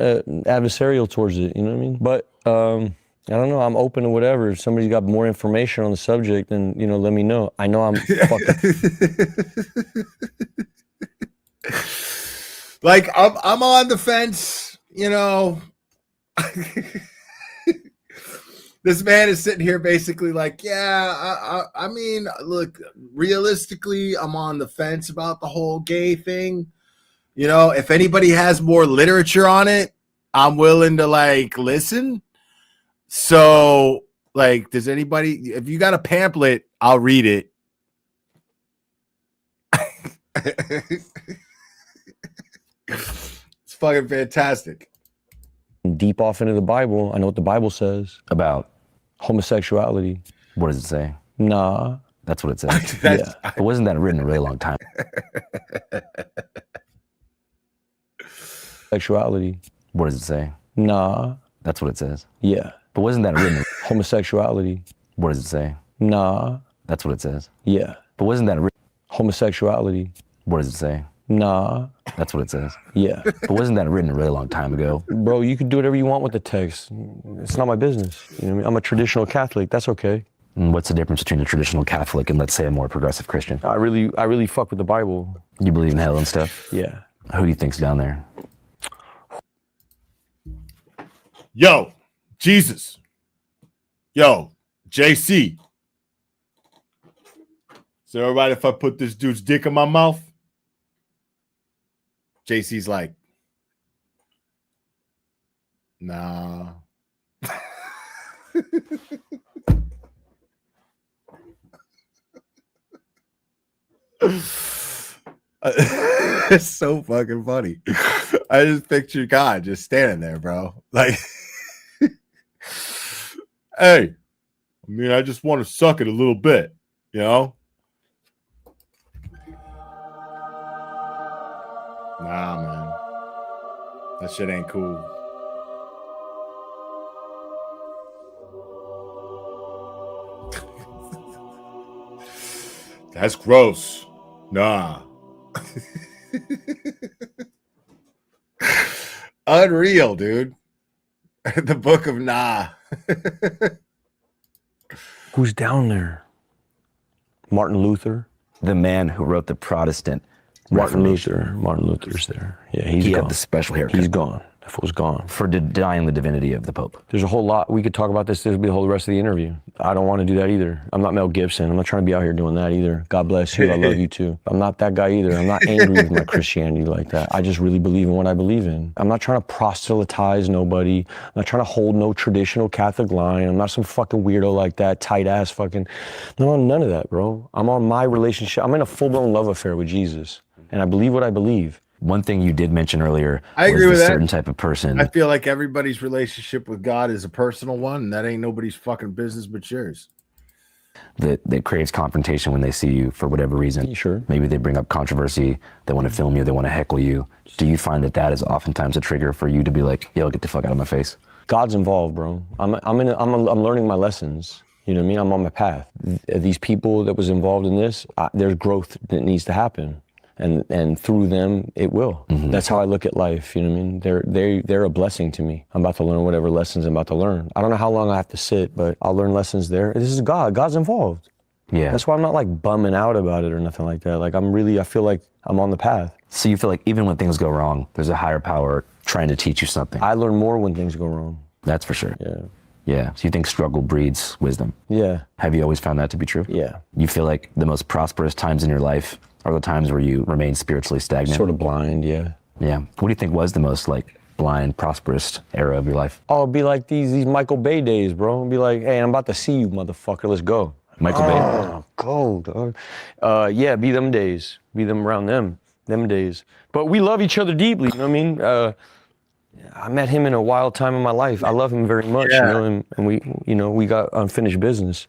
adversarial towards it, you know what I mean? But I don't know, I'm open to whatever. If somebody's got more information on the subject, then, you know, let me know. I know I'm fucking... Like, I'm on the fence, you know. This man is sitting here basically like, yeah, I mean, look, realistically, I'm on the fence about the whole gay thing. You know, if anybody has more literature on it, I'm willing to, like, listen. So, like, does anybody, if you got a pamphlet, I'll read it. It's fucking fantastic. Deep off into the Bible. I know what the Bible says. About? Homosexuality. What does it say? Nah. That's what it says? Yeah. But wasn't that written a really long time? Sexuality. What does it say? Nah. That's what it says? Yeah. But wasn't that written? Homosexuality. What does it say? Nah. That's what it says? Yeah. But wasn't that written? Homosexuality. What does it say? Nah. That's what it says? Yeah. But wasn't that written a really long time ago? Bro, you can do whatever you want with the text. It's not my business. You know what I mean? I'm a traditional Catholic. That's okay. And what's the difference between a traditional Catholic and, let's say, a more progressive Christian? I really fuck with the Bible. You believe in hell and stuff? Yeah. Who do you think's down there? Yo, Jesus. Yo, JC. Is it all right if I put this dude's dick in my mouth? JC's like, nah. It's so fucking funny. I just pictured God just standing there, bro. Like, hey, I mean, I just want to suck it a little bit, you know? Nah, man. That shit ain't cool. That's gross. Nah. Unreal, dude. The book of Nah. Who's down there? Martin Luther? The man who wrote the Protestant Martin Luther's there. Yeah, he had the special haircut. He's gone. That fool's gone. For denying the divinity of the Pope. There's a whole lot. We could talk about this. This would be the whole rest of the interview. I don't want to do that either. I'm not Mel Gibson. I'm not trying to be out here doing that either. God bless you. I love you too. I'm not that guy either. I'm not angry with my Christianity like that. I just really believe in what I believe in. I'm not trying to proselytize nobody. I'm not trying to hold no traditional Catholic line. I'm not some fucking weirdo like that, tight ass fucking. No, none of that, bro. I'm on my relationship. I'm in a full-blown love affair with Jesus. And I believe what I believe. One thing you did mention earlier I agree was with a that. certain type of person. I feel like everybody's relationship with God is a personal one, and that ain't nobody's fucking business but yours. that craves confrontation when they see you for whatever reason. Sure. Maybe they bring up controversy, they want to film you, they want to heckle you. Do you find that is oftentimes a trigger for you to be like, yo, get the fuck out of my face? God's involved, bro. I'm learning my lessons. You know what I mean? I'm on my path. These people that was involved in this, there's growth that needs to happen. And through them, it will. Mm-hmm. That's how I look at life. You know what I mean? They're a blessing to me. I'm about to learn whatever lessons I'm about to learn. I don't know how long I have to sit, but I'll learn lessons there. This is God. God's involved. Yeah. That's why I'm not like bumming out about it or nothing like that. Like I feel like I'm on the path. So you feel like even when things go wrong, there's a higher power trying to teach you something. I learn more when things go wrong. That's for sure. Yeah. Yeah. So you think struggle breeds wisdom? Yeah. Have you always found that to be true? Yeah. You feel like the most prosperous times in your life are the times where you remain spiritually stagnant? Sort of blind, yeah. Yeah. What do you think was the most like blind, prosperous era of your life? Oh, it'd be like these Michael Bay days, bro. It'd be like, hey, I'm about to see you, motherfucker. Let's go. Michael Bay? Go, dog. Yeah, be them days. Be them around them days. But we love each other deeply, you know what I mean? I met him in a wild time in my life. I love him very much, Yeah. you know, and we got unfinished business.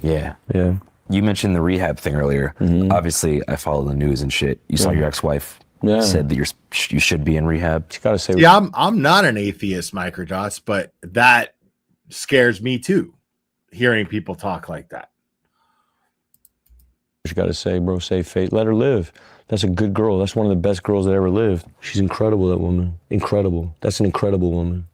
Yeah. Yeah. You mentioned the rehab thing earlier. Mm-hmm. Obviously, I follow the news and shit. You saw your ex-wife said that you should be in rehab. You gotta say, Yeah, I'm not an atheist, Microdots, but that scares me too, hearing people talk like that. you gotta say, bro, save faith. Let her live. That's a good girl. That's one of the best girls that ever lived. She's incredible, that woman. Incredible. That's an incredible woman.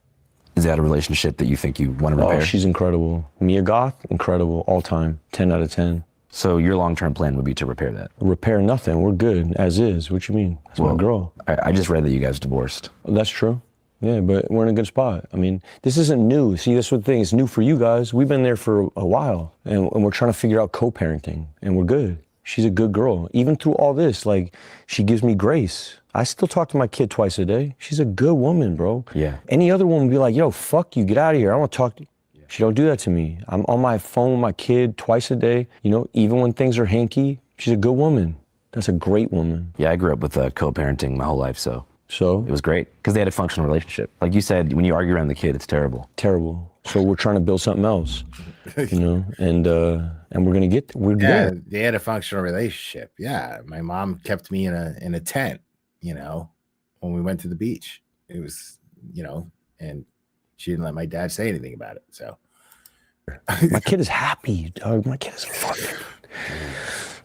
Is that a relationship that you think you want to repair? Oh, she's incredible. Mia Goth, incredible, all time, 10 out of 10. So your long-term plan would be to repair that? Repair nothing. We're good as is. What you mean? That's my girl. I just read that you guys divorced. That's true. Yeah, but we're in a good spot. I mean, this isn't new. See, that's what the thing. It's new for you guys. We've been there for a while, and we're trying to figure out co-parenting, and we're good. She's a good girl. Even through all this, like, she gives me grace. I still talk to my kid twice a day. She's a good woman, bro. Yeah. Any other woman would be like, yo, fuck you, get out of here. I don't want to talk to you. She don't do that to me. I'm on my phone with my kid twice a day. You know, even when things are hanky, she's a good woman. That's a great woman. Yeah, I grew up with co-parenting my whole life, so So? it was great because they had a functional relationship. Like you said, when you argue around the kid, it's terrible. Terrible. So we're trying to build something else, you know, and we're gonna get, we're Yeah, good. they had a functional relationship. Yeah, my mom kept me in a tent, you know, when we went to the beach. It was, you know, and she didn't let my dad say anything about it. So My kid is happy, dog. My kid is fucking.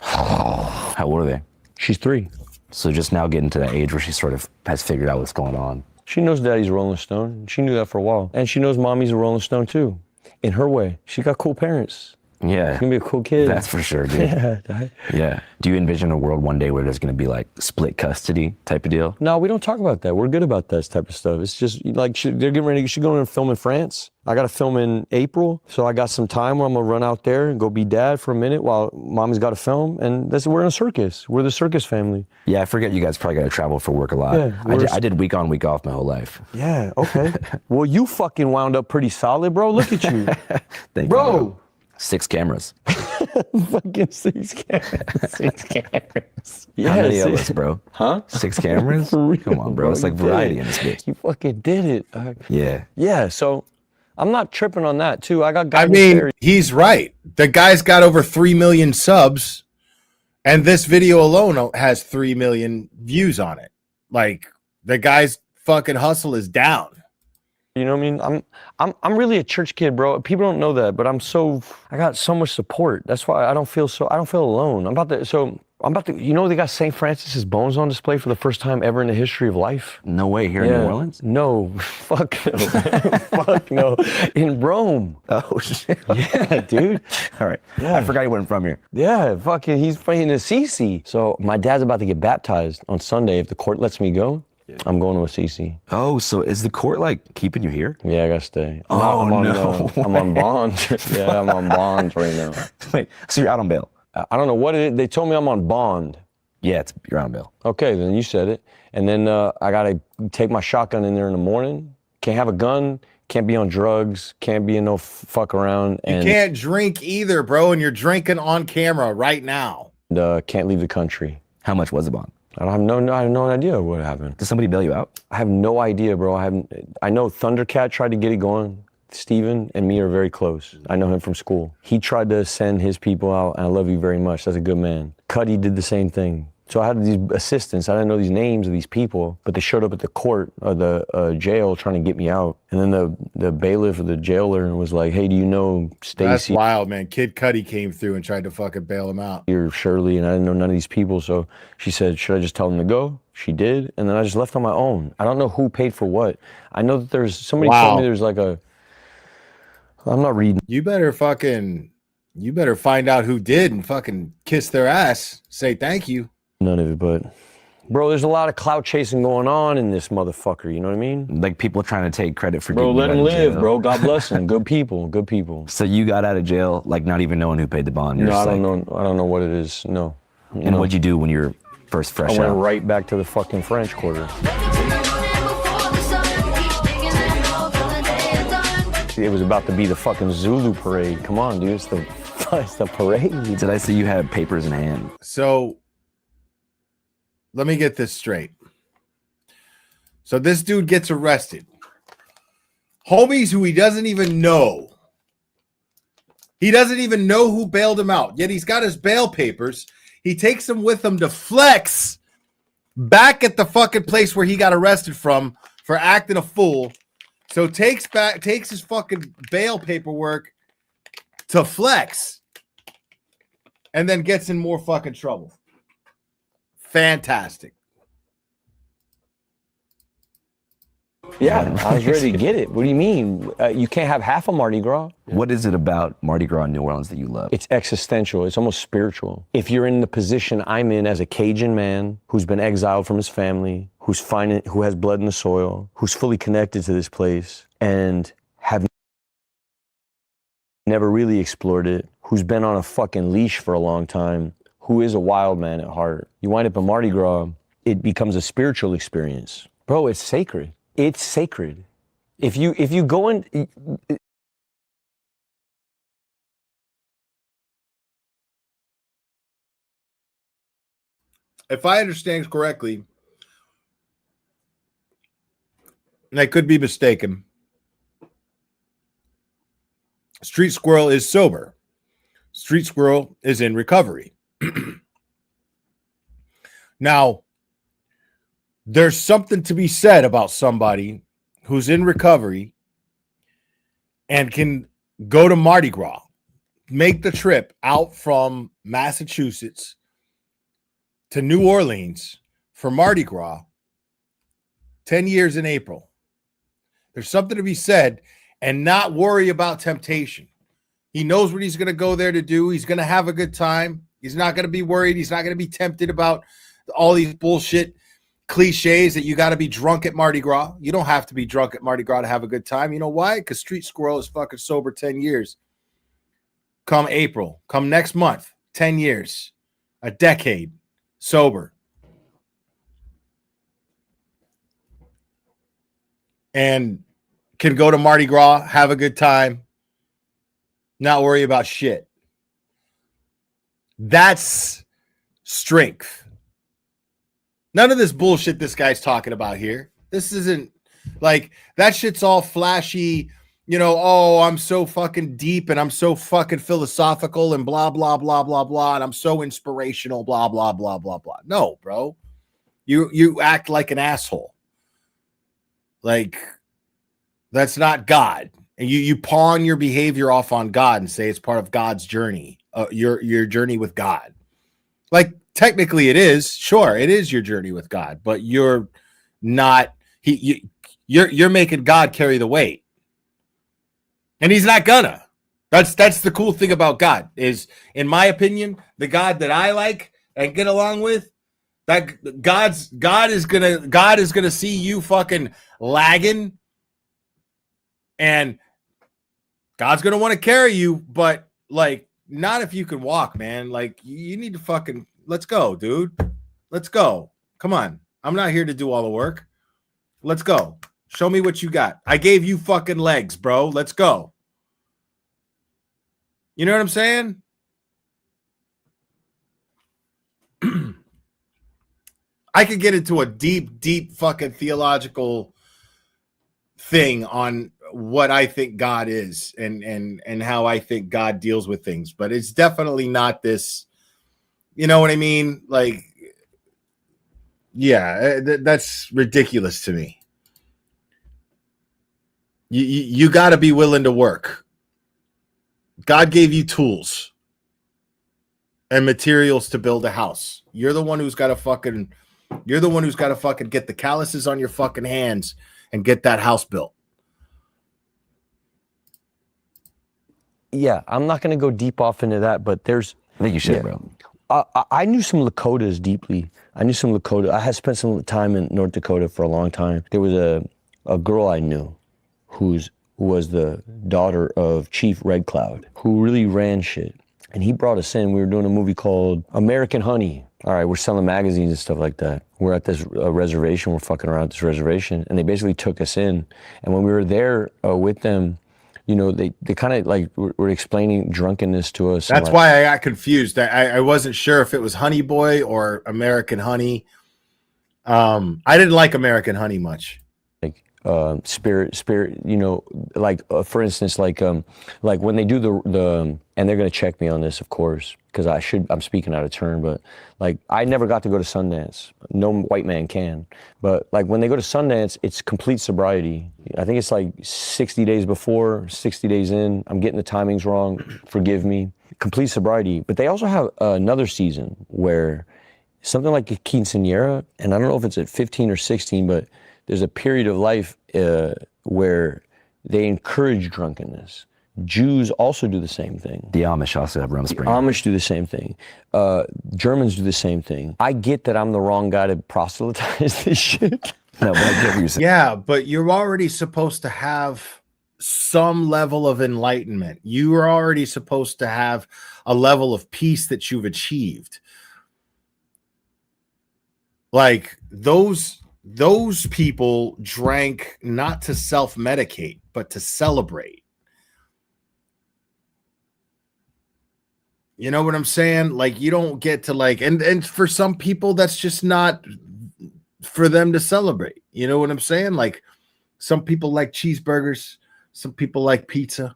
How old are they? She's 3. So just now getting to that age where she sort of has figured out what's going on. She knows daddy's a Rolling Stone. She knew that for a while. And she knows mommy's a Rolling Stone too. In her way. She got cool parents. Yeah. She's gonna be a cool kid. That's for sure, dude. Yeah. Yeah. Do you envision a world one day where there's going to be like split custody type of deal? No, we don't talk about that. We're good about that type of stuff. It's just like they're getting ready. She's going to film in France. I got to film in April, so I got some time where I'm gonna run out there and go be dad for a minute while mommy's got to film. And we're in a circus. We're the circus family. Yeah, I forget you guys probably got to travel for work a lot. Yeah, I did week on, week off my whole life. Yeah. Okay. Well, you fucking wound up pretty solid, bro. Look at you, Thank bro. you. 6 cameras. Fucking 6 cameras. 6 cameras. How many of us, bro? Huh? 6 cameras? For real, Come on, bro. It's like You did variety it. in this bitch. You fucking did it. Yeah. Yeah. So I'm not tripping on that too. I got guys. I mean, he's right. The guy's got over 3 million subs, and this video alone has 3 million views on it. Like, the guy's fucking hustle is down. You know what I mean? I'm really a church kid, bro. People don't know that, but I got so much support. That's why I don't feel alone. I'm about to, you know, they got St. Francis's bones on display for the first time ever in the history of life. No way, here in New Orleans? No, fuck no. Fuck no. In Rome. Oh, shit. Yeah, dude. All right. Yeah. I forgot he wasn't from here. Yeah, fucking, he's playing Assisi. So my dad's about to get baptized on Sunday if the court lets me go. I'm going to Assisi. Oh, so is the court like keeping you here? Yeah, I gotta stay. I'm on bond. Yeah, I'm on bond right now. Wait, so you're out on bail? I don't know what it is. They told me I'm on bond. Yeah, you're on bail. Okay, then you said it. And then I gotta take my shotgun in there in the morning. Can't have a gun. Can't be on drugs. Can't be in no fuck around. And you can't drink either, bro. And you're drinking on camera right now. Can't leave the country. How much was the bond? I have no idea what happened. Did somebody bail you out? I have no idea, bro. I know Thundercat tried to get it going. Steven and me are very close. I know him from school. He tried to send his people out, and I love you very much. That's a good man. Cuddy did the same thing. So I had these assistants. I didn't know these names of these people, but they showed up at the court or the jail trying to get me out. And then the bailiff or the jailer was like, "Hey, do you know Stacy?" That's wild, man. Kid Cudi came through and tried to fucking bail him out. You're Shirley, and I didn't know none of these people. So she said, "Should I just tell them to go?" She did, and then I just left on my own. I don't know who paid for what. I know that there's somebody told me there's like a. I'm not reading. You better find out who did and fucking kiss their ass. Say thank you. None of it, but bro, there's a lot of clout chasing going on in this motherfucker. You know what I mean? Like people trying to take credit for. Bro, let him live, bro. God bless him. Good people, good people. So you got out of jail, like not even knowing who paid the bond. No, I don't know. I don't know what it is. No. And what'd you do when you were first fresh out? I went right back to the fucking French Quarter. It was about to be the fucking Zulu parade. Come on, dude. It's the parade. Did I see you had papers in hand? So let me get this straight. So this dude gets arrested. Homies who he doesn't even know. He doesn't even know who bailed him out. Yet he's got his bail papers. He takes them with him to flex back at the fucking place where he got arrested from for acting a fool. So takes his fucking bail paperwork to flex and then gets in more fucking trouble. Fantastic. Yeah, I was ready to get it. What do you mean? You can't have half a Mardi Gras? What is it about Mardi Gras in New Orleans that you love? It's existential. It's almost spiritual. If you're in the position I'm in as a Cajun man who's been exiled from his family, who has blood in the soil, who's fully connected to this place, and have never really explored it, who's been on a fucking leash for a long time, who is a wild man at heart. You wind up at Mardi Gras, it becomes a spiritual experience. Bro, it's sacred. It's sacred. If you go in... If I understand correctly, and I could be mistaken, Street Squirrel is sober. Street Squirrel is in recovery. Now, there's something to be said about somebody who's in recovery and can go to Mardi Gras, make the trip out from Massachusetts to New Orleans for Mardi Gras, 10 years in April. There's something to be said and not worry about temptation. He knows what he's going to go there to do. He's going to have a good time. He's not going to be worried. He's not going to be tempted about all these bullshit cliches that you got to be drunk at Mardi Gras. You don't have to be drunk at Mardi Gras to have a good time. You know why? Because Street Squirrel is fucking sober 10 years. Come April, come next month, 10 years, a decade, sober. And can go to Mardi Gras, have a good time, not worry about shit. That's strength. None of this bullshit this guy's talking about here. This isn't like that shit's all flashy, you know, oh, I'm so fucking deep and I'm so fucking philosophical and blah, blah, blah, blah, blah. And I'm so inspirational, blah, blah, blah, blah, blah. No, bro. You act like an asshole. Like, that's not God. And you pawn your behavior off on God and say it's part of God's journey, your journey with God. Like, technically it is. Sure, it is your journey with God, but you're not, you're making God carry the weight. And he's not gonna. That's the cool thing about God is, in my opinion, the God that I like and get along with That God is gonna see you fucking lagging, and God's gonna want to carry you, but like not if you can walk, man. Like you need to fucking let's go, dude. Let's go. Come on. I'm not here to do all the work. Let's go. Show me what you got. I gave you fucking legs, bro. Let's go. You know what I'm saying? I could get into a deep fucking theological thing on what I think God is and how I think God deals with things, but it's definitely not this, you know what I mean? Like, yeah, that's ridiculous to me. You got to be willing to work. God gave you tools and materials to build a house. You're the one who's got to fucking get the calluses on your fucking hands and get that house built. Yeah, I'm not going to go deep off into that, but there's... I think you should, bro. I knew some Lakotas deeply. I had spent some time in North Dakota for a long time. There was a girl I knew who was the daughter of Chief Red Cloud, who really ran shit. And he brought us in. We were doing a movie called American Honey. All right, we're selling magazines and stuff like that. We're at this reservation. We're fucking around at this reservation. And they basically took us in. And when we were there with them, you know, they kind of like were explaining drunkenness to us. That's why I got confused. I wasn't sure if it was Honey Boy or American Honey. I didn't like American Honey much. Like spirit, you know, like for instance, like when they do the and they're gonna check me on this, of course, because I'm speaking out of turn, but like I never got to go to Sundance. No white man can. But like when they go to Sundance, it's complete sobriety. I think it's like 60 days before, 60 days in. I'm getting the timings wrong. Forgive me. Complete sobriety. But they also have another season where something like a quinceañera, and I don't know if it's at 15 or 16, but there's a period of life where they encourage drunkenness. Jews also do the same thing. The Amish also have rum spring. Amish do the same thing. Germans do the same thing. I get that I'm the wrong guy to proselytize this shit. No, but I get what you're saying. Yeah, but you're already supposed to have some level of enlightenment. You are already supposed to have a level of peace that you've achieved. Like those people drank not to self-medicate, but to celebrate. You know what I'm saying? Like you don't get to like, and for some people, that's just not for them to celebrate. You know what I'm saying? Like some people like cheeseburgers, some people like pizza,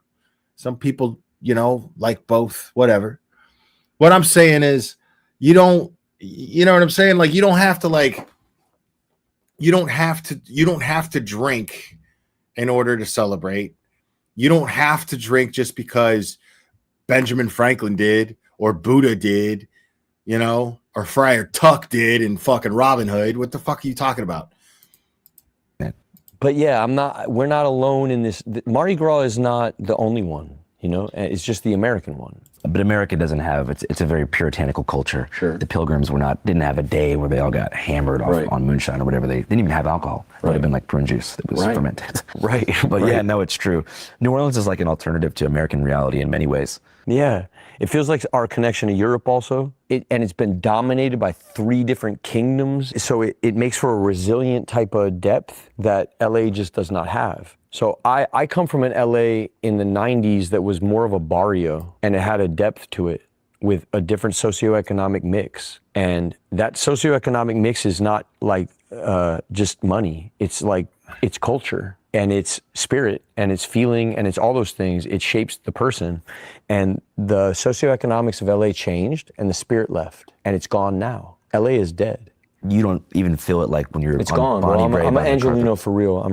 some people, you know, like both, whatever. What I'm saying is you know what I'm saying? Like you don't have to drink in order to celebrate. You don't have to drink just because Benjamin Franklin did, or Buddha did, you know, or Friar Tuck did in fucking Robin Hood. What the fuck are you talking about? But yeah, we're not alone in this. Mardi Gras is not the only one, you know, it's just the American one. But America doesn't have, it's a very puritanical culture. Sure. The Pilgrims didn't have a day where they all got hammered on moonshine or whatever. They didn't even have alcohol. It would have been like prune juice that was fermented. Right. But yeah, no, it's true. New Orleans is like an alternative to American reality in many ways. Yeah. It feels like our connection to Europe also. And it's been dominated by 3 different kingdoms. So it makes for a resilient type of depth that LA just does not have. So I come from an LA in the 90s that was more of a barrio, and it had a depth to it with a different socioeconomic mix. And that socioeconomic mix is not like just money. It's like, it's culture and it's spirit and it's feeling and it's all those things. It shapes the person. And the socioeconomics of LA changed and the spirit left, and it's gone now. LA is dead. You don't even feel it like when you're It's gone, bro. I'm an Angelino for real.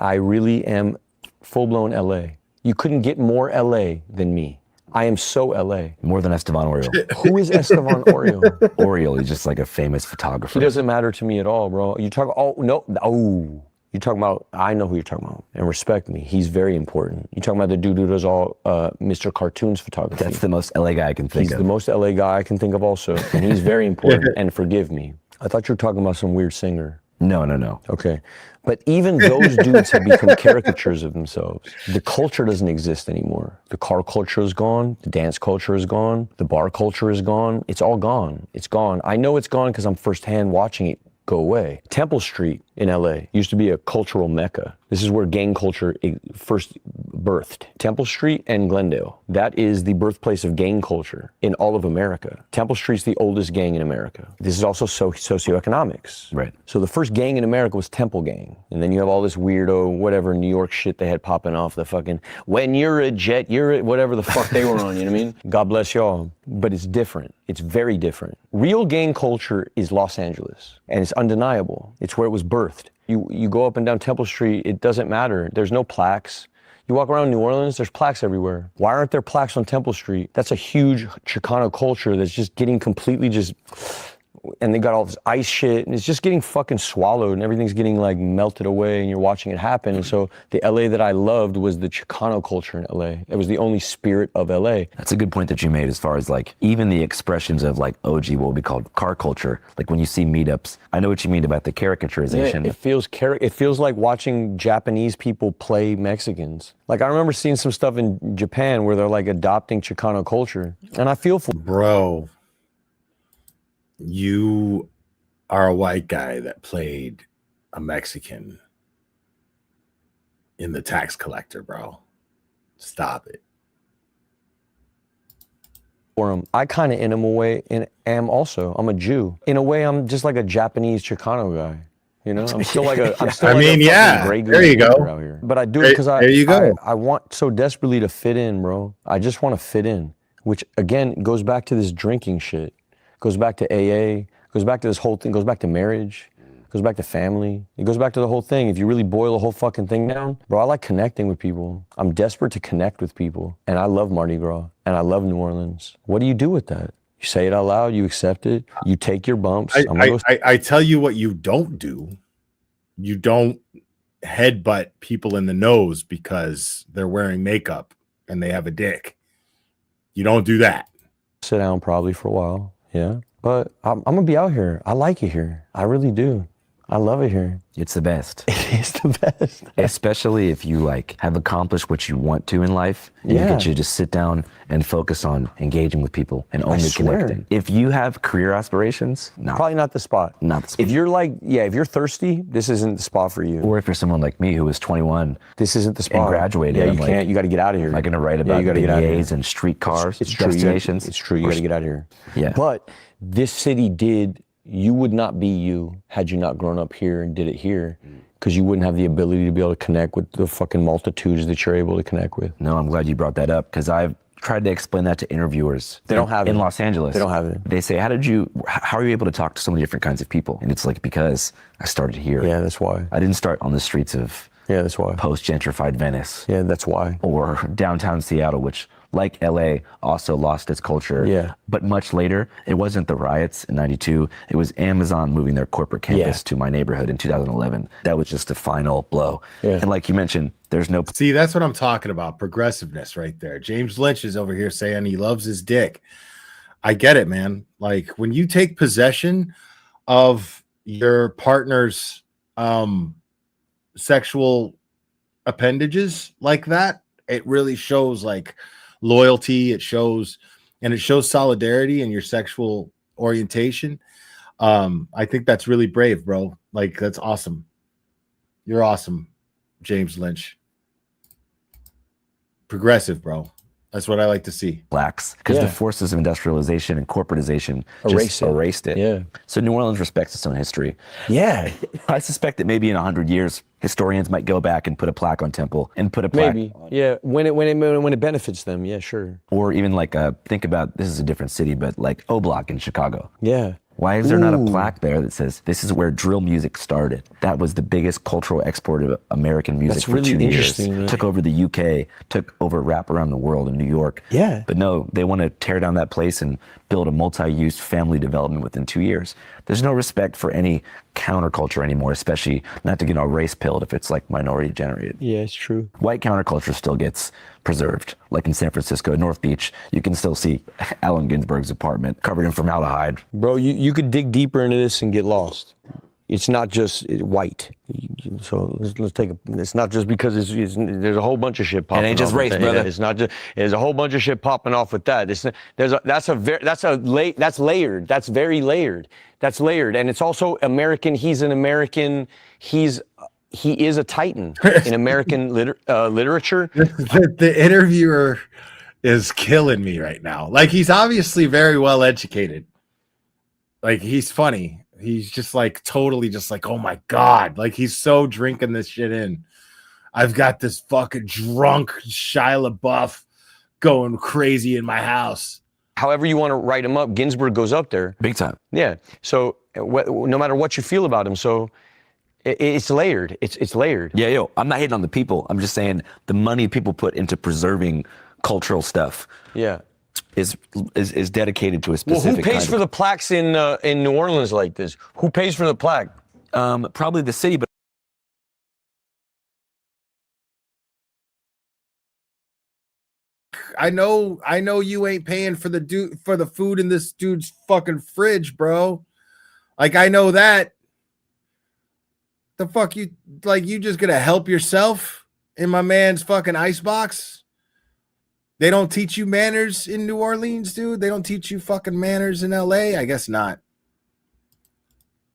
I really am full-blown LA. You couldn't get more LA than me. I am so LA. More than Esteban Oriol. Who is Esteban Oriol? Oriol, he's just like a famous photographer. He doesn't matter to me at all, bro. You talk, you're talking about, I know who you're talking about, and respect me. He's very important. You're talking about the dude who does all Mr. Cartoons photography. That's the most LA guy I can think of. He's the most LA guy I can think of also, and he's very important, and forgive me. I thought you were talking about some weird singer. No. Okay. But even those dudes have become caricatures of themselves. The culture doesn't exist anymore. The car culture is gone. The dance culture is gone. The bar culture is gone. It's all gone. It's gone. I know it's gone because I'm firsthand watching it go away. Temple Street in LA used to be a cultural mecca. This is where gang culture first birthed. Temple Street and Glendale. That is the birthplace of gang culture in all of America. Temple Street's the oldest gang in America. This is also socioeconomics. Right. So the first gang in America was Temple Gang. And then you have all this weirdo, whatever, New York shit they had popping off the fucking, when you're a jet, you're a, whatever the fuck they were on, you know what I mean? God bless y'all. But it's different. It's very different. Real gang culture is Los Angeles. And it's undeniable. It's where it was birthed. You go up and down Temple Street, it doesn't matter. There's no plaques. You walk around New Orleans, there's plaques everywhere. Why aren't there plaques on Temple Street? That's a huge Chicano culture that's just getting completely just, and they got all this ice shit, and it's just getting fucking swallowed, and everything's getting like melted away, and you're watching it happen. And so the LA that I loved was the Chicano culture in LA. It was the only spirit of LA. That's a good point that you made as far as like, even the expressions of like OG, what would be called car culture. Like when you see meetups, I know what you mean about the caricaturization. Yeah, it feels like watching Japanese people play Mexicans. Like I remember seeing some stuff in Japan where they're like adopting Chicano culture, and I feel for bro. You are a white guy that played a Mexican in The Tax Collector, bro. Stop it. For him. I kind of in him a way and am also. I'm a Jew. In a way, I'm just like a Japanese Chicano guy. You know, I'm still like a. I'm still I like mean, a yeah. Grey There you Goose go. out here. But I do it because There you go. I want so desperately to fit in, bro. I just want to fit in, which again goes back to this drinking shit. Goes back to AA. Goes back to this whole thing. Goes back to marriage. Goes back to family. It goes back to the whole thing. If you really boil the whole fucking thing down, bro, I like connecting with people. I'm desperate to connect with people. And I love Mardi Gras. And I love New Orleans. What do you do with that? You say it out loud. You accept it. You take your bumps. I tell you what you don't do. You don't headbutt people in the nose because they're wearing makeup and they have a dick. You don't do that. Sit down probably for a while. Yeah. But I'm going to be out here. I like it here. I really do. I love it here. It's the best. It's the best. Especially if you like have accomplished what you want to in life. And Yeah. you get to just sit down and focus on engaging with people and only swear. connecting. If you have career aspirations, Probably not the spot. not the spot. If you're like, yeah, if you're thirsty, this isn't the spot for you. Or if you're someone like me who was 21 This isn't the spot. and graduated, Yeah, I'm you like, can't. You got to get out of here. am I going to write Yeah, about you gotta get out of here. beignets and streetcars, It's true. destinations? It's true. You got to get out of here. Yeah. But this city did. You would not be you had you not grown up here and did it here, because you wouldn't have the ability to be able to connect with the fucking multitudes that you're able to connect with. No, I'm glad you brought that up because I've tried to explain that to interviewers. They don't have in it. Los Angeles. They don't have it. They say, how are you able to talk to so many different kinds of people? And it's like, because I started here. Yeah, that's why. I didn't start on the streets of Yeah, that's why. post-gentrified Venice Yeah, that's why. or downtown Seattle, which, like LA, also lost its culture. Yeah. But much later, it wasn't the riots in 92. It was Amazon moving their corporate campus to my neighborhood in 2011. That was just a final blow. Yeah. And like you mentioned, there's no... See, that's what I'm talking about. Progressiveness right there. James Lynch is over here saying he loves his dick. I get it, man. Like when you take possession of your partner's sexual appendages like that, it really shows like loyalty. It shows solidarity in your sexual orientation. I think that's really brave, bro. Like that's awesome. You're awesome, James Lynch. Progressive, bro. That's what I like to see. blacks because Yeah. the forces of industrialization and corporatization Erased just it. erased it. Yeah. So New Orleans respects its own history. Yeah. I suspect that maybe in 100 years, historians might go back and put a plaque on Temple and put a plaque, Maybe. Yeah. When it benefits them. Yeah, sure. or even like think about, this is a different city, but like O Block in Chicago. Yeah. Why is there not a Ooh. plaque there that says this is where drill music started? That was the biggest cultural export of American music That's for really 2 years. interesting, really. Took over the UK, took over rap around the world in New York. Yeah. But no, they want to tear down that place and build a multi-use family development within 2 years. There's no respect for any counterculture anymore, especially not to get all race pilled if it's like minority generated. Yeah, it's true. White counterculture still gets preserved. Like in San Francisco, North Beach, you can still see Allen Ginsberg's apartment covered in formaldehyde. Bro, you could dig deeper into this and get lost. It's not just white. So let's take a. It's not just because there's a whole bunch of shit popping. It ain't just off race, with brother. It's not just. There's a whole bunch of shit popping off with that. That's layered. That's very layered. That's layered, and it's also American. He's an American. He is a titan in American literature. The interviewer is killing me right now. Like, he's obviously very well educated. Like, he's funny. He's just like totally just like, oh my God. Like, he's so drinking this shit in. I've got this fucking drunk Shia LaBeouf going crazy in my house. However you want to write him up, Ginsberg goes up there. Big time. Yeah. So no matter what you feel about him, so it's layered. It's layered. Yeah, yo, I'm not hating on the people. I'm just saying the money people put into preserving cultural stuff. Yeah. Is dedicated to a Well, specific. who pays for the plaques in New Orleans like this? Who pays for the plaque? Probably the city, but I know you ain't paying for the food in this dude's fucking fridge, bro. Like, I know that. The fuck you just gonna help yourself in my man's fucking icebox? They don't teach you manners in New Orleans, dude. They don't teach you fucking manners in LA. I guess not.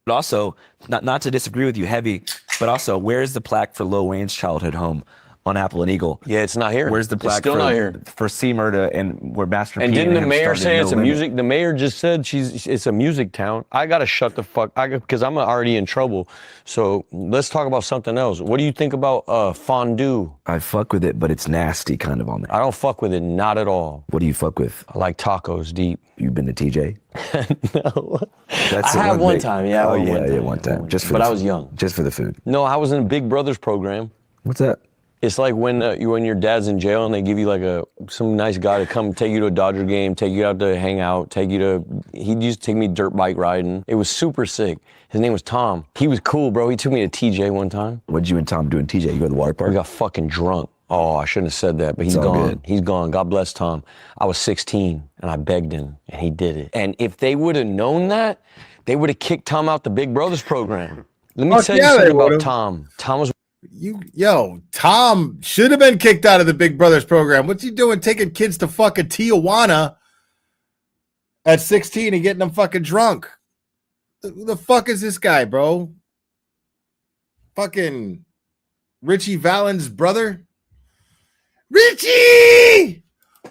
But also, not to disagree with you heavy, but also, where's the plaque for Lil Wayne's childhood home on Apple and Eagle? Yeah, it's not here. Where's the plaque still not here. for C Murda and where Master P And didn't the him mayor started say No it's a Limit? music? The mayor just said it's a music town. I gotta shut the fuck. Because I'm already in trouble. So let's talk about something else. What do you think about fondue? I fuck with it, but it's nasty kind of on there. I don't fuck with it, not at all. What do you fuck with? I like tacos deep. You've been to TJ? No. That's I the had one big- time, yeah. Oh I went yeah, one time. Just for but the I was food. young. Just for the food. No, I was in a Big Brothers program. What's that? It's like when your dad's in jail and they give you like some nice guy to come take you to a Dodger game, take you out to hang out, he used to take me dirt bike riding. It was super sick. His name was Tom. He was cool, bro. He took me to TJ one time. What'd you and Tom do in TJ? You go to the water park? We got fucking drunk. Oh, I shouldn't have said that, but he's It's all gone. good. He's gone. God bless Tom. I was 16 and I begged him and he did it. And if they would have known that, they would have kicked Tom out the Big Brothers program. Let me Fuck tell you yeah, they something about would've. Tom. Tom was Tom should have been kicked out of the Big Brothers program. What's he doing taking kids to fucking Tijuana at 16 and getting them fucking drunk? Who the fuck is this guy, bro? Fucking Richie Valens' brother? Richie!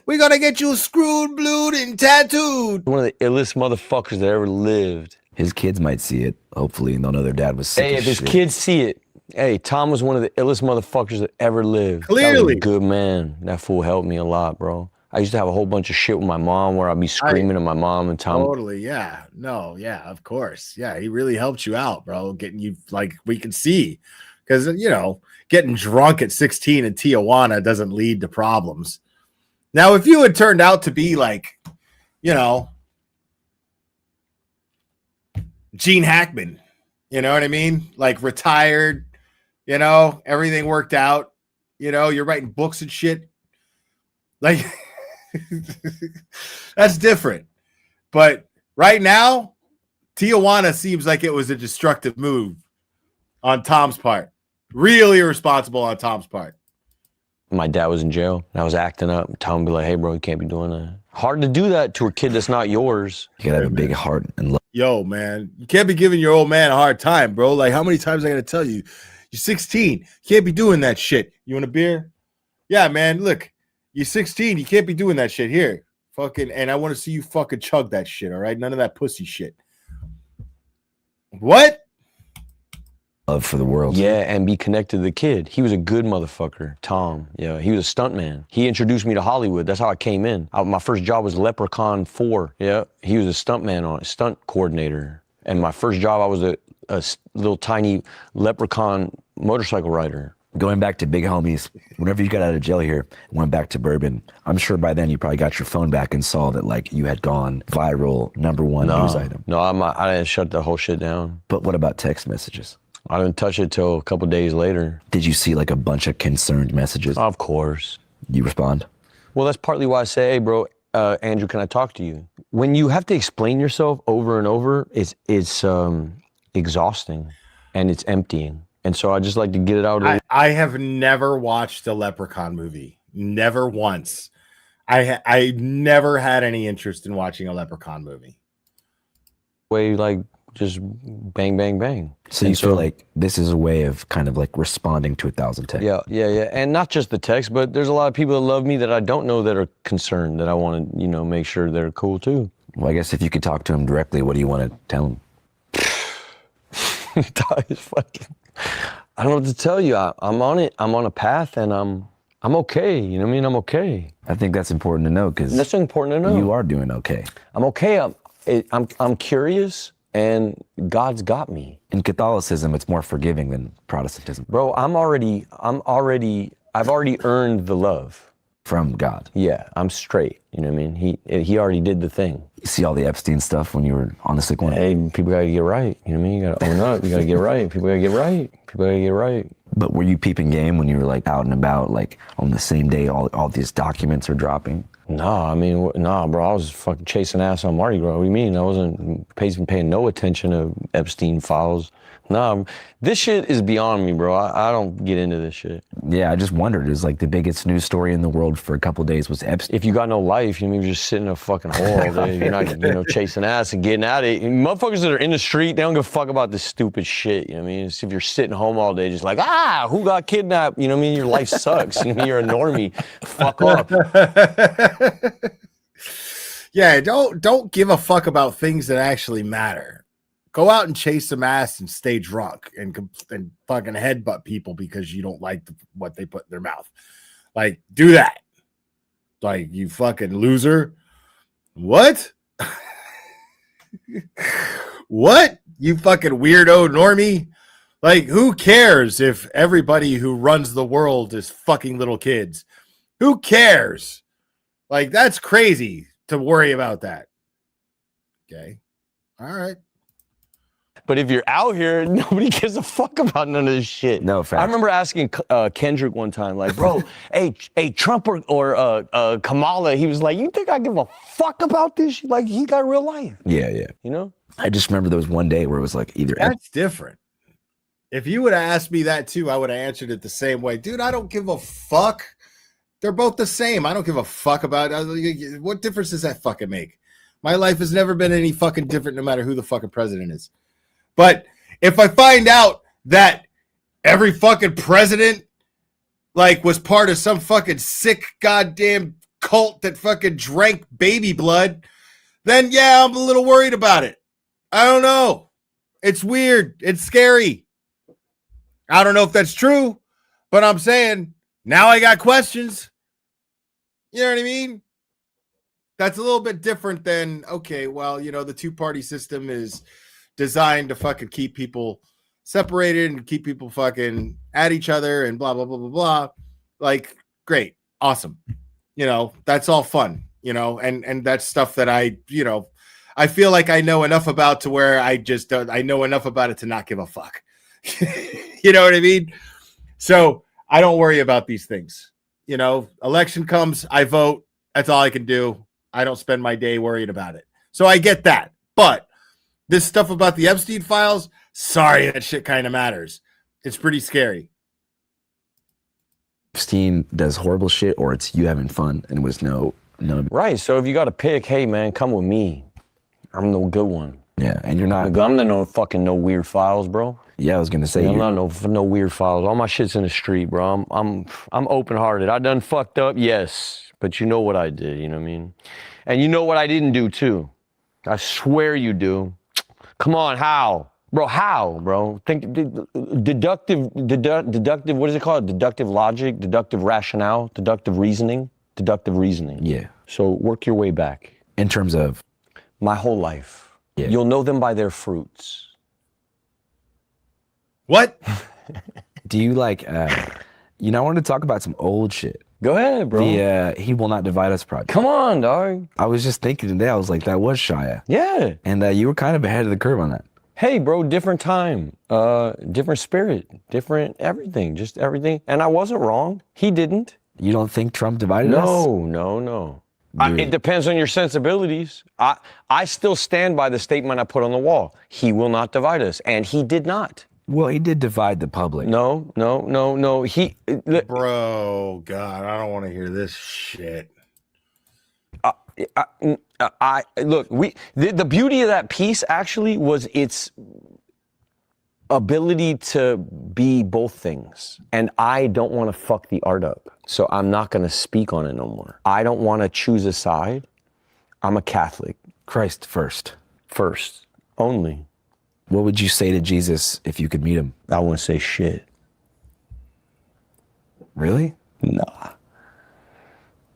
We're gonna get you screwed, blued, and tattooed. one of the illest motherfuckers that ever lived. His kids might see it, hopefully, and they'll know their dad was sick Hey, as if his shit. kids see it, hey, Tom was one of the illest motherfuckers that ever lived. That was Clearly. a good man. That fool helped me a lot, bro. I used to have a whole bunch of shit with my mom where I'd be screaming at my mom and Tom. Totally, yeah. No, yeah, of course. Yeah, he really helped you out, bro. Getting you, like, we can see. Because, getting drunk at 16 in Tijuana doesn't lead to problems. Now, if you had turned out to be like, Gene Hackman, you know what I mean? Like, retired, everything worked out, you're writing books and shit. Like, that's different. But right now, Tijuana seems like it was a destructive move on Tom's part. Really irresponsible on Tom's part. My dad was in jail and I was acting up. Tom would be like, hey, bro, you can't be doing that. Hard to do that to a kid that's not yours. You gotta have a big heart and love. Yo, man, you can't be giving your old man a hard time, bro. Like, how many times I gotta tell you? You're 16. You can't be doing that shit. You want a beer? Yeah, man, look. You're 16. You can't be doing that shit here. Fucking, and I want to see you fucking chug that shit, all right? None of that pussy shit. What? Love for the world. Yeah, and be connected to the kid. He was a good motherfucker, Tom. Yeah, he was a stuntman. He introduced me to Hollywood. That's how I came in. My first job was Leprechaun 4. Yeah, he was a stuntman on it, stunt coordinator. And my first job, I was a little tiny leprechaun motorcycle rider. Going back to big homies, whenever you got out of jail here, went back to Bourbon, I'm sure by then you probably got your phone back and saw that like you had gone viral, #1 news item. No, I didn't shut the whole shit down. But what about text messages? I didn't touch it till a couple days later. Did you see like a bunch of concerned messages? Of course. You respond? Well, that's partly why I say, hey, bro, Andrew, can I talk to you? When you have to explain yourself over and over, it's exhausting and it's emptying. And so I just like to get it out. I have never watched a Leprechaun movie. Never once. I never had any interest in watching a Leprechaun movie. Way like just bang, bang, bang. So you feel like this is a way of kind of like responding to 1,000 texts. Yeah. And not just the text, but there's a lot of people that love me that I don't know that are concerned that I want to, make sure they're cool too. Well, I guess if you could talk to them directly, what do you want to tell them? I don't know what to tell you. I'm on it. I'm on a path and I'm okay. You know what I mean? I'm okay. I think that's important to know because that's important to know. You are doing okay. I'm okay. I'm curious. And God's got me. In Catholicism, it's more forgiving than Protestantism. Bro, I've already earned the love. From God. Yeah, I'm straight. You know what I mean? He already did the thing. You see all the Epstein stuff when you were on the sick one? Hey, people gotta get right. You know what I mean? You gotta own up. You gotta get right. People gotta get right. People gotta get right. But were you peeping game when you were like out and about, like on the same day all these documents are dropping? Nah, bro. I was fucking chasing ass on Mardi Gras. What do you mean? I wasn't paying no attention to Epstein files. Nah, this shit is beyond me, bro. I don't get into this shit. Yeah, I just wondered. It's like the biggest news story in the world for a couple of days was Epstein. If you got no life, you're just sitting in a fucking hole all day. You're not, chasing ass and getting at it. And motherfuckers that are in the street, they don't give a fuck about this stupid shit. You know what I mean? It's if you're sitting home all day, just like, who got kidnapped? You know what I mean? Your life sucks. You're a normie. Fuck off. Yeah, don't give a fuck about things that actually matter. Go out and chase some ass and stay drunk and fucking headbutt people because you don't like what they put in their mouth. Like, do that. Like, you fucking loser. What? What? You fucking weirdo normie? Like, who cares if everybody who runs the world is fucking little kids? Who cares? Like, that's crazy to worry about that. Okay. All right. But if you're out here, nobody gives a fuck about none of this shit. No facts. I remember asking Kendrick one time, like, bro, hey, Trump or Kamala, he was like, you think I give a fuck about this shit? Like, he got real life. Yeah. You know? I just remember there was one day where it was like either... That's different. If you would have asked me that too, I would have answered it the same way. Dude, I don't give a fuck. They're both the same. I don't give a fuck about it. What difference does that fucking make? My life has never been any fucking different no matter who the fucking president is. But if I find out that every fucking president like was part of some fucking sick goddamn cult that fucking drank baby blood, then yeah, I'm a little worried about it. I don't know. It's weird. It's scary. I don't know if that's true, but I'm saying now I got questions. You know what I mean? That's a little bit different than, okay, well, the two-party system is designed to fucking keep people separated and keep people fucking at each other and blah, blah, blah, blah, blah. Like, great. Awesome. That's all fun, and that's stuff that I feel like I know enough about to where I know enough about it to not give a fuck. You know what I mean? So I don't worry about these things. Election comes, I vote. That's all I can do. I don't spend my day worried about it. So I get that. But this stuff about the Epstein files, sorry, that shit kind of matters. It's pretty scary. Epstein does horrible shit or it's you having fun and was no. Right. So if you got to pick, hey, man, come with me. I'm the good one. Yeah. And you're not. I'm no weird files, bro. Yeah, I was going to say. I'm not no weird files. All my shit's in the street, bro. I'm open-hearted. I done fucked up, yes. But you know what I did, you know what I mean? And you know what I didn't do, too. I swear you do. Come on, how? Bro, how, bro? Think deductive, what is it called? Deductive logic, deductive rationale, deductive reasoning. Yeah. So work your way back. In terms of? My whole life. Yeah. You'll know them by their fruits. What? Do you like, You know, I wanted to talk about some old shit. Go ahead, bro. The He Will Not Divide Us project. Come on, dog. I was just thinking today, I was like, that was Shia. Yeah. And you were kind of ahead of the curve on that. Hey, bro, different time, different spirit, different everything, just everything. And I wasn't wrong. He didn't. You don't think Trump divided us? No. It depends on your sensibilities. I still stand by the statement I put on the wall. He will not divide us, and he did not. Well, he did divide the public. No. Bro, God, I don't want to hear this shit. Look, the beauty of that piece actually was its ability to be both things. And I don't want to fuck the art up. So I'm not going to speak on it no more. I don't want to choose a side. I'm a Catholic. Christ first. First. Only. What would you say to Jesus if you could meet him? I wouldn't say shit. Really? Nah.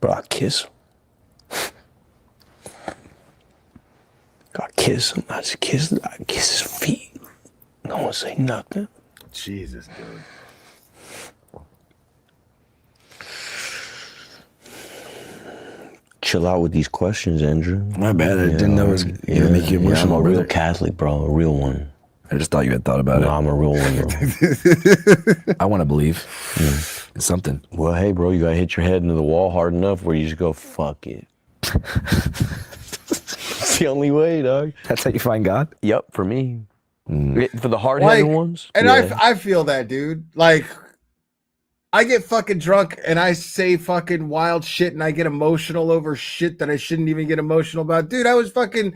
But I'd kiss him. I kiss him. I just kiss his feet. No one say nothing. Jesus, dude. Chill out with these questions, Andrew. My bad. I didn't know it was gonna make you emotional. I'm a real Catholic, bro. A real one. I just thought you had thought about it. No, I'm a real one, bro. I want to believe. It's something. Well, hey, bro, you gotta hit your head into the wall hard enough where you just go, fuck it. It's the only way, dog. That's how you find God? Yep, for me. For the hard-headed ones. And I feel that, dude. Like, I get fucking drunk and I say fucking wild shit and I get emotional over shit that I shouldn't even get emotional about. Dude, I was fucking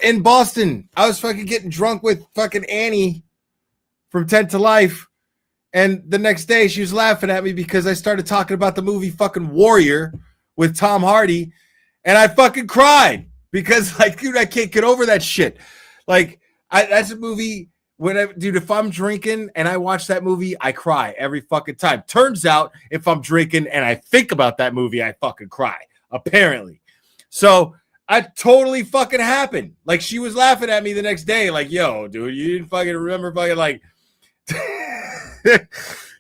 in Boston. I was fucking getting drunk with fucking Annie from 10 to Life. And the next day she was laughing at me because I started talking about the movie fucking Warrior with Tom Hardy. And I fucking cried because, like, dude, I can't get over that shit. Like, that's a movie. Dude, if I'm drinking and I watch that movie, I cry every fucking time. Turns out, if I'm drinking and I think about that movie, I fucking cry, apparently. So I totally fucking happened. Like, she was laughing at me the next day, like, yo, dude, you didn't fucking remember fucking, like,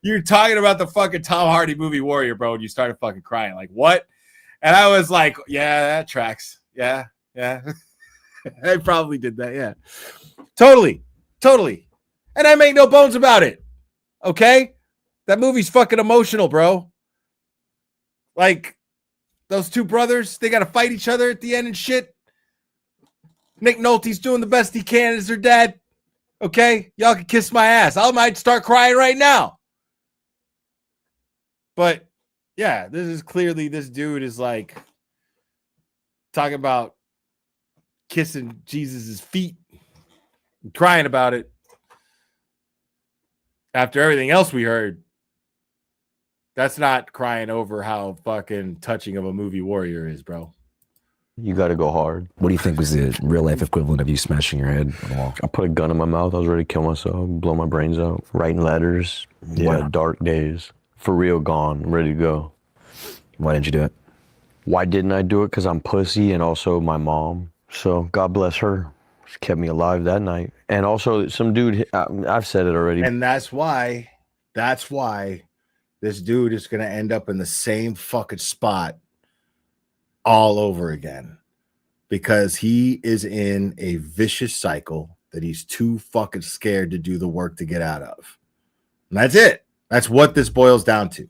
you're talking about the fucking Tom Hardy movie Warrior, bro, and you started fucking crying. Like, what? And I was like, yeah, that tracks. Yeah. I probably did that, yeah. Totally. And I make no bones about it. Okay? That movie's fucking emotional, bro. Like, those two brothers, they got to fight each other at the end and shit. Nick Nolte's doing the best he can as their dad. Okay? Y'all can kiss my ass. I might start crying right now. But, yeah, this is clearly, this dude is like talking about kissing Jesus's feet. Crying about it after everything else we heard. That's not crying over how fucking touching of a movie Warrior is, bro. You got to go hard. What do you think was the real life equivalent of you smashing your head on the wall? I put a gun in my mouth. I was ready to kill myself, blow my brains out, writing letters. Yeah, Wow. dark days. For real, gone. I'm ready to go. Why didn't you do it? Why didn't I do it? Because I'm pussy and also my mom. So God bless her. She kept me alive that night. And also some dude, I've said it already. And that's why this dude is going to end up in the same fucking spot all over again. Because he is in a vicious cycle that he's too fucking scared to do the work to get out of. And that's it. That's what this boils down to.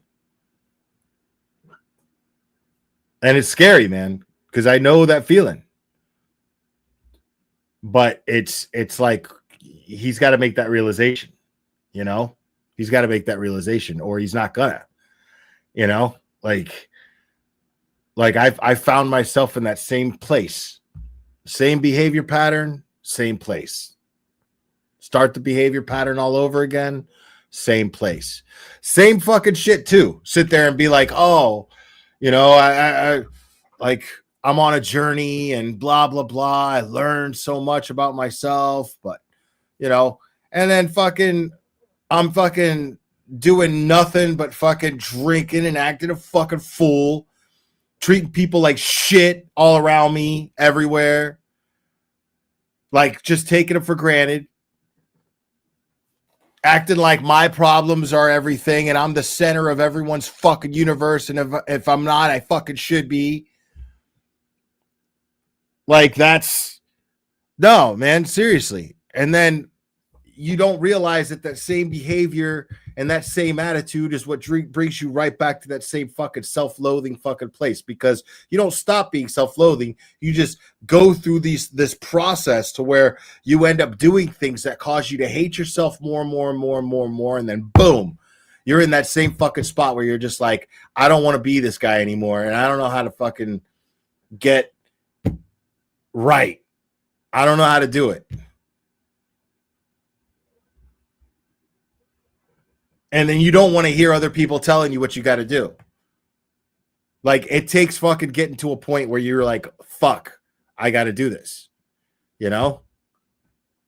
And it's scary, man, because I know that feeling. But it's like he's got to make that realization, you know? He's got to make that realization or he's not gonna, you know? Like I found myself in that same place. Same behavior pattern, same place. Start the behavior pattern all over again, same place. Same fucking shit too. Sit there and be like, oh, you know, I like I'm on a journey and blah, blah, blah. I learned so much about myself, but, you know, and then I'm fucking doing nothing but fucking drinking and acting a fucking fool, treating people like shit all around me, everywhere. Like just taking them for granted. acting like my problems are everything and I'm the center of everyone's fucking universe. And if I'm not, I fucking should be. Like, that's no, man, seriously. And then you don't realize that that same behavior and that same attitude is what brings you right back to that same fucking self-loathing fucking place, because you don't stop being self-loathing. You just go through this process to where you end up doing things that cause you to hate yourself more and more and more and more and more. And then boom, you're in that same fucking spot where you're just like, I don't want to be this guy anymore. And I don't know how to fucking get right. I don't know how to do it. And then you don't want to hear other people telling you what you got to do. Like, it takes fucking getting to a point where you're like, fuck, I got to do this, you know?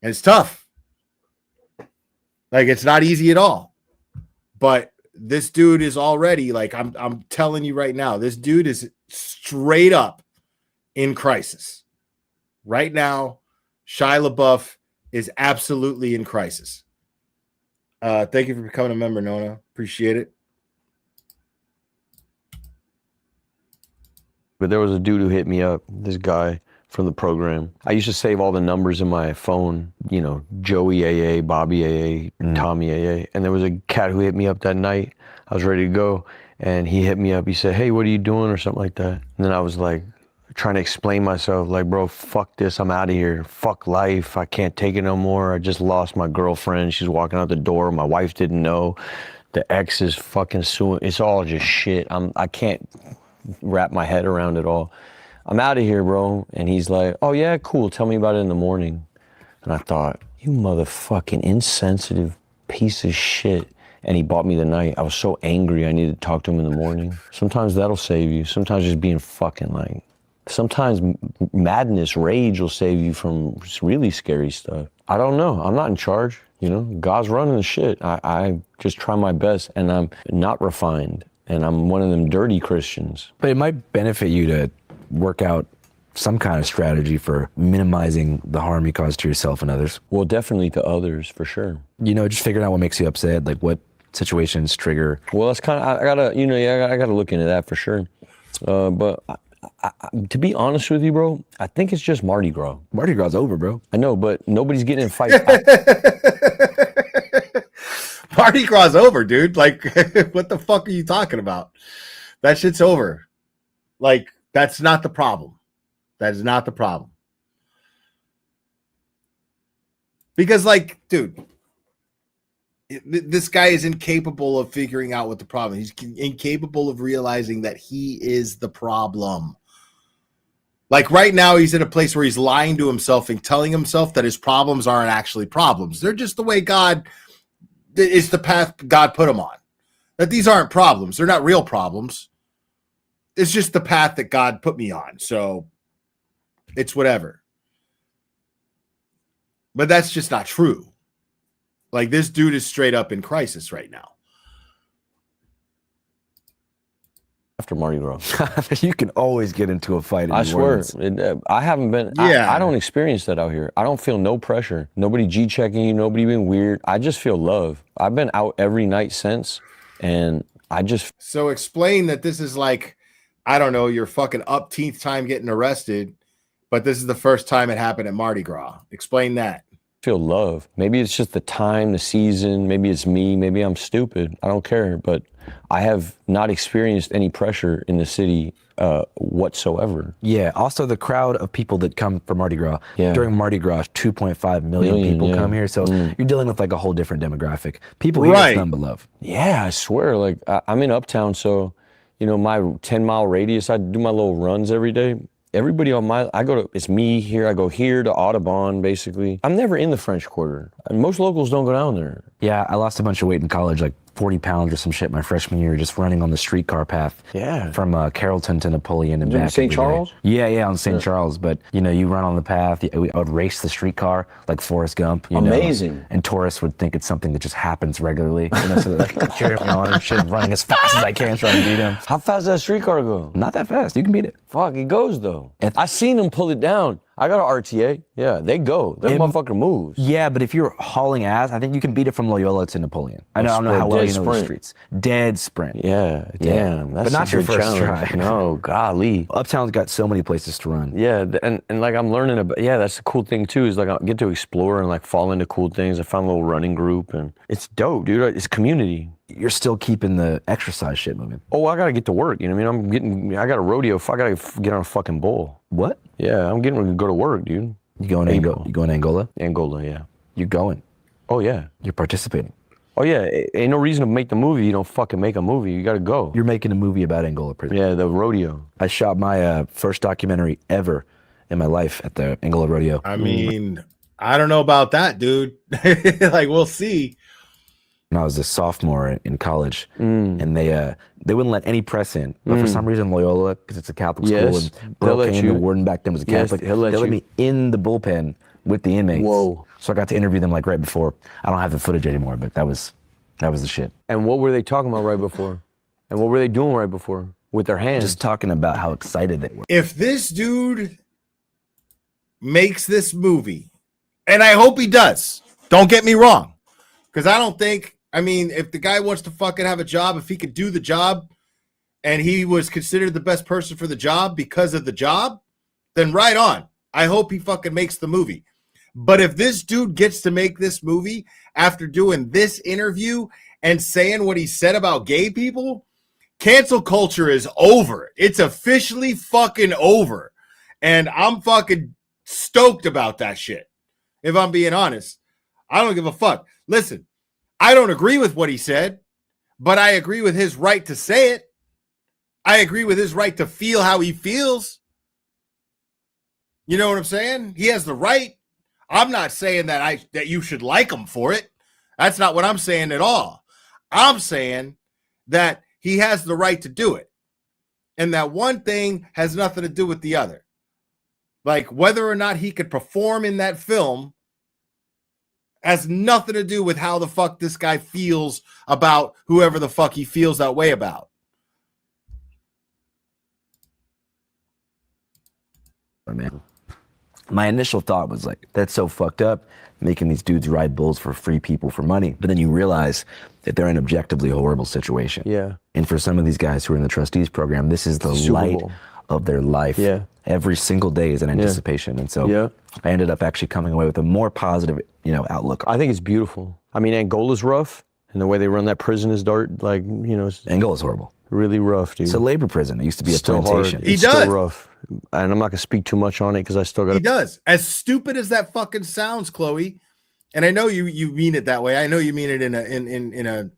And it's tough. Like, it's not easy at all. But this dude is already, like, I'm telling you right now, this dude is straight up in crisis. Right now, Shia LaBeouf is absolutely in crisis. Thank you for becoming a member, Nona. Appreciate it. But there was a dude who hit me up, this guy from the program. I used to save all the numbers in my phone, you know, Joey AA, Bobby AA, Tommy AA. And there was a cat who hit me up that night. I was ready to go. And he hit me up. He said, hey, what are you doing? Or something like that. And then I was like, trying to explain myself, like, bro, fuck this, I'm out of here. Fuck life, I can't take it no more. I just lost my girlfriend. She's walking out the door. My wife didn't know. The ex is fucking suing. It's all just shit. I can't wrap my head around it all. I'm out of here, bro. And he's like, oh yeah, cool, tell me about it in the morning. And I thought, you motherfucking insensitive piece of shit. And he bought me the night. I was so angry, I needed to talk to him in the morning. Sometimes that'll save you. Sometimes just being fucking like, sometimes madness, rage will save you from really scary stuff. I don't know. I'm not in charge. You know, God's running the shit. I just try my best, and I'm not refined, and I'm one of them dirty Christians. But it might benefit you to work out some kind of strategy for minimizing the harm you cause to yourself and others. Well, definitely to others, for sure. You know, just figuring out what makes you upset, like what situations trigger. Well, that's kind of, I gotta, you know, yeah, I gotta look into that for sure. But to be honest with you, bro, I think it's just Mardi Gras. Mardi Gras over, bro. I know, but nobody's getting in fights. Mardi Gras over, dude. Like, what the fuck are you talking about? That shit's over. Like, that's not the problem. That is not the problem. Because, like, dude, this guy is incapable of figuring out what the problem is. He's incapable of realizing that he is the problem. Like, right now, he's in a place where he's lying to himself and telling himself that his problems aren't actually problems. They're just the way God is, the path God put him on. That these aren't problems. They're not real problems. It's just the path that God put me on. So it's whatever. But that's just not true. Like, this dude is straight up in crisis right now. After Mardi Gras. You can always get into a fight. I swear. I haven't been, Yeah. I don't experience that out here. I don't feel no pressure. Nobody G-checking you, nobody being weird. I just feel love. I've been out every night since, and I just... So explain that this is like, I don't know, your fucking upteenth time getting arrested, but this is the first time it happened at Mardi Gras. Explain that. Feel love. Maybe it's just the time, the season. Maybe it's me. Maybe I'm stupid. I don't care. But I have not experienced any pressure in the city whatsoever. Yeah. Also, the crowd of people that come for Mardi Gras. Yeah. During Mardi Gras, 2.5 million people come here. So you're dealing with like a whole different demographic. People here, it's none but love. Yeah, I swear. Like, I'm in Uptown, so, you know, my 10-mile radius, I do my little runs every day. Everybody on my, it's me here, I go here to Audubon, basically. I'm never in the French Quarter. And most locals don't go down there. Yeah, I lost a bunch of weight in college, like 40 pounds or some shit my freshman year, just running on the streetcar path. Yeah. From Carrollton to Napoleon and back. St. Charles? Yeah, on St. Charles. But, you know, you run on the path, I would race the streetcar like Forrest Gump. You Amazing. know? And tourists would think it's something that just happens regularly. You know, so they're like cheering me on and shit, running as fast as I can, trying to beat them. How fast does that streetcar go? Not that fast. You can beat it. Fuck, it goes though. I seen them pull it down. I got an RTA. Yeah, they go. That motherfucker moves. Yeah, but if you're hauling ass, I think you can beat it from Loyola to Napoleon. I don't know how well you know the streets. Dead sprint. Yeah, damn. That's but not your first challenge. try. No, golly. Uptown's got so many places to run. Yeah, and like I'm learning about, yeah, that's the cool thing too, is like I get to explore and like fall into cool things. I found a little running group and it's dope, dude. It's community. You're still keeping the exercise shit moving. Oh, I gotta get to work, you know what I mean? I got a rodeo, I gotta get on a fucking bull. What? Yeah, I'm getting ready to go to work, dude. You going to Angola? Angola, yeah. You're going. Oh, yeah. You're participating. Oh, yeah. Ain't no reason to make the movie. You don't fucking make a movie. You gotta go. You're making a movie about Angola prison. Yeah, the rodeo. I shot my first documentary ever in my life at the Angola rodeo. I mean, I don't know about that, dude. Like, we'll see. When I was a sophomore in college, and they wouldn't let any press in. But for some reason, Loyola, because it's a Catholic school, and Brookhaven, the warden back then was a Catholic, they let me in the bullpen with the inmates. Whoa. So I got to interview them like right before. I don't have the footage anymore, but that was the shit. And what were they talking about right before? And what were they doing right before with their hands? Just talking about how excited they were. If this dude makes this movie, and I hope he does, don't get me wrong, because I don't think, I mean, if the guy wants to fucking have a job, if he could do the job and he was considered the best person for the job because of the job, then right on. I hope he fucking makes the movie. But if this dude gets to make this movie after doing this interview and saying what he said about gay people, cancel culture is over. It's officially fucking over. And I'm fucking stoked about that shit. If I'm being honest, I don't give a fuck. Listen, I don't agree with what he said, but I agree with his right to say it. I agree with his right to feel how he feels. You know what I'm saying? He has the right. I'm not saying that you should like him for it. That's not what I'm saying at all. I'm saying that he has the right to do it. And that one thing has nothing to do with the other. Like whether or not he could perform in that film has nothing to do with how the fuck this guy feels about whoever the fuck he feels that way about. Man, my initial thought was like, that's so fucked up, making these dudes ride bulls for free people for money. But then you realize that they're in an objectively horrible situation. Yeah. And for some of these guys who are in the trustees program, this is the light of their life. Yeah. Every single day is an anticipation. And so I ended up actually coming away with a more positive, outlook. I think it's beautiful. I mean, Angola's rough, and the way they run that prison is dark. Like, Angola's horrible. Really rough, dude. It's a labor prison. It used to be a still plantation. Hard. It's still rough. And I'm not gonna speak too much on it because I still got. He does. As stupid as that fucking sounds, Chloe, and I know you mean it that way. I know you mean it in a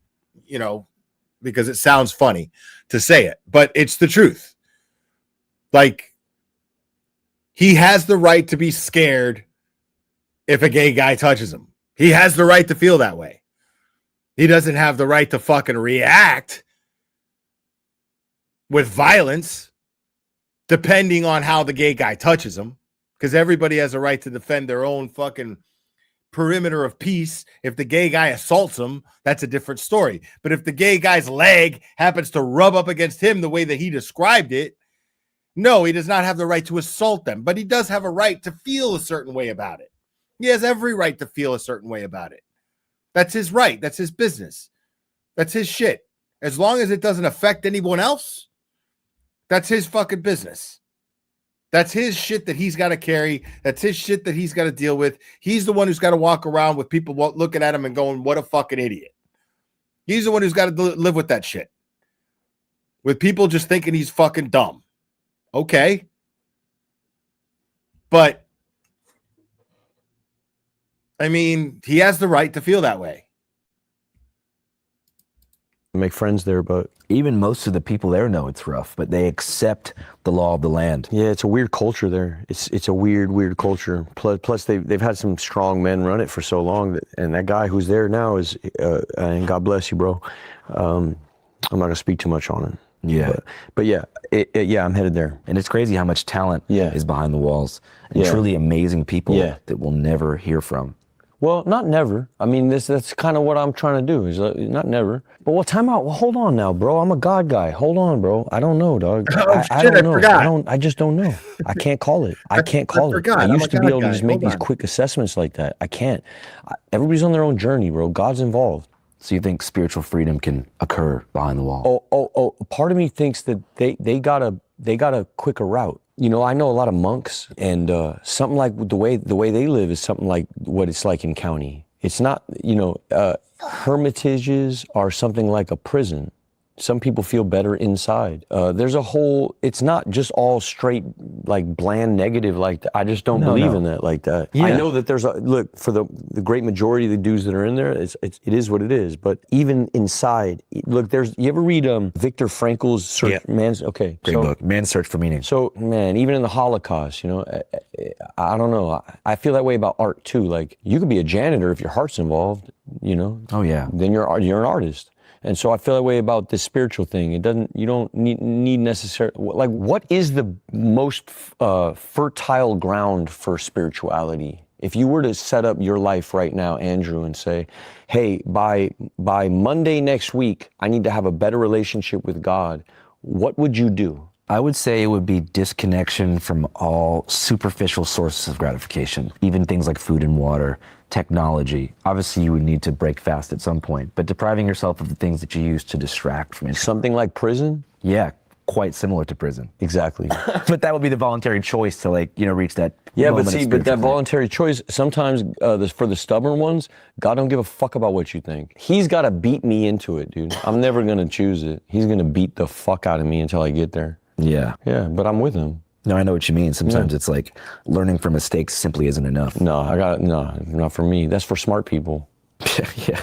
because it sounds funny to say it, but it's the truth. Like, he has the right to be scared if a gay guy touches him. He has the right to feel that way. He doesn't have the right to fucking react with violence depending on how the gay guy touches him, because everybody has a right to defend their own fucking perimeter of peace. If the gay guy assaults him, that's a different story. But if the gay guy's leg happens to rub up against him the way that he described it, no, he does not have the right to assault them, but he does have a right to feel a certain way about it. He has every right to feel a certain way about it. That's his right. That's his business. That's his shit. As long as it doesn't affect anyone else, that's his fucking business. That's his shit that he's got to carry. That's his shit that he's got to deal with. He's the one who's got to walk around with people looking at him and going, what a fucking idiot. He's the one who's got to live with that shit. With people just thinking he's fucking dumb. Okay. But, I mean, he has the right to feel that way. Make friends there, but even most of the people there know it's rough, but they accept the law of the land. Yeah, it's a weird culture there. It's a weird culture. Plus they've had some strong men run it for so long, and that guy who's there now is, and God bless you, bro. I'm not gonna speak too much on it. Yeah, but yeah, I'm headed there. And it's crazy how much talent is behind the walls, and truly amazing people that we'll never hear from. Well, not never. I mean, that's kind of what I'm trying to do. Is not never. But well, time out. Well, hold on now, bro. I'm a God guy. Hold on, bro. I don't know, dog. I don't know. Forgot. I just don't know. I can't call it. I can't call it. I used to be able to just make these quick assessments like that. I can't. Everybody's on their own journey, bro. God's involved. So you think spiritual freedom can occur behind the wall? Oh. Part of me thinks that they got a quicker route. You know, I know a lot of monks, and something like the way they live is something like what it's like in county. It's not, hermitages are something like a prison. Some people feel better inside. There's a whole, it's not just all straight, like bland negative like that. I just don't believe in that like that. Yeah. I know that there's look, for the great majority of the dudes that are in there, it is what it is. But even inside, look, you ever read Viktor Frankl's Search, Great book, Man's Search for Meaning. So, man, even in the Holocaust, I don't know. I feel that way about art too. Like, you could be a janitor if your heart's involved, Oh yeah. Then you're an artist. And so I feel that way about this spiritual thing. You don't need necessarily, like, what is the most fertile ground for spirituality? If you were to set up your life right now, Andrew, and say, hey, by Monday next week, I need to have a better relationship with God, what would you do? I would say it would be disconnection from all superficial sources of gratification, even things like food and water, technology. Obviously, you would need to break fast at some point, but depriving yourself of the things that you use to distract from it. Something like prison? Yeah, quite similar to prison. Exactly. But that would be the voluntary choice to, reach that. Yeah, but that voluntary choice, sometimes for the stubborn ones, God don't give a fuck about what you think. He's got to beat me into it, dude. I'm never going to choose it. He's going to beat the fuck out of me until I get there. Yeah. Yeah, but I'm with him. No, I know what you mean. Sometimes it's like learning from mistakes simply isn't enough. No, not for me. That's for smart people. Yeah.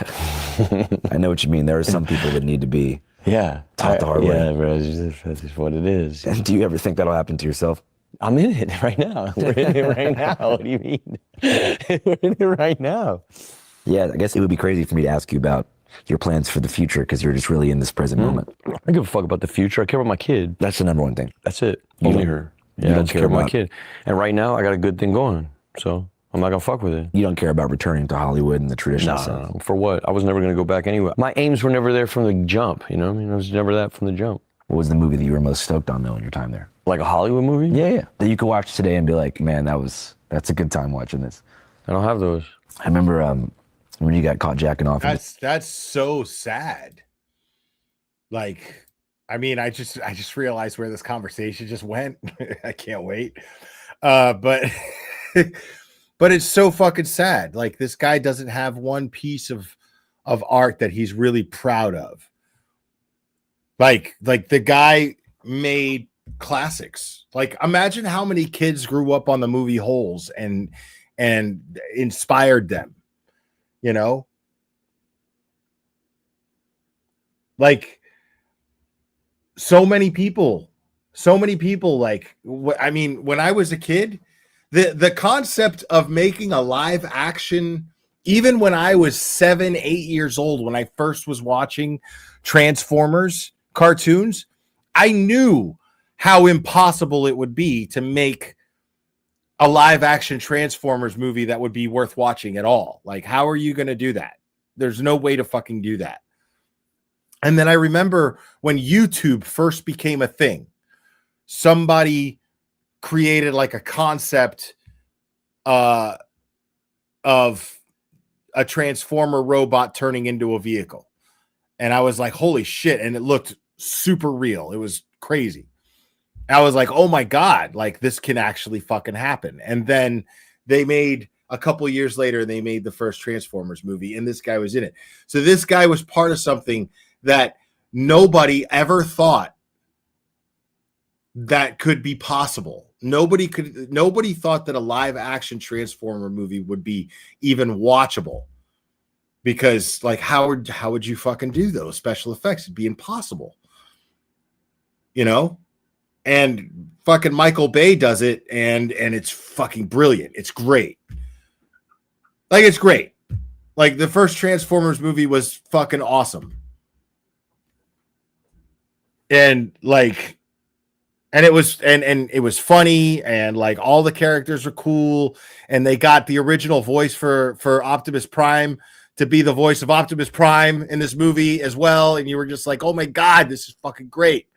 I know what you mean. There are some people that need to be taught the hard way. Yeah, bro, that's just what it is. And do you ever think that'll happen to yourself? I'm in it right now. We're in it right now. What do you mean? We're in it right now. Yeah, I guess it would be crazy for me to ask you about your plans for the future because you're just really in this present moment. I don't give a fuck about the future. I care about my kid. That's the number one thing. That's it. Only her. Yeah, I don't care about my kid. And right now, I got a good thing going. So I'm not going to fuck with it. You don't care about returning to Hollywood and the traditional sense? No. For what? I was never going to go back anyway. My aims were never there from the jump. You know what I mean? I was never that from the jump. What was the movie that you were most stoked on, though, in your time there? Like a Hollywood movie? Yeah. That you could watch today and be like, man, that's a good time watching this. I don't have those. I remember when you got caught jacking off. That's so sad. Like, I mean, I just realized where this conversation just went. I can't wait. But it's so fucking sad. Like, this guy doesn't have one piece of art that he's really proud of. Like the guy made classics. Like, imagine how many kids grew up on the movie Holes and inspired them. Like, so many people, like, I mean, when I was a kid, the concept of making a live action, even when I was 7, 8 years old, when I first was watching Transformers cartoons, I knew how impossible it would be to make a live action Transformers movie that would be worth watching at all. Like, how are you going to do that? There's no way to fucking do that. And then I remember when YouTube first became a thing, somebody created like a concept of a Transformer robot turning into a vehicle. And I was like, holy shit. And it looked super real. It was crazy. I was like, oh my God, like, this can actually fucking happen. And then they made a couple years later, they made the first Transformers movie, and this guy was in it. So this guy was part of something that nobody ever thought that could be possible. Nobody thought that a live action Transformer movie would be even watchable, because, like, how would you fucking do those special effects? It'd be impossible, and fucking Michael Bay does it, and it's fucking brilliant. It's great. Like, it's great. Like, the first Transformers movie was fucking awesome. And, like, And it was and it was funny, and like all the characters are cool, and they got the original voice for Optimus Prime to be the voice of Optimus Prime in this movie as well, and you were just like, oh my god, this is fucking great.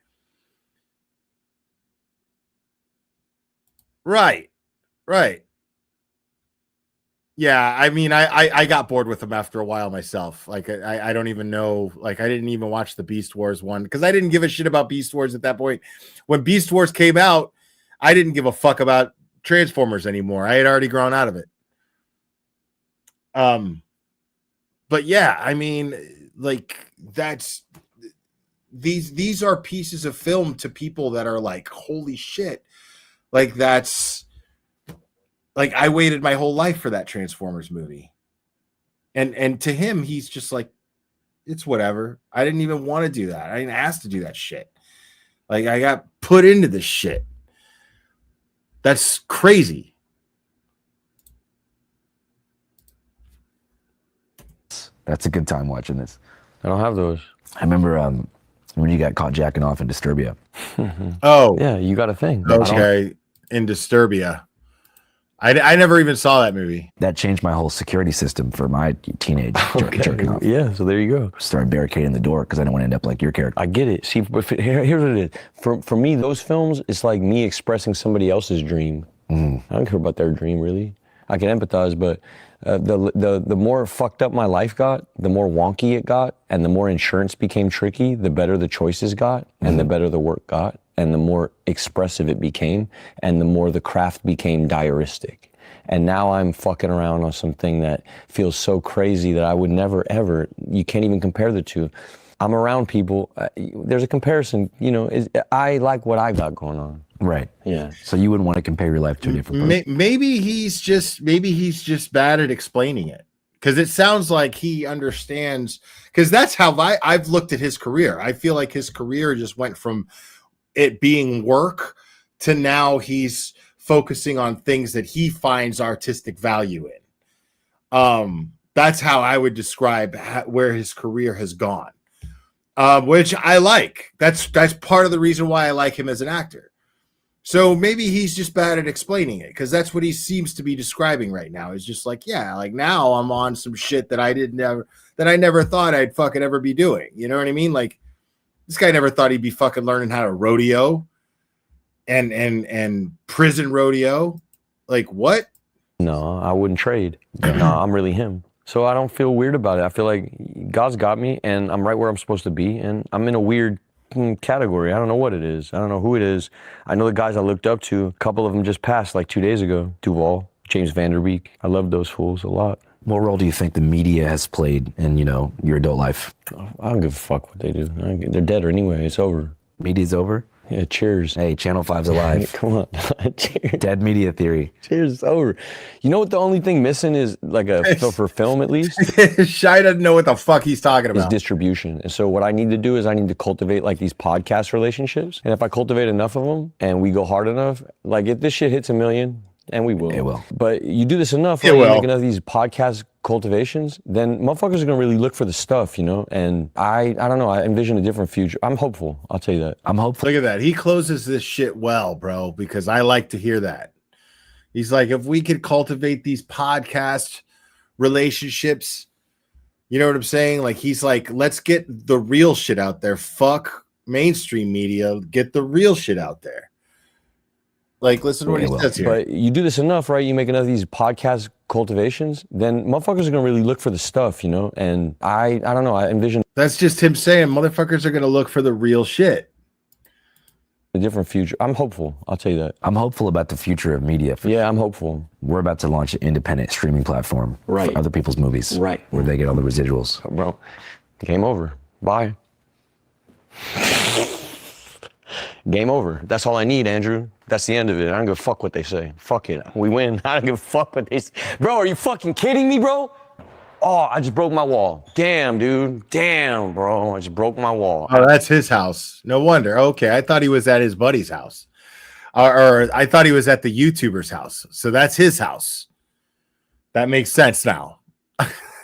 Right. Yeah, I mean, I got bored with them after a while myself. Like, I don't even know. Like, I didn't even watch the Beast Wars one because I didn't give a shit about Beast Wars at that point. When Beast Wars came out, I didn't give a fuck about Transformers anymore. I had already grown out of it. But yeah, I mean, like these are pieces of film to people that are like, holy shit, like that's. Like I waited my whole life for that Transformers movie. And to him, he's just like, it's whatever. I didn't even want to do that. I didn't ask to do that shit. Like I got put into this shit. That's crazy. That's a good time watching this. I don't have those. I remember when you got caught jacking off in Disturbia. Oh. Yeah, you got a thing. Okay. In Disturbia. I never even saw that movie. That changed my whole security system for my teenage jerking off. Yeah, so there you go. Started barricading the door because I don't want to end up like your character. I get it. See, here's what it is. For me, those films, it's like me expressing somebody else's dream. I don't care about their dream, really. I can empathize, but the more fucked up my life got, the more wonky it got, and the more insurance became tricky, the better the choices got, and the better the work got, and the more expressive it became, and the more the craft became diaristic. And now I'm fucking around on something that feels so crazy that I would never, ever, you can't even compare the two. I'm around people, there's a comparison, you know, I like what I got going on. Right. Yeah. So you wouldn't want to compare your life to a different person. Maybe he's just bad at explaining it. Because it sounds like he understands, because that's how I've looked at his career. I feel like his career just went from it being work to now he's focusing on things that he finds artistic value in. That's how I would describe where his career has gone, which I like. That's part of the reason why I like him as an actor. So maybe he's just bad at explaining it, because that's what he seems to be describing right now. Is just like, yeah, like now I'm on some shit that I never thought I'd fucking ever be doing. You know what I mean? Like this guy never thought he'd be fucking learning how to rodeo and prison rodeo. Like what? No, I wouldn't trade. No, I'm really him. So I don't feel weird about it. I feel like God's got me and I'm right where I'm supposed to be. And I'm in a weird category. I don't know what it is. I don't know who it is. I know the guys I looked up to, a couple of them just passed like 2 days ago. Duvall, James Vanderbeek. I love those fools a lot. What role do you think the media has played in, you know, your adult life? I don't give a fuck what they do. They're dead anyway. It's over. Media's over? Yeah, cheers. Hey, Channel 5's alive. Come on. Cheers. Dead media theory. Cheers, it's over. You know what the only thing missing is, like for film at least? Shia doesn't know what the fuck he's talking about. Is distribution. And so what I need to do is I need to cultivate like these podcast relationships. And if I cultivate enough of them and we go hard enough, like if this shit hits 1 million, and we will. It will. But you do this enough, right? You make enough of these podcast cultivations, then motherfuckers are gonna really look for the stuff, you know? And I don't know, I envision a different future. I'm hopeful, I'll tell you that. I'm hopeful. Look at that. He closes this shit well, bro, because I like to hear that. He's like, if we could cultivate these podcast relationships, you know what I'm saying? Like, he's like, let's get the real shit out there. Fuck mainstream media. Get the real shit out there. Like, listen to what he says here. But you do this enough, right? You make enough of these podcast cultivations, then motherfuckers are gonna really look for the stuff, you know? And I don't know, I envision. That's just him saying motherfuckers are gonna look for the real shit. A different future. I'm hopeful, I'll tell you that. I'm hopeful about the future of media. Yeah, I'm hopeful. We're about to launch an independent streaming platform for other people's movies. Right. Where they get all the residuals. Bro, game over. Bye. Game over. That's all I need, Andrew. That's the end of it. I don't give a fuck what they say. Fuck it. We win. I don't give a fuck what they say. Bro, are you fucking kidding me, bro? Oh, I just broke my wall. Damn, dude. Damn, bro. I just broke my wall. Oh, that's his house. No wonder. Okay, I thought he was at his buddy's house. Or I thought he was at the YouTuber's house. So that's his house. That makes sense now.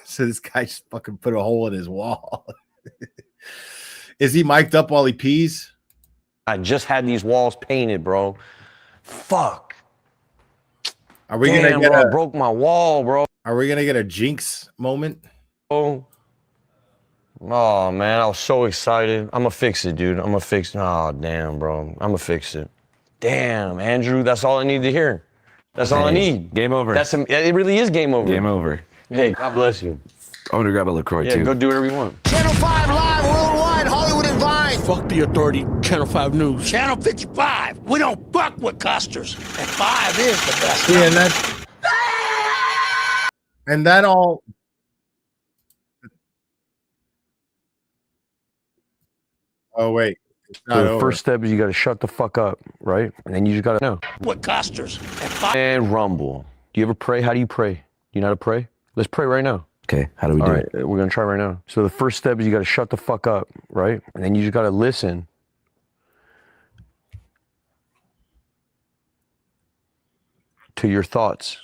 So this guy just fucking put a hole in his wall. Is he mic'd up while he pees? I just had these walls painted, bro. Fuck. Are we Damn, gonna get bro, I a? broke my wall, bro. Are we gonna get a jinx moment? Oh man, I was so excited. I'm gonna fix it, dude. I'm gonna fix it. Oh damn, bro. I'm gonna fix it. Damn, Andrew, that's all I need to hear. That's all I need. Game over. It really is game over. Game over. Hey, God bless you. I'm gonna grab a LaCroix Yeah, too. go do whatever you want. Channel 5 live worldwide, Hollywood and Vine. Fuck the authority, Channel 5 News. Channel 55. We don't fuck with custers. And 5 is the best. Yeah, and that all. Oh wait, it's not So the over. first step is you gotta shut the fuck up, right? And then you just gotta know. With custers. And 5. And rumble. Do you ever pray? How do you pray? You know how to pray? Let's pray right now. Okay, how do we do it? We're gonna try right now. So the first step is you gotta shut the fuck up, right? And then you just gotta listen. To your thoughts.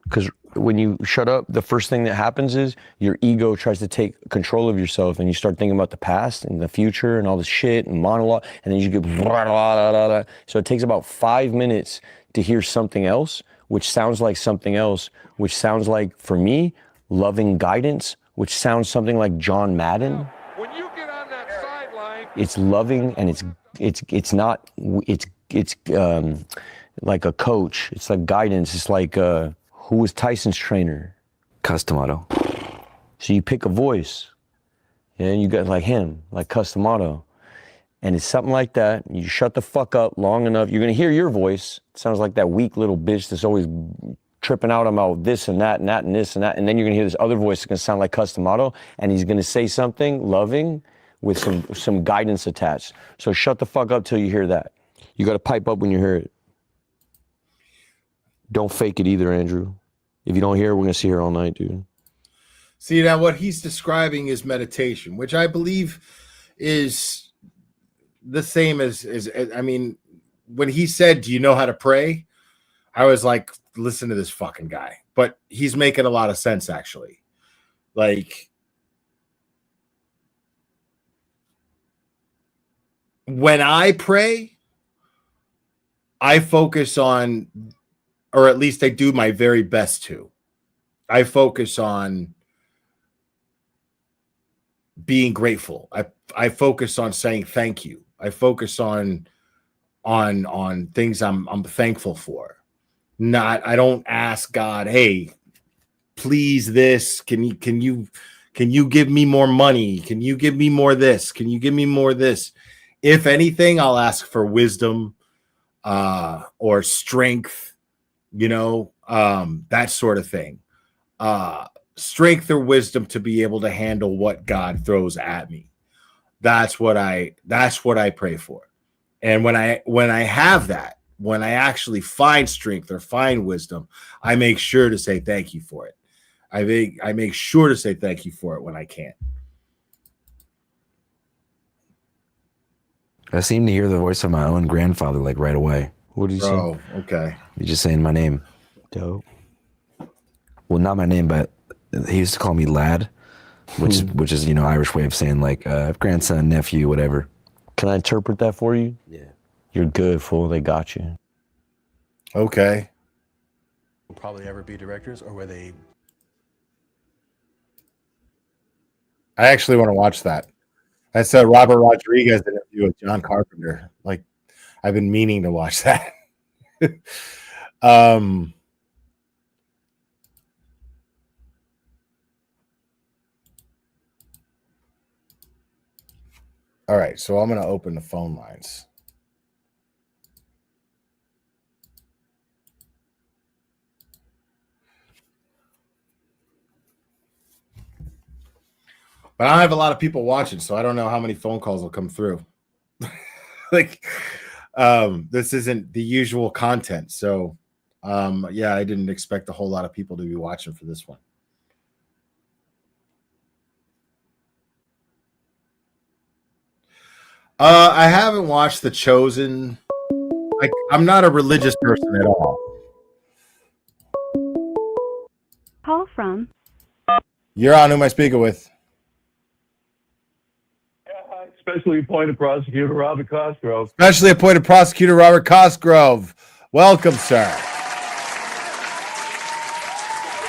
Because when you shut up, the first thing that happens is your ego tries to take control of yourself and you start thinking about the past and the future and all this shit and monologue, and then you get blah, blah, blah, blah. So it takes about 5 minutes to hear something else, which sounds like something else, which sounds like, for me, loving guidance, which sounds something like John Madden. When you get on that sideline, It's loving and it's not like a coach. It's like guidance. It's like who was Tyson's trainer? Customato. So you pick a voice, and you got like him, like Customato, and it's something like that. You shut the fuck up long enough. You're gonna hear your voice. It sounds like that weak little bitch that's always tripping out about this and that and that and this and that. And then you're gonna hear this other voice that's gonna sound like Customato, and he's gonna say something loving with some guidance attached. So shut the fuck up till you hear that. You gotta pipe up when you hear it. Don't fake it either, Andrew. If you don't hear it, we're gonna sit here all night, dude. See, now what he's describing is meditation, which I believe is the same as I mean, when he said, "Do you know how to pray?" I was like, "Listen to this fucking guy." But he's making a lot of sense, actually. Like, when I pray, I focus on, or at least I do my very best to. I focus on being grateful. I focus on saying thank you. I focus on things I'm thankful for. I don't ask God, "Hey, please this, can you give me more money? Can you give me more this? Can you give me more this?" If anything, I'll ask for wisdom or strength, that sort of thing. Strength or wisdom to be able to handle what God throws at me. That's what I pray for. And when I have that, when I actually find strength or find wisdom, I make sure to say thank you for it. I make sure to say thank you for it when I can. I seem to hear the voice of my own grandfather like right away. What did he say? Oh, okay. He's just saying my name. Dope. Well, not my name, but he used to call me lad, which is Irish way of saying like grandson, nephew, whatever. Can I interpret that for you? Yeah. You're good, fool. They got you. Okay. will probably ever be directors, or were they? I actually want to watch that. That's a Robert Rodriguez interview with John Carpenter. Like, I've been meaning to watch that. All right, so I'm going to open the phone lines. But I don't have a lot of people watching, so I don't know how many phone calls will come through. This isn't the usual content. So, yeah, I didn't expect a whole lot of people to be watching for this one. I haven't watched The Chosen. I'm not a religious person at all. Call from. You're on. Who am I speaking with? Specially appointed prosecutor Robert Cosgrove. Specially appointed prosecutor Robert Cosgrove. Welcome, sir.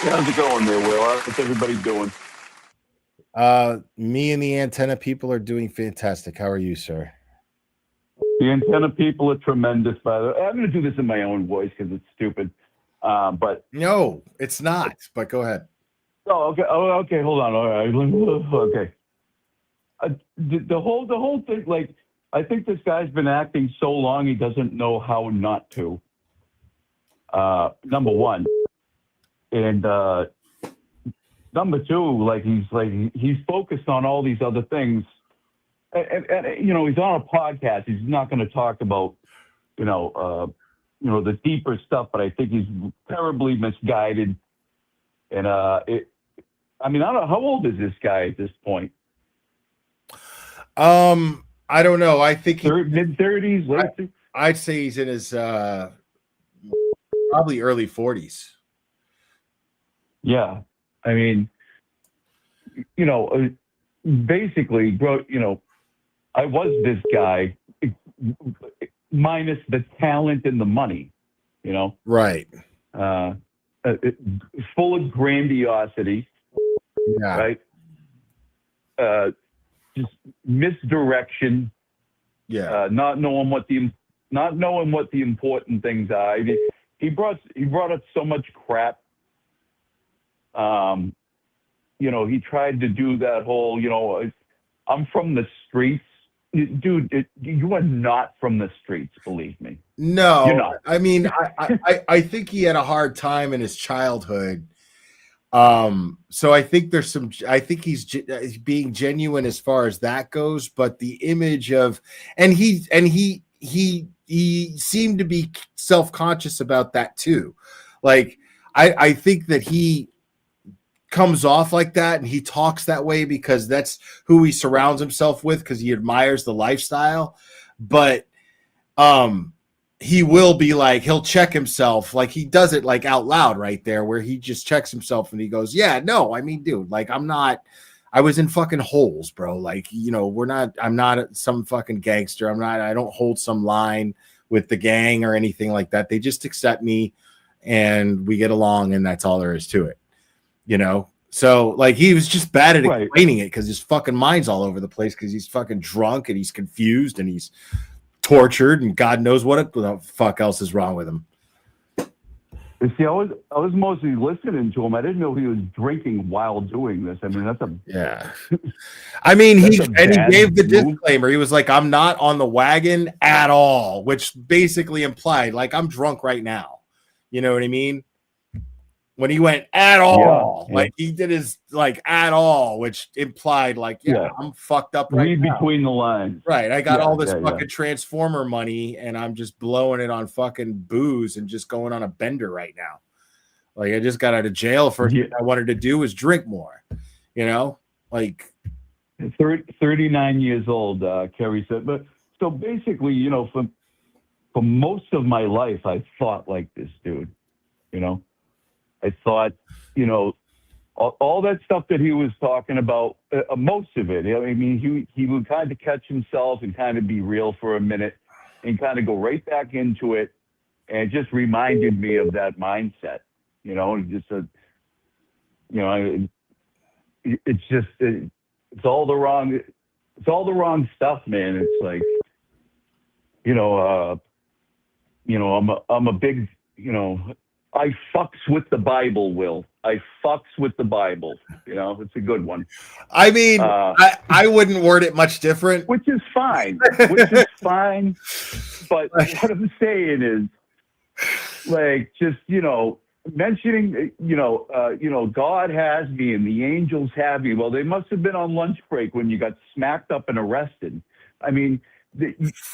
How's it going there, Will? How's everybody doing? Me and the antenna people are doing fantastic. How are you, sir? The antenna people are tremendous, by the way. I'm going to do this in my own voice because it's stupid. But no, it's not. But go ahead. Oh, okay. Oh, okay. Hold on. All right. Okay. The whole thing, like, I think this guy's been acting so long he doesn't know how not to. Number one, and number two, he's focused on all these other things, and you know, he's on a podcast. He's not going to talk about the deeper stuff, but I think he's terribly misguided. And I don't know, how old is this guy at this point? I don't know. I think mid-30s, late. I'd say he's in his probably early 40s. Yeah, I mean, basically, bro. I was this guy minus the talent and the money. Right. Full of grandiosity. Yeah. Right. Just misdirection. Yeah. Not knowing what the important things are. I mean, he brought up so much crap. He tried to do that whole, I'm from the streets. Dude, you are not from the streets, believe me. No, you're not. I mean, I think he had a hard time in his childhood. So I think I think he's being genuine as far as that goes, but the image of, and he seemed to be self-conscious about that too. Like, I think that he comes off like that and he talks that way because that's who he surrounds himself with, because he admires the lifestyle. But he will be like, he'll check himself, like he does it like out loud right there, where he just checks himself and he goes, yeah, no, I mean, dude, like I was in fucking holes, bro. Like, I'm not some fucking gangster. I don't hold some line with the gang or anything like that. They just accept me and we get along, and that's all there is to it. So like he was just bad at explaining it because his fucking mind's all over the place because he's fucking drunk and he's confused and he's tortured and God knows what the fuck else is wrong with him. See, I was mostly listening to him. I didn't know he was drinking while doing this. I mean, yeah. I mean, he gave the move. disclaimer. He was like, I'm not on the wagon at all, which basically implied like I'm drunk right now. You know what I mean? When he went at all, like he did his like at all, which implied like, I'm fucked up right now. Between the lines. Right. I got all this fucking Transformer money and I'm just blowing it on fucking booze and just going on a bender right now. Like I just got out of jail. First thing I wanted to do was drink more, like 39 years old, Kerry said. But so basically, for most of my life, I thought like this dude, I thought, all that stuff that he was talking about, most of it, I mean, he would kind of catch himself and kind of be real for a minute and kind of go right back into it. And it just reminded me of that mindset, it's all the wrong stuff, man. It's like, I'm a big, I fucks with the Bible, Will. I fucks with the Bible. It's a good one. I mean, I wouldn't word it much different. Which is fine. But what I'm saying is, like, just, mentioning, God has me and the angels have me. Well, they must have been on lunch break when you got smacked up and arrested. I mean,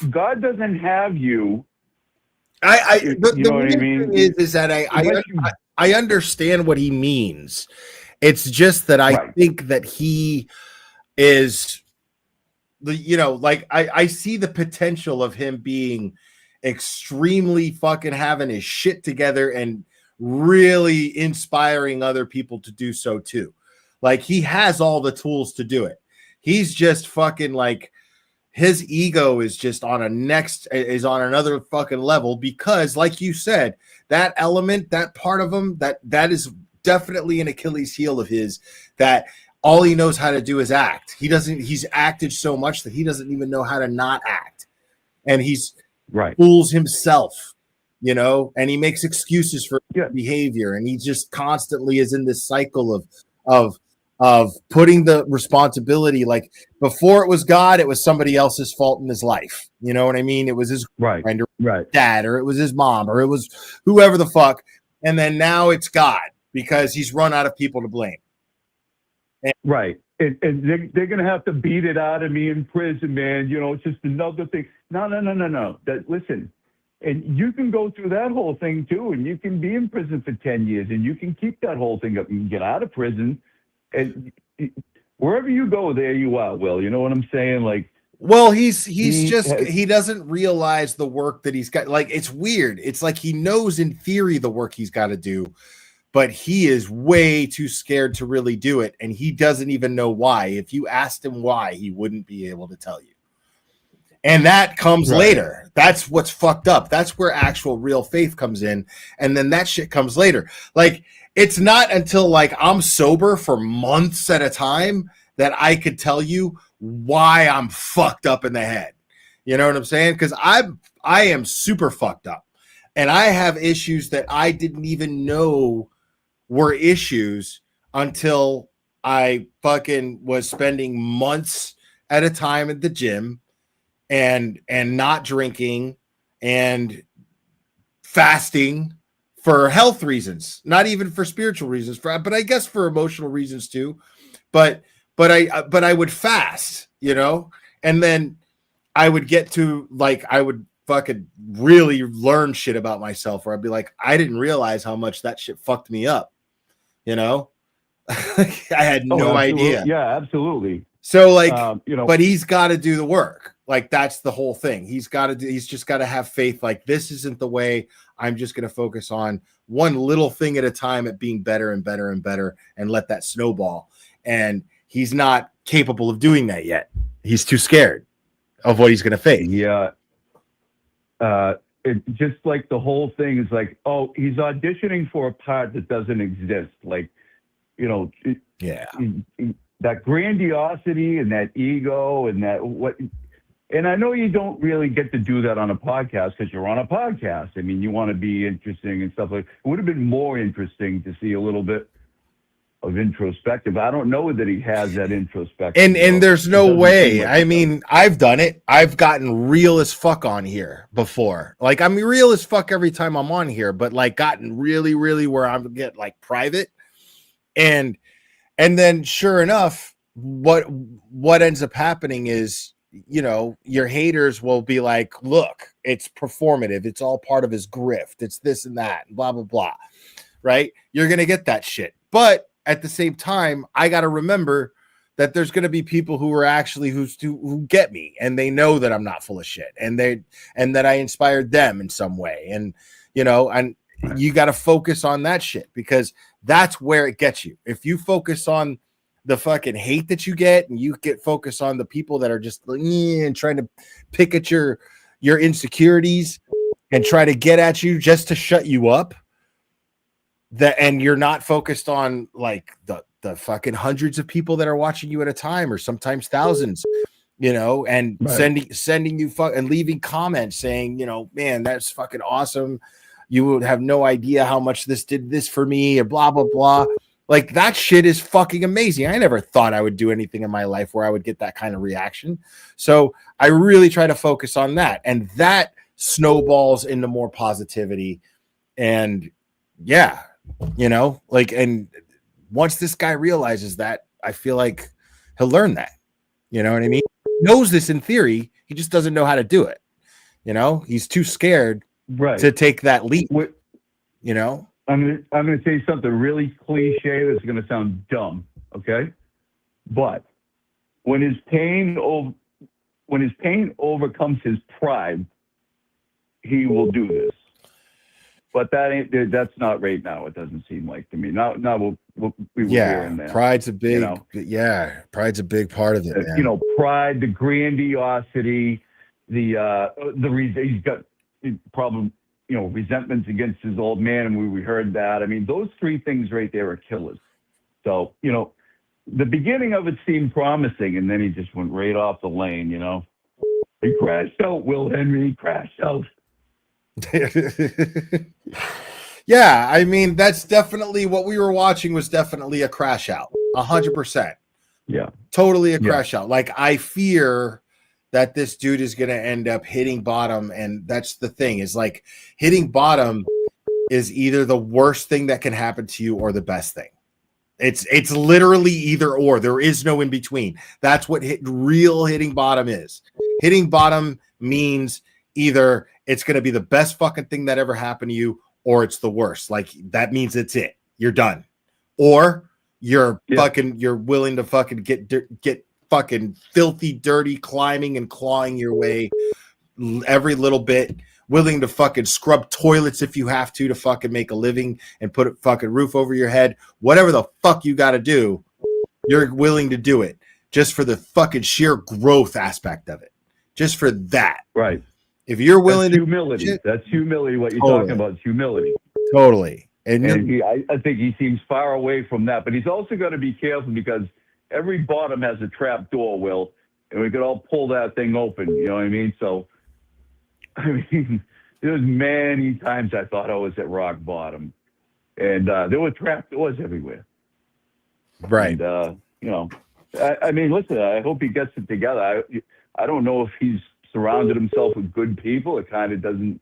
God doesn't have you. The weird thing is that I understand what he means. It's just that I think that he is like I see the potential of him being extremely fucking having his shit together and really inspiring other people to do so too. Like he has all the tools to do it. He's just fucking like, his ego is just on another fucking level, because like you said, that element, that part of him, that is definitely an Achilles heel of his, that all he knows how to do is act. He's acted so much that he doesn't even know how to not act. And he's fools himself, and he makes excuses for behavior, and he just constantly is in this cycle of putting the responsibility, like before it was God, it was somebody else's fault in his life. You know what I mean? It was his friend or dad, or it was his mom, or it was whoever the fuck. And then now it's God, because he's run out of people to blame. And they're going to have to beat it out of me in prison, man. It's just another thing. No. Listen, and you can go through that whole thing too, and you can be in prison for 10 years, and you can keep that whole thing up. You can get out of prison, and wherever you go, there you are, Will. You know what I'm saying? Like, well, he doesn't realize the work that he's got. Like, it's weird. It's like he knows in theory the work he's got to do, but he is way too scared to really do it. And he doesn't even know why. If you asked him why, he wouldn't be able to tell you. And that comes later. That's what's fucked up. That's where actual real faith comes in. And then that shit comes later. Like, it's not until like I'm sober for months at a time that I could tell you why I'm fucked up in the head. You know what I'm saying? Because I am super fucked up. And I have issues that I didn't even know were issues until I fucking was spending months at a time at the gym and not drinking and fasting for health reasons, not even for spiritual reasons, but I guess for emotional reasons too. But I would fast, and then I would get to like, I would fucking really learn shit about myself, where I'd be like, I didn't realize how much that shit fucked me up. I had no idea. Yeah, absolutely. So like, but he's got to do the work. Like, that's the whole thing. He's just got to have faith. Like, this isn't the way. I'm just going to focus on one little thing at a time at being better and better and better, and let that snowball. And he's not capable of doing that yet. He's too scared of what he's going to face. Yeah. It just like the whole thing is like, oh, he's auditioning for a part that doesn't exist. Like, that grandiosity and that ego and that and I know you don't really get to do that on a podcast because you're on a podcast. I mean, you want to be interesting and stuff like. It would have been more interesting to see a little bit of introspective. I don't know that he has that introspective. And there's no way. I mean, I've done it. I've gotten real as fuck on here before. Like, I'm real as fuck every time I'm on here, but like gotten really, really where I get like private. And then sure enough, what ends up happening is, your haters will be like, look, it's performative. It's all part of his grift. It's this and that, and blah, blah, blah. Right? You're going to get that shit. But at the same time, I got to remember that there's going to be people who are actually who get me, and they know that I'm not full of shit, and that I inspired them in some way. And, and you got to focus on that shit, because that's where it gets you. If you focus on the fucking hate that you get, and you get focused on the people that are just and trying to pick at your insecurities and try to get at you just to shut you up, and you're not focused on like the fucking hundreds of people that are watching you at a time, or sometimes thousands, and sending you and leaving comments saying, man, that's fucking awesome. You would have no idea how much this did this for me, or blah, blah, blah. Like, that shit is fucking amazing. I never thought I would do anything in my life where I would get that kind of reaction. So I really try to focus on that, and that snowballs into more positivity. And yeah, and once this guy realizes that, I feel like he'll learn that. You know what I mean? He knows this in theory. He just doesn't know how to do it. He's too scared to take that leap. I'm going to say something really cliche that's going to sound dumb, okay? But when his pain overcomes his pride, he will do this. But that's not right now. It doesn't seem like to me. Now we were here and there. Pride's a big, you know? pride's a big part of it, man. You know, pride, the grandiosity, he's got problem, you know, resentments against his old man, and we heard that. I mean, those three things right there are killers. So, you know, the beginning of it seemed promising, and then he just went right off the lane, you know. He crashed out, Will Henry. He crashed out. Yeah, I mean, that's definitely what we were watching, was definitely a crash out. 100%. Yeah. Totally a crash out. Like, I fear that this dude is going to end up hitting bottom. And that's the thing, is like, hitting bottom is either the worst thing that can happen to you or the best thing. It's literally either or. There is no in between. That's what real hitting bottom is. Hitting bottom means either it's going to be the best fucking thing that ever happened to you, or it's the worst. Like, that means it's it. You're done. Or you're you're willing to fucking get fucking filthy, dirty, climbing and clawing your way every little bit, willing to fucking scrub toilets if you have to fucking make a living and put a fucking roof over your head. Whatever the fuck you got to do, you're willing to do it just for the fucking sheer growth aspect of it. Just for that. Right. If you're willing to humility, that's humility. What you're talking about is humility. Totally. And I think he seems far away from that, but he's also got to be careful, because every bottom has a trap door, Will, and we could all pull that thing open. You know what I mean? So, I mean, there was many times I thought I was at rock bottom, and there were trap doors everywhere. Right. And, you know, I mean, listen, I hope he gets it together. I don't know if he's surrounded himself with good people. It kind of doesn't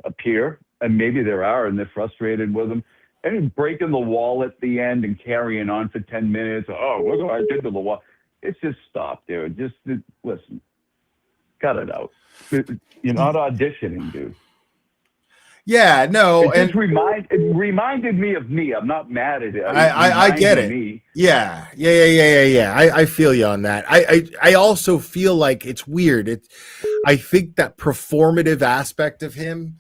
appear, and maybe there are, and they're frustrated with him. And breaking the wall at the end and carrying on for 10 minutes. Oh, look what I did to the wall. It's just stop there. Just listen, cut it out. You're not auditioning, dude. Yeah, no. It reminded me of me. I'm not mad at it. I get it. Me. Yeah. I feel you on that. I also feel like it's weird. I think that performative aspect of him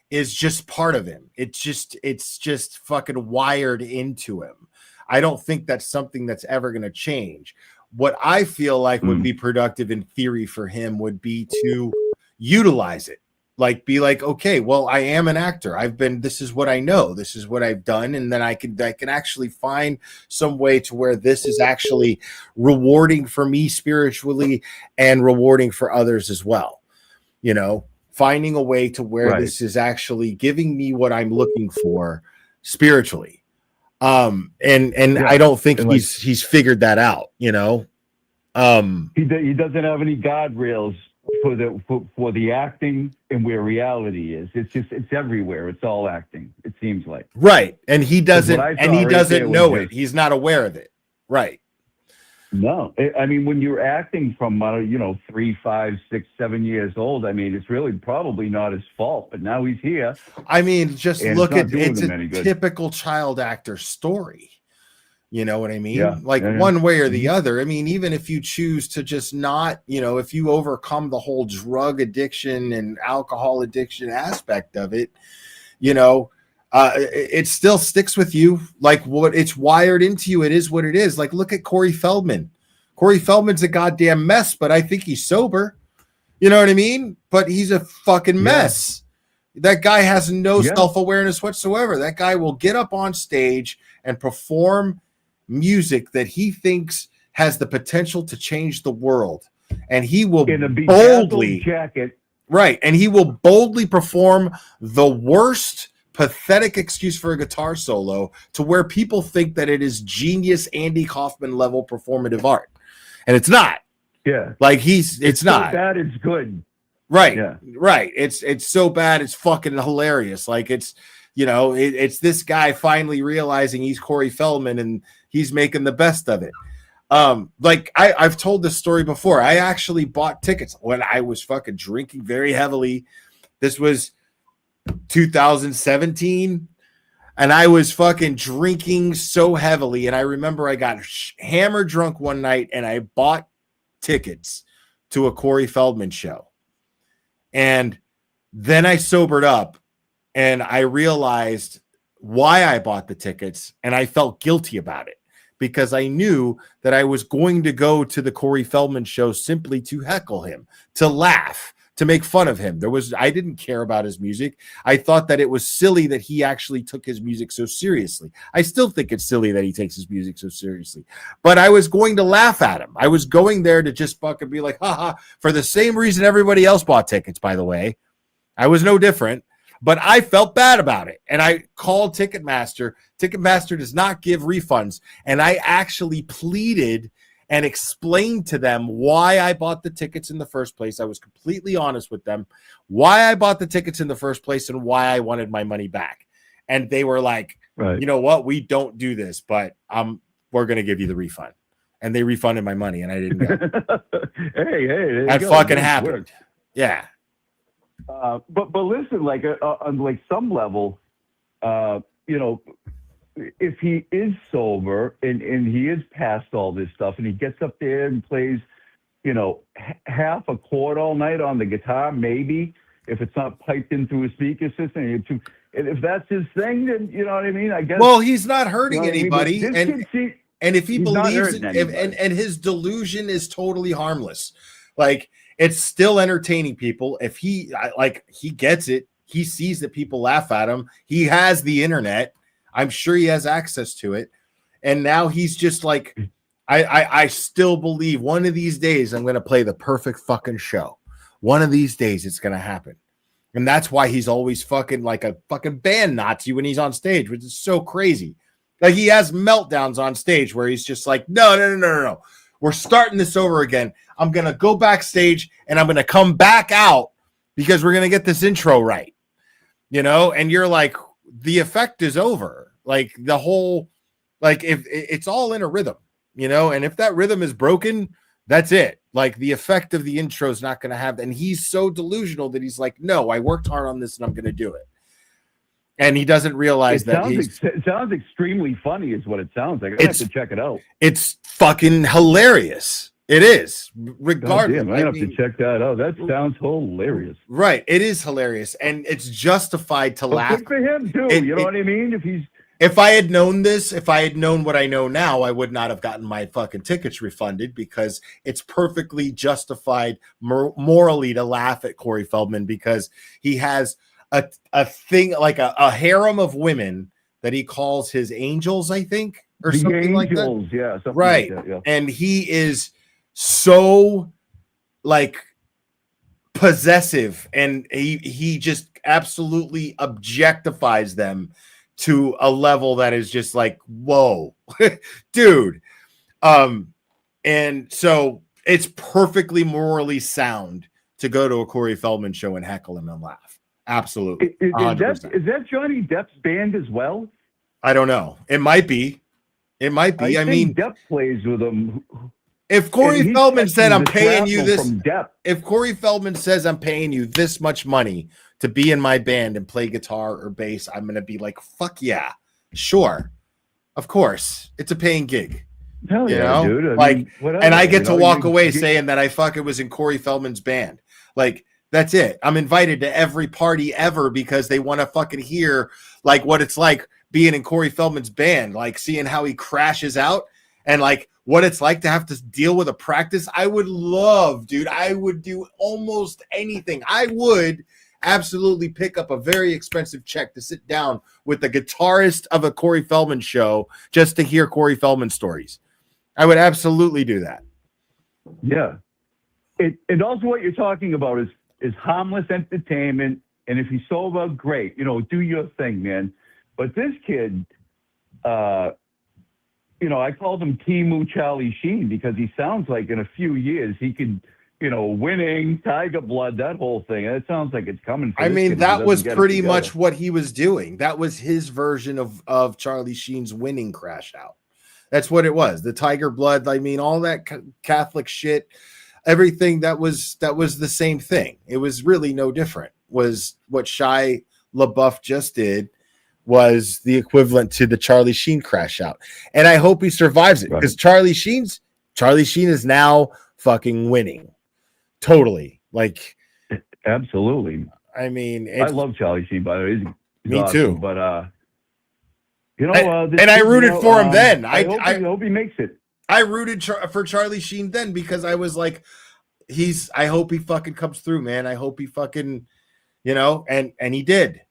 is just part of him. It's just fucking wired into him. I don't think that's something that's ever going to change. What I feel like would be productive in theory for him would be to utilize it. Like, be like, okay, well, I am an actor. This is what I know. This is what I've done. And then I can actually find some way to where this is actually rewarding for me spiritually and rewarding for others as well. You know, finding a way to where this is actually giving me what I'm looking for spiritually. And I don't think he's figured that out, you know. He doesn't have any guardrails for the acting and where reality is. It's everywhere. It's all acting, it seems like. Right. And he doesn't know it. He's not aware of it. Right. No. I mean, when you're acting from 3, 5, 6, 7 years old, I mean, it's really probably not his fault, but now he's here. I mean, just look at it's a typical child actor story. You know what I mean? Yeah. One way or the other. I mean, even if you choose to just not, if you overcome the whole drug addiction and alcohol addiction aspect of it, it still sticks with you. Like, what it's wired into you, it is what it is. Like, look at Corey Feldman. Corey Feldman's a goddamn mess, but I think he's sober. You know what I mean? But he's a fucking mess. That guy has no self-awareness whatsoever. That guy will get up on stage and perform music that he thinks has the potential to change the world, and he will boldly and he will boldly perform the worst pathetic excuse for a guitar solo to where people think that it is genius Andy Kaufman level performative art, and it's not. Like it's not so bad it's good. Right. It's so bad it's fucking hilarious. Like, it's it's this guy finally realizing he's Corey Feldman and he's making the best of it. Like I've told this story before. I actually bought tickets when I was fucking drinking very heavily. This was 2017, and I was fucking drinking so heavily. And I remember I got hammered drunk one night and I bought tickets to a Corey Feldman show. And then I sobered up. and I realized why I bought the tickets, and I felt guilty about it because I knew that I was going to go to the Corey Feldman show simply to heckle him, to laugh, to make fun of him. I didn't care about his music. I thought that it was silly that he actually took his music so seriously. I still think it's silly that he takes his music so seriously, but I was going to laugh at him. I was going there to just fucking be like, haha, for the same reason everybody else bought tickets, by the way. I was no different, but I felt bad about it. And I called Ticketmaster. Ticketmaster does not give refunds. And I actually pleaded and explained to them why I bought the tickets in the first place. I was completely honest with them, why I bought the tickets in the first place and why I wanted my money back. And they were like, you know what? We don't do this, but we're going to give you the refund. And they refunded my money and I didn't go. hey, that fucking happened. Yeah. But listen, like on like some level, you know, if he is sober and he is past all this stuff and he gets up there and plays, you know, half a chord all night on the guitar, maybe if it's not piped in through a speaker system, and if that's his thing, then you know what I mean. I guess. Well, he's not hurting anybody, and if he believes and his delusion is totally harmless, like it's still entertaining people. If he gets it, he sees that people laugh at him. He has the internet. I'm sure he has access to it. And now he's just like, I still believe one of these days I'm going to play the perfect fucking show. One of these days it's going to happen. And that's why he's always fucking like a fucking band Nazi when he's on stage, which is so crazy. Like he has meltdowns on stage where he's just like, no. We're starting this over again. I'm going to go backstage and I'm going to come back out because we're going to get this intro right. You know, and you're like, the effect is over. Like the whole, like if it's all in a rhythm, you know, and if that rhythm is broken, that's it. Like the effect of the intro is not going to have, and he's so delusional that he's like, no, I worked hard on this and I'm going to do it. And he doesn't realize it sounds extremely funny is what it sounds like. I have to check it out. It's fucking hilarious. It is, regardless. I have to check that out. That sounds hilarious. Right. It is hilarious. And it's justified to laugh. Good for him, too. You know what I mean? If I had known this, if I had known what I know now, I would not have gotten my fucking tickets refunded because it's perfectly justified morally to laugh at Corey Feldman because he has a thing like a harem of women that he calls his angels, I think, or the something angels, like that. Yeah, something right. Like that, yeah. And he is so like possessive and he just absolutely objectifies them to a level that is just like, whoa, dude. And so it's perfectly morally sound to go to a Corey Feldman show and heckle him and laugh. Absolutely. Is that Johnny Depp's band as well? I don't know. It might be. I mean, Depp plays with him. If Corey Feldman said, I'm paying you this, from Depp. If Corey Feldman says, I'm paying you this much money to be in my band and play guitar or bass, I'm going to be like, fuck yeah, sure. Of course. It's a paying gig. Hell you yeah, know? dude. Like, whatever, and I get to walk away saying that I fucking was in Corey Feldman's band. Like, that's it. I'm invited to every party ever because they want to fucking hear like what it's like being in Corey Feldman's band, like seeing how he crashes out and like what it's like to have to deal with a practice. I would love, dude. I would do almost anything. I would absolutely pick up a very expensive check to sit down with the guitarist of a Corey Feldman show just to hear Corey Feldman stories. I would absolutely do that. Yeah. And also what you're talking about is harmless entertainment. And if he's sober, great. You know, do your thing, man. But this kid, you know, I called him Timu Charlie Sheen because he sounds like in a few years he could, you know, winning, Tiger Blood, that whole thing. And it sounds like it's coming. I mean, that was pretty much what he was doing. That was his version of Charlie Sheen's winning crash out. That's what it was. The Tiger Blood. I mean, all that Catholic shit, everything that was the same thing. It was really no different. Was what Shia LaBeouf just did was the equivalent to the Charlie Sheen crash out. And I hope he survives it because Charlie Sheen is now fucking winning. Totally. Like, absolutely. I mean, I love Charlie Sheen, by the way. He's Me awesome. too. But I rooted for him then. I hope he makes it. I rooted for Charlie Sheen then because I was like, I hope he fucking comes through, man. I hope he fucking, and he did.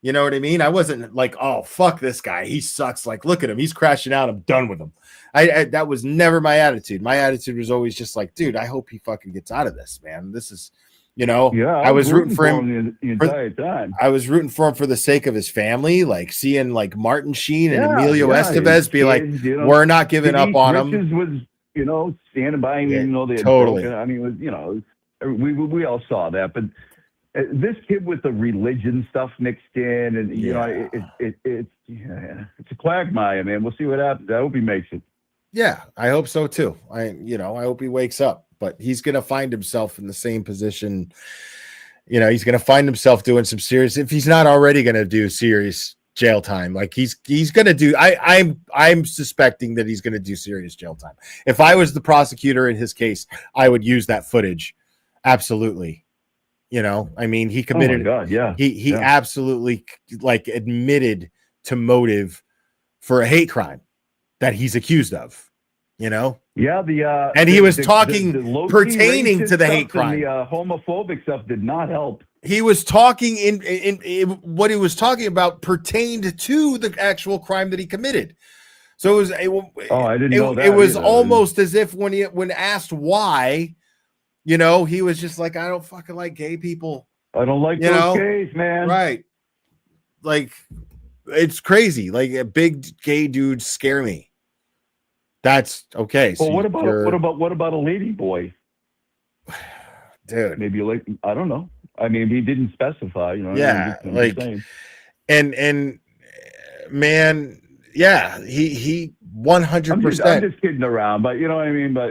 You know what I mean? I wasn't like, oh, fuck this guy. He sucks. Like, look at him. He's crashing out. I'm done with him. That was never my attitude. My attitude was always just like, dude, I hope he fucking gets out of this, man. This is, I was rooting for him the entire time. I was rooting for him for the sake of his family, like seeing like Martin Sheen and Emilio Estevez be like, we're not giving up on him. Richards was, standing by him, even though they had totally. broken. I mean, we all saw that, but this kid with the religion stuff mixed in, and it's a quagmire, man. We'll see what happens. I hope he makes it. Yeah, I hope so too. I hope he wakes up, but he's gonna find himself in the same position. He's gonna find himself doing some serious. If he's not already gonna do serious jail time, like he's gonna do. I'm suspecting that he's gonna do serious jail time. If I was the prosecutor in his case, I would use that footage. Absolutely. I mean, he committed. Oh my God, yeah. He absolutely like admitted to motive for a hate crime that he's accused of. Yeah, and he was talking pertaining to the hate crime. The homophobic stuff did not help. He was talking in what he was talking about pertained to the actual crime that he committed. So it was. I didn't know that. It was either. almost as if when asked why. He was just like, I don't fucking like gay people. I don't like those gays, man. Right. Like, it's crazy. Like, big gay dudes scare me. That's okay. Well, what about a lady boy? Dude. Maybe like, I don't know. I mean, he didn't specify, Yeah. And man, yeah, he 100%. I'm just kidding around, but you know what I mean? But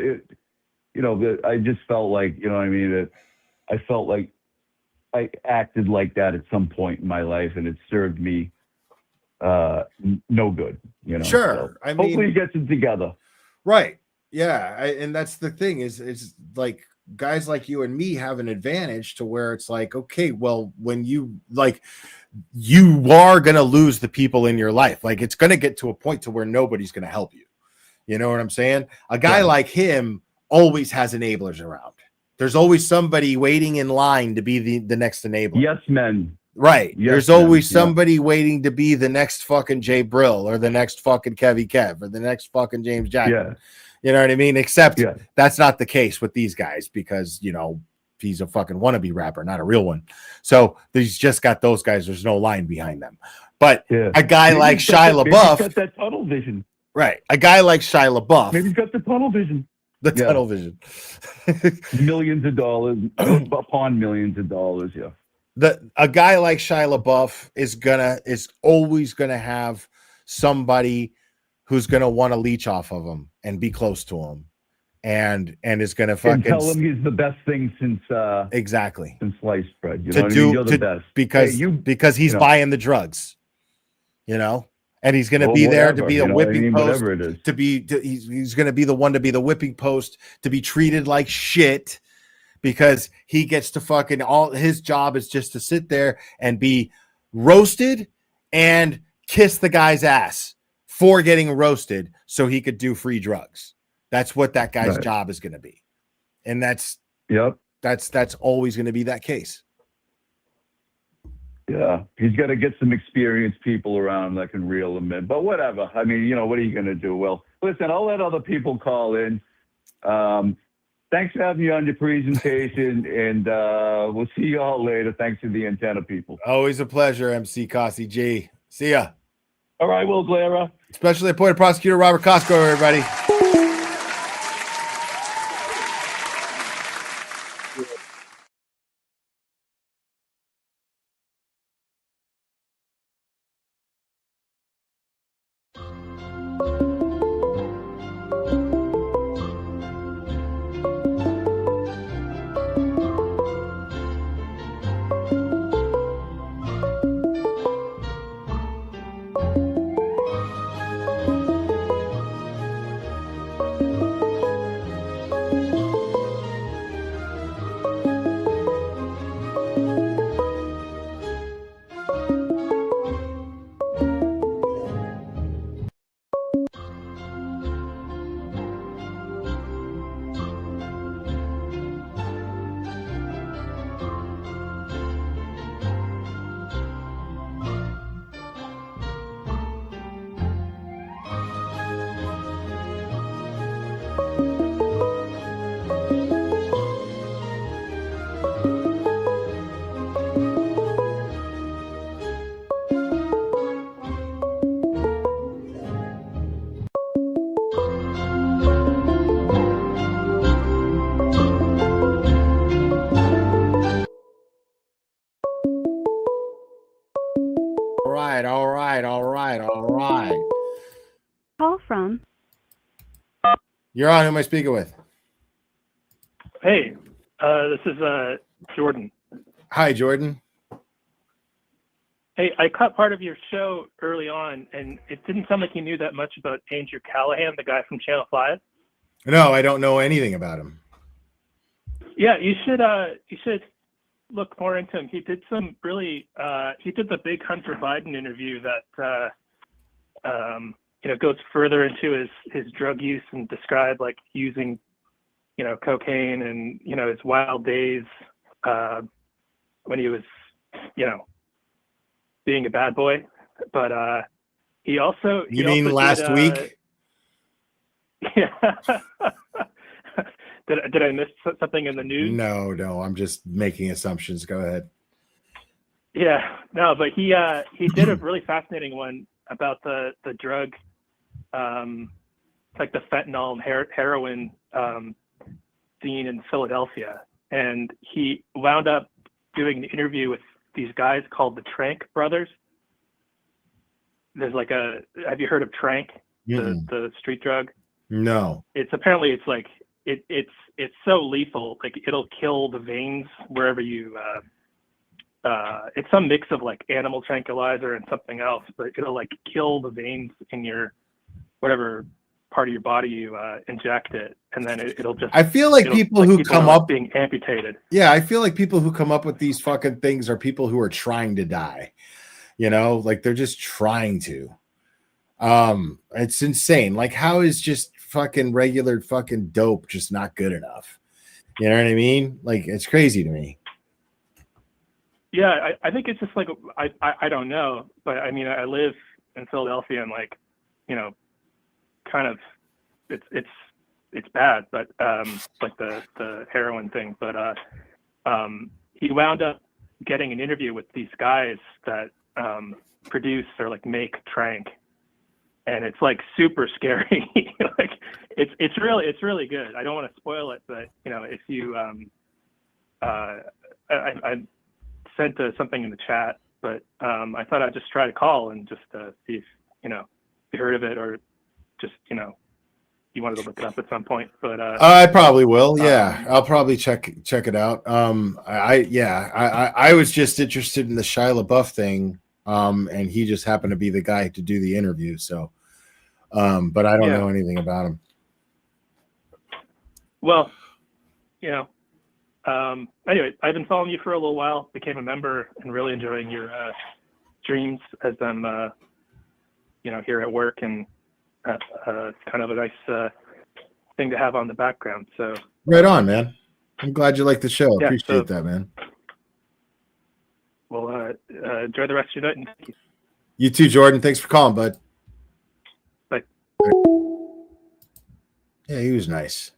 I just felt like, that I felt like I acted like that at some point in my life, and it served me no good. Sure. So hopefully he gets it together. Right. Yeah. And that's the thing is like guys like you and me have an advantage to where it's like, okay, well, when you are going to lose the people in your life. Like it's going to get to a point to where nobody's going to help you. You know what I'm saying? A guy like him always has enablers around. There's always somebody waiting in line to be the next enabler. Yes, men. Right. Yes, There's always somebody waiting to be the next fucking Jay Brill or the next fucking Kevy Kev or the next fucking James Jackson. Yeah. You know what I mean? Except that's not the case with these guys because, he's a fucking wannabe rapper, not a real one. So he's just got those guys. There's no line behind them. But a guy like Shia LaBeouf. He's got that tunnel vision. Right. A guy like Shia LaBeouf. Maybe he's got the tunnel vision. The tunnel vision. Millions of dollars upon millions of dollars. Yeah. A guy like Shia LaBeouf is always gonna have somebody who's gonna want to leech off of him and be close to him, and is gonna fucking tell him he's the best thing since exactly since sliced bread. You know what I mean? You're the best because he's buying the drugs, and he's going to be there to be a whipping post. He's going to be the one to be the whipping post, to be treated like shit. Because he gets to fucking his job is just to sit there and be roasted and kiss the guy's ass for getting roasted so he could do free drugs. That's what that guy's job is going to be. And that's always going to be that case. Yeah. He's got to get some experienced people around that can reel him in. But whatever. I mean, what are you going to do? Well, listen, I'll let other people call in. Thanks for having me on your presentation, and we'll see you all later. Thanks to the antenna people. Always a pleasure, MC Cossie G. See ya. All right, Will Glera. Specially appointed prosecutor Robert Costco, everybody. right, all right, all right, all right. Call from. You're on. Who am I speaking with? Hey, this is Jordan. Hi, Jordan. Hey, I caught part of your show early on, and it didn't sound like you knew that much about Andrew Callahan, the guy from Channel 5. No, I don't know anything about him. Yeah, you should look more into him. He did some really he did the big Hunter Biden interview that goes further into his drug use and described like using cocaine and his wild days when he was being a bad boy. But he also You mean last week? Yeah. Did I miss something in the news? No, I'm just making assumptions. Go ahead. Yeah, no, but he did a really fascinating one about the drug, like the fentanyl and heroin scene in Philadelphia, and he wound up doing an interview with these guys called the Trank brothers. There's like have you heard of Trank, the street drug? No. It's apparently it's like it's so lethal, like it'll kill the veins wherever you it's some mix of like animal tranquilizer and something else, but it'll like kill the veins in your whatever part of your body you inject it, and then it'll just I feel like people who come up being amputated. Yeah, I feel like people who come up with these fucking things are people who are trying to die. Like they're just trying to. It's insane. Like, how is just fucking regular fucking dope just not good enough? You know what I mean? Like, it's crazy to me. Yeah, I think it's just like I don't know, but I mean I live in Philadelphia and like kind of it's bad, but like the heroin thing, but he wound up getting an interview with these guys that produce or like make Trank, and it's like super scary. Like it's really good. I don't want to spoil it, but if you I sent something in the chat, but I thought I'd just try to call and just see if you heard of it, or just you wanted to look it up at some point. But I probably will. Yeah, I'll probably check it out. I was just interested in the Shia LaBeouf thing, and he just happened to be the guy to do the interview. So, but I don't know anything about him. Well, anyway, I've been following you for a little while, became a member, and really enjoying your streams as I'm here at work, and it's kind of a nice thing to have on the background. So right on, man. I'm glad you like the show. Yeah, Appreciate that, man. Well, enjoy the rest of your night, and thank you. You too, Jordan. Thanks for calling, bud. Bye. Yeah, he was nice.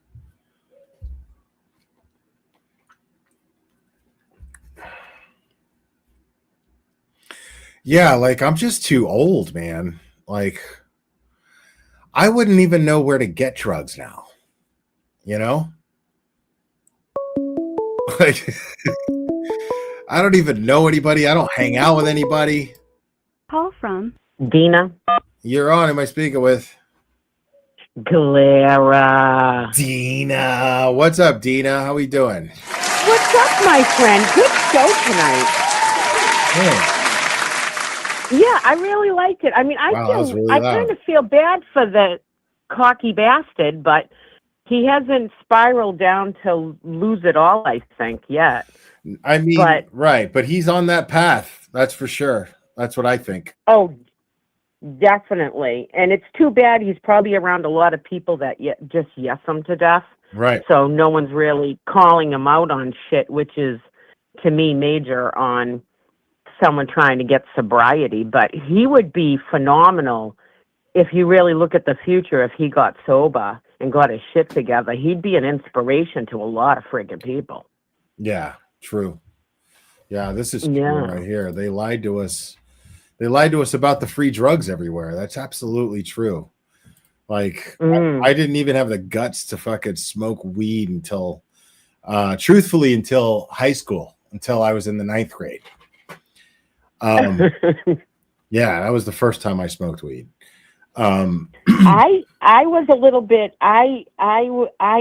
Yeah, like I'm just too old, man. Like I wouldn't even know where to get drugs now. Like I don't even know anybody. I don't hang out with anybody. Call from. Dina. You're on. Am I speaking with? Clara. Dina. What's up, Dina? How we doing? What's up, my friend? Good show tonight. Yeah. Yeah, I really liked it. I mean, I kind of feel bad for the cocky bastard, but he hasn't spiraled down to lose it all, I think, yet. I mean, right, but he's on that path. That's for sure. That's what I think. Oh, definitely. And it's too bad he's probably around a lot of people that just yes him to death. Right. So no one's really calling him out on shit, which is, to me, major on someone trying to get sobriety. But he would be phenomenal if you really look at the future. If he got sober and got his shit together, he'd be an inspiration to a lot of friggin' people. Yeah, true. Yeah, this is true right here. They lied to us. They lied to us about the free drugs everywhere. That's absolutely true. Like, I didn't even have the guts to fucking smoke weed until, truthfully, until high school, until I was in the 9th grade. Yeah, that was the first time I smoked weed. I was a little bit. I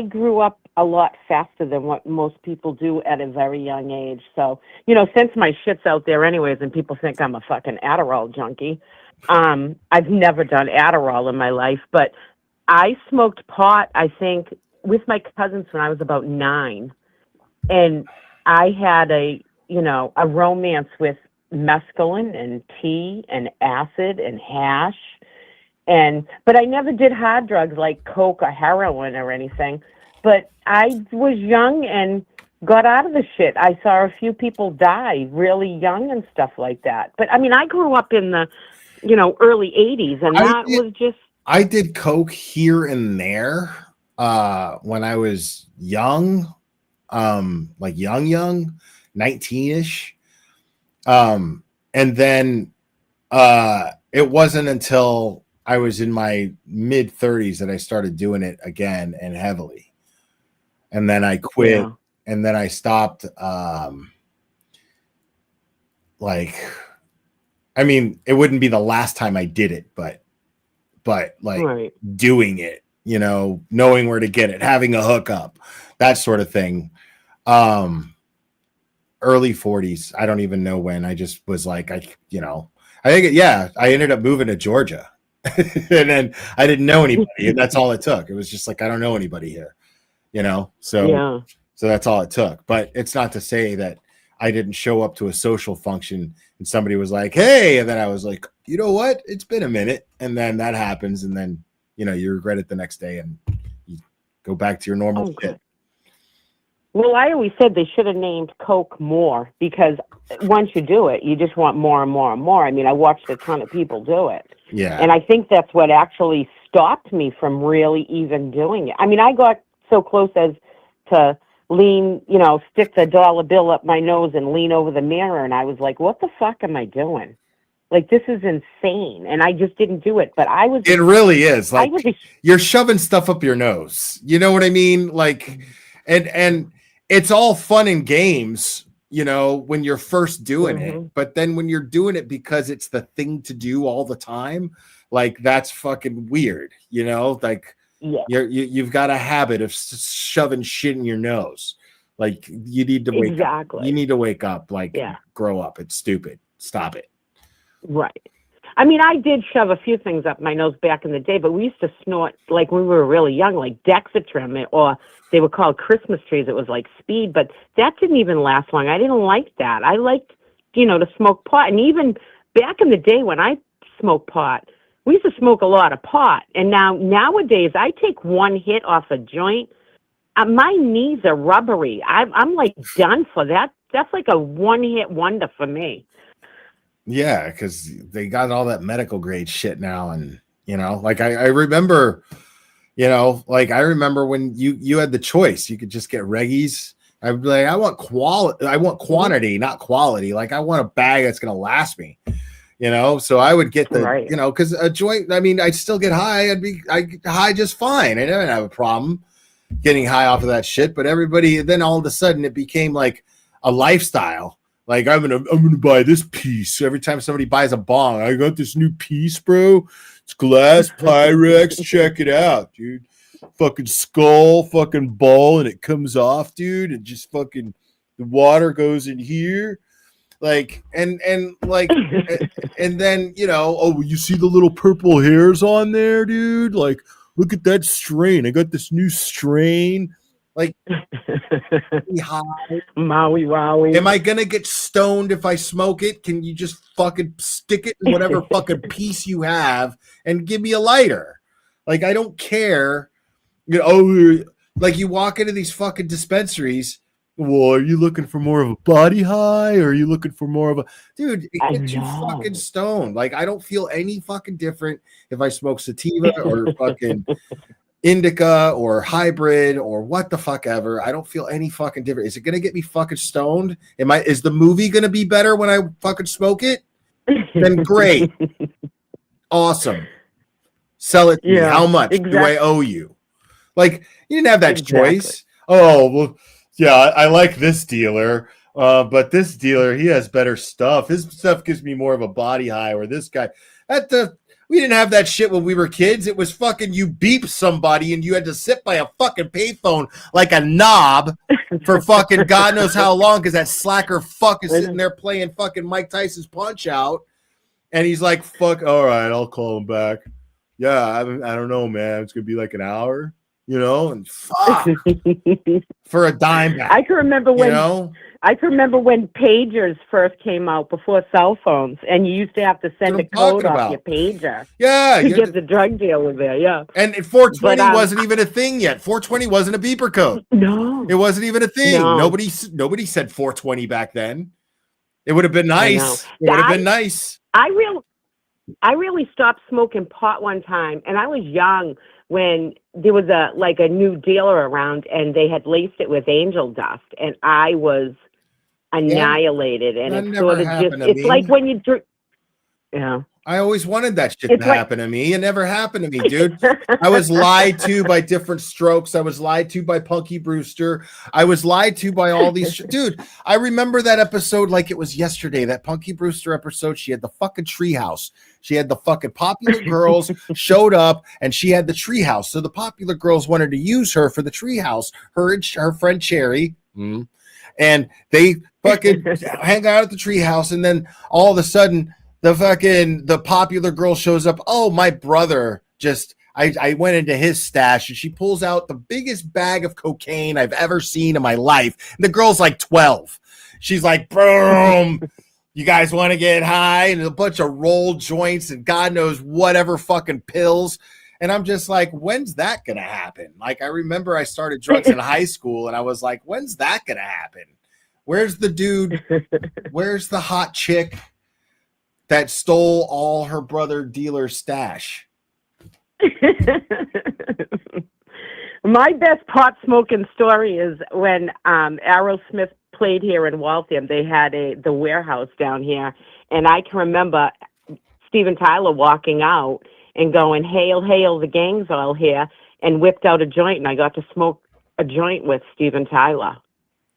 grew up a lot faster than what most people do at a very young age. So, since my shit's out there anyways, and people think I'm a fucking Adderall junkie, I've never done Adderall in my life, but I smoked pot, I think, with my cousins when I was about 9. And I had a romance with mescaline and tea and acid and hash. But I never did hard drugs like coke or heroin or anything. But I was young and got out of the shit. I saw a few people die really young and stuff like that. But I mean, I grew up in the, early 80s, and was just. I did coke here and there when I was young, like young, 19-ish. And then it wasn't until I was in my mid 30s that I started doing it again and heavily. And then I quit, and then I stopped. I mean, it wouldn't be the last time I did it, but doing it, knowing where to get it, having a hookup, that sort of thing. Early 40s. I don't even know when. I just was like, I ended up moving to Georgia. And then I didn't know anybody, and that's all it took. It was just like, I don't know anybody here, so that's all it took. But it's not to say that I didn't show up to a social function and somebody was like, hey, and then I was like, you know what, it's been a minute, and then that happens, and then you regret it the next day and you go back to your normal shit. Well, I always said they should have named Coke more, because once you do it, you just want more and more and more. I mean, I watched a ton of people do it. Yeah. And I think that's what actually stopped me from really even doing it. I mean, I got so close as to lean, stick the dollar bill up my nose and lean over the mirror. And I was like, what the fuck am I doing? Like, this is insane. And I just didn't do it. But it really is. Like, you're shoving stuff up your nose. You know what I mean? Like, and it's all fun and games, when you're first doing it. But then when you're doing it because it's the thing to do all the time, like, that's fucking weird, like you've got a habit of shoving shit in your nose. Like, you need to wake up. You need to wake up, grow up. It's stupid. Stop it. Right. I mean, I did shove a few things up my nose back in the day, but we used to snort, like, when we were really young, like Dexatrim, or they were called Christmas trees. It was like speed, but that didn't even last long. I didn't like that. I liked, to smoke pot. And even back in the day when I smoked pot, we used to smoke a lot of pot. And nowadays, I take one hit off a joint. My knees are rubbery. I'm like done for that. That's like a one-hit wonder for me. Yeah, because they got all that medical grade shit now. And, like I remember, I remember when you had the choice. You could just get reggies. I'd be like, I want quantity, not quality. Like, I want a bag that's going to last me, so I would get the, because a joint, I mean, I'd still get high. I get high just fine. I didn't have a problem getting high off of that shit. But then all of a sudden it became like a lifestyle. Like, I'm gonna buy this piece every time somebody buys a bong. I got this new piece, bro. It's glass Pyrex. Check it out, dude. Fucking skull, fucking ball, and it comes off, dude. And just fucking the water goes in here, like and like and then you see the little purple hairs on there, dude. Like, look at that strain. I got this new strain. Like, Maui Wowie. Am I gonna get stoned if I smoke it? Can you just fucking stick it in whatever fucking piece you have and give me a lighter? Like, I don't care. Like, you walk into these fucking dispensaries. Well, are you looking for more of a body high, or are you looking for more of a dude? It gets you fucking stoned. Like, I don't feel any fucking different if I smoke sativa or fucking indica or hybrid or what the fuck ever. I don't feel any fucking different. Is it gonna get me fucking stoned? Is the movie gonna be better when I fucking smoke it? Then great. Awesome. Sell it to me. How much do I owe you? Like, you didn't have that choice. Oh, well, yeah, I like this dealer. But this dealer, he has better stuff. His stuff gives me more of a body high. Where this guy, we didn't have that shit when we were kids. It was fucking you beep somebody and you had to sit by a fucking payphone like a knob for fucking God knows how long because that slacker fuck is sitting there playing fucking Mike Tyson's Punch Out, and he's like, "Fuck, all right, I'll call him back." Yeah, I don't know, man. It's gonna be like an hour, and fuck for a dime back. I can remember when you know. I can remember when pagers first came out before cell phones, and you used to have to send a code off your pager. Yeah, to get the drug dealer there. Yeah, and 420 But, wasn't even a thing yet. 420 wasn't a beeper code. No, it wasn't even a thing. No. Nobody said 420 back then. It would have been nice. It would have been nice. I really stopped smoking pot one time, and I was young when there was a new dealer around, and they had laced it with angel dust, and I was annihilated. And that it never sort of happened to it's me. like when you drink. Yeah. I always wanted that shit It's to like- happen to me. It never happened to me, dude. I was lied to by different strokes. I was lied to by Punky Brewster. I was lied to by all these dude. I remember that episode like it was yesterday. That Punky Brewster episode. She had the fucking treehouse. She had the fucking popular girls showed up, and she had the treehouse. So the popular girls wanted to use her for the treehouse. Her and her friend Cherry. And they fucking hang out at the treehouse, and then all of a sudden the popular girl shows up. Oh, my brother I went into his stash, and she pulls out the biggest bag of cocaine I've ever seen in my life. And the girl's like 12. She's like, boom, you guys want to get high? And a bunch of rolled joints and God knows whatever fucking pills. And I'm just like, when's that going to happen? Like, I remember I started drugs in high school, and I was like, when's that going to happen? Where's the dude? Where's the hot chick that stole all her brother dealer's stash? My best pot smoking story is when Aerosmith played here in Waltham. They had the warehouse down here, and I can remember Steven Tyler walking out and going, "Hail, hail, the gang's all here," and whipped out a joint, and I got to smoke a joint with Steven Tyler.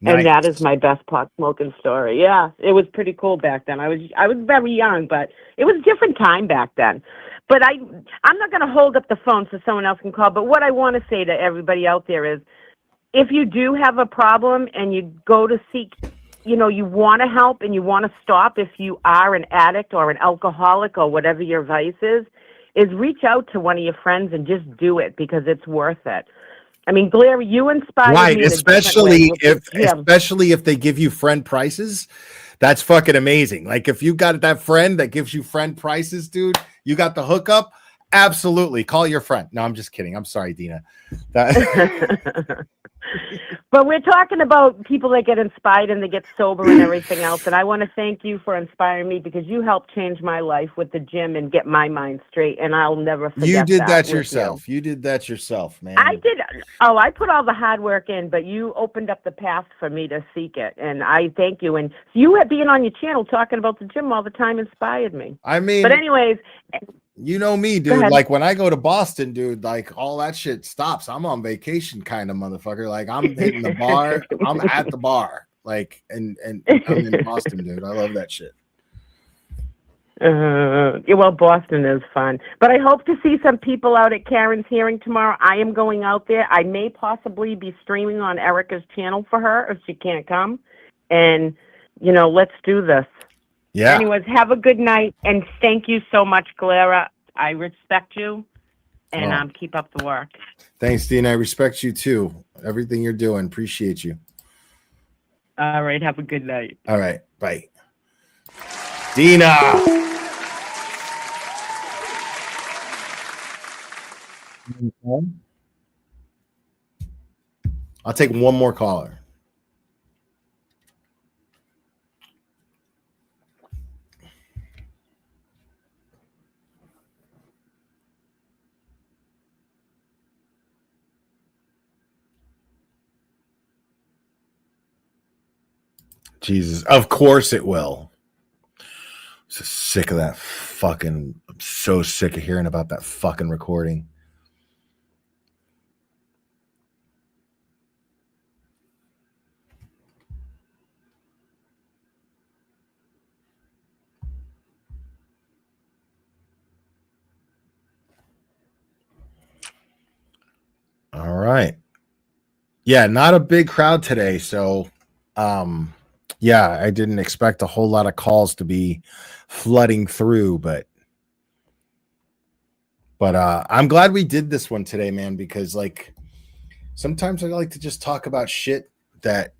Nice. And that is my best pot smoking story. Yeah, it was pretty cool back then. I was very young, but it was a different time back then. But I'm not going to hold up the phone so someone else can call. But what I want to say to everybody out there is, if you do have a problem and you go to seek, you want to help and you want to stop, if you are an addict or an alcoholic or whatever your vice is reach out to one of your friends and just do it, because it's worth it. I mean, Blair, you inspired Right, me in a different way. especially if they give you friend prices. That's fucking amazing. Like, if you got that friend that gives you friend prices, dude, you got the hookup. Absolutely, call your friend. No, I'm just kidding. I'm sorry, Dina. But we're talking about people that get inspired and they get sober and everything else. And I want to thank you for inspiring me, because you helped change my life with the gym and get my mind straight. And I'll never forget You did that with yourself. You did that yourself, man. I did. Oh, I put all the hard work in, but you opened up the path for me to seek it. And I thank you. And you being on your channel talking about the gym all the time inspired me. I mean, but anyways, you know me, Go dude. ahead. Like, when I go to Boston, dude, like, all that shit stops. I'm on vacation kind of motherfucker. Like, I'm hitting the bar. I'm at the bar. Like, and I'm in Boston, dude. I love that shit. Yeah, well, Boston is fun. But I hope to see some people out at Karen's hearing tomorrow. I am going out there. I may possibly be streaming on Erica's channel for her if she can't come. And, let's do this. Yeah. Anyways, have a good night. And thank you so much, Clara. I respect you. And keep up the work. Thanks, Dean. I respect you too. Everything you're doing. Appreciate you. All right. Have a good night. All right. Bye. Dina. I'll take one more caller. Jesus, of course it will. So sick of that fucking. I'm so sick of hearing about that fucking recording. All right. Yeah, not a big crowd today, so yeah, I didn't expect a whole lot of calls to be flooding through, but I'm glad we did this one today, man, because like sometimes I like to just talk about shit that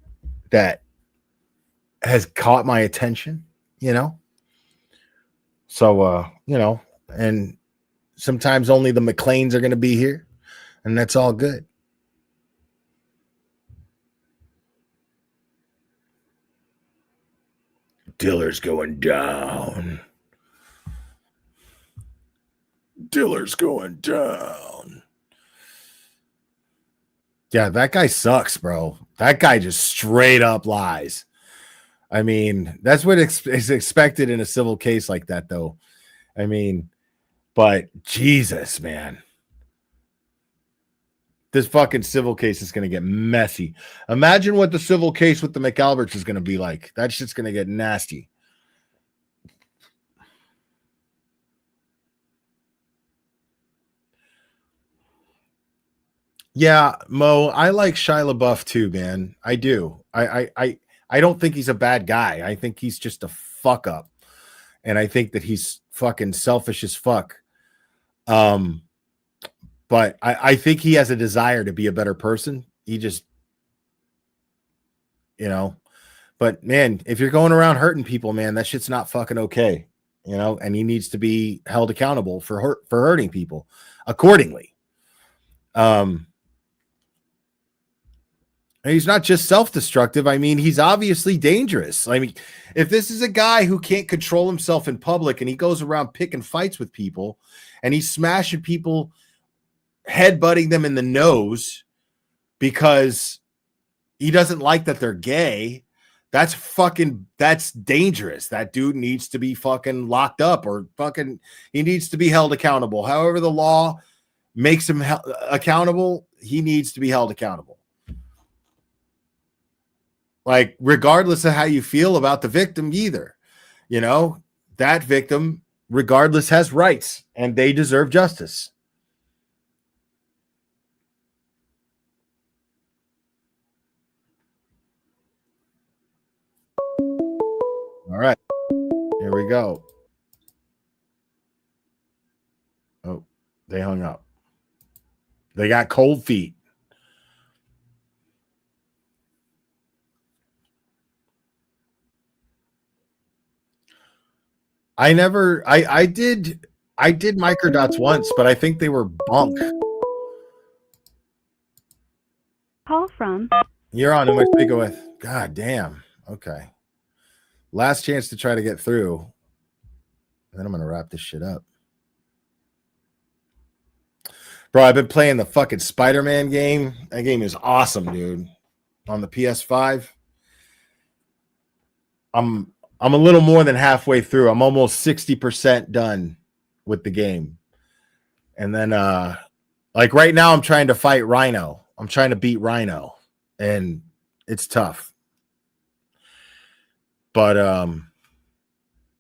has caught my attention, you know? So you know, and sometimes only the McLeans are going to be here, and that's all good. Diller's going down. Diller's going down. Yeah, that guy sucks, bro. That guy just straight up lies. I mean, that's what is expected in a civil case like that, though. I mean, but Jesus, man. This fucking civil case is going to get messy. Imagine what the civil case with the McAlberts is going to be like. That shit's going to get nasty. Yeah, Mo, I like Shia LaBeouf too, man. I do. I don't think he's a bad guy. I think he's just a fuck up. And I think that he's fucking selfish as fuck. But I think he has a desire to be a better person. He just, you know, but man, if you're going around hurting people, man, that shit's not fucking okay, you know, and he needs to be held accountable for hurting people accordingly. He's not just self-destructive. I mean, he's obviously dangerous. I mean, if this is a guy who can't control himself in public and he goes around picking fights with people and he's smashing people, headbutting them in the nose because he doesn't like that they're gay, that's dangerous. That dude needs to be fucking locked up or he needs to be held accountable. However the law makes him accountable, he needs to be held accountable. Like, regardless of how you feel about the victim either, you know, that victim, regardless, has rights and they deserve justice. All right, here we go. Oh, they hung up. They got cold feet. I did microdots once, but I think they were bunk. Call from. You're on. Who am I speaking with? God damn. Okay. Last chance to try to get through. Then I'm going to wrap this shit up. Bro, I've been playing the fucking Spider-Man game. That game is awesome, dude. On the PS5. I'm a little more than halfway through. I'm almost 60% done with the game. And then like right now I'm trying to fight Rhino. I'm trying to beat Rhino. And it's tough. But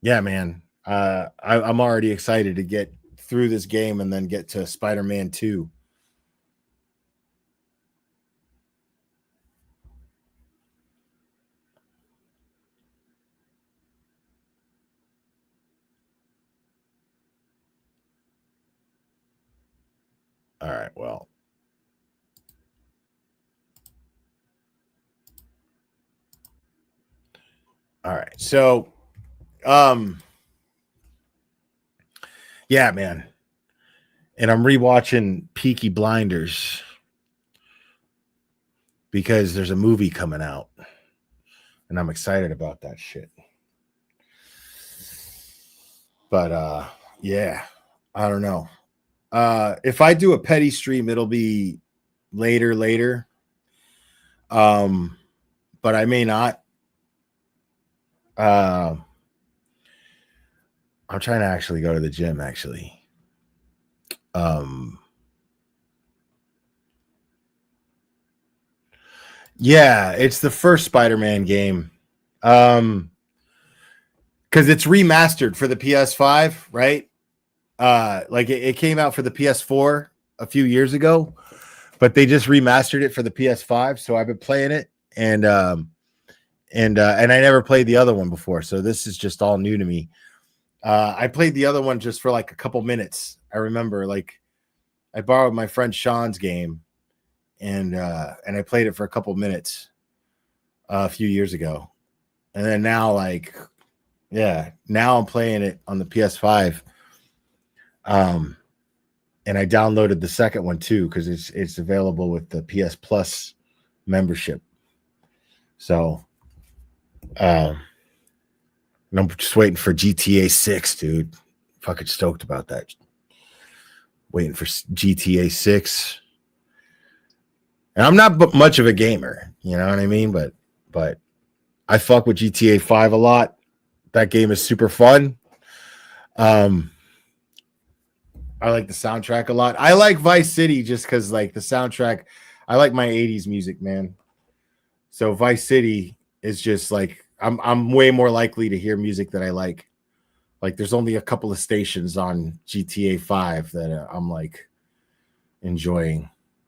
yeah, man. I'm already excited to get through this game and then get to Spider-Man 2. All right, well. All right. So yeah, man. And I'm rewatching Peaky Blinders because there's a movie coming out. And I'm excited about that shit. But yeah, I don't know. If I do a petty stream, it'll be later. But I may not. I'm trying to actually go to the gym, actually. Yeah, it's the first Spider-Man game. Because it's remastered for the PS5, right? Like it came out for the PS4 a few years ago, but they just remastered it for the PS5, so I've been playing it, and I never played the other one before, so this is just all new to me. I played the other one just for like a couple minutes. I remember, like, I borrowed my friend Sean's game, and I played it for a couple minutes a few years ago, and then now, like, now I'm playing it on the PS5. And I downloaded the second one too because it's available with the PS Plus membership. So, and I'm just waiting for GTA 6, dude. Fucking stoked about that. Waiting for GTA 6. And I'm not much of a gamer, you know what I mean? But I fuck with GTA 5 a lot. That game is super fun. I like the soundtrack a lot. I like Vice City just because, like, the soundtrack, I like my 80s music, man. So Vice City is just like, I'm way more likely to hear music that I like. Like, there's only a couple of stations on GTA 5 that I'm like enjoying,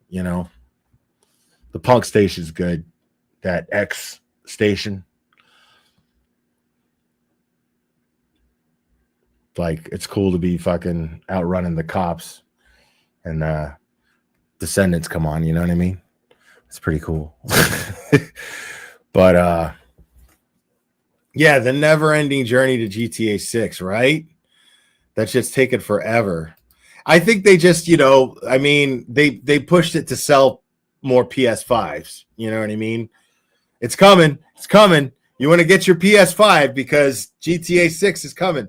you know. The punk station's good. That X station. Like, it's cool to be fucking outrunning the cops and Descendants come on, you know what I mean? It's pretty cool. But yeah, the never-ending journey to GTA 6, right? That's just taken forever. I think they just, you know, I mean, they pushed it to sell more PS5s, you know what I mean? It's coming. It's coming. You want to get your PS5 because GTA 6 is coming.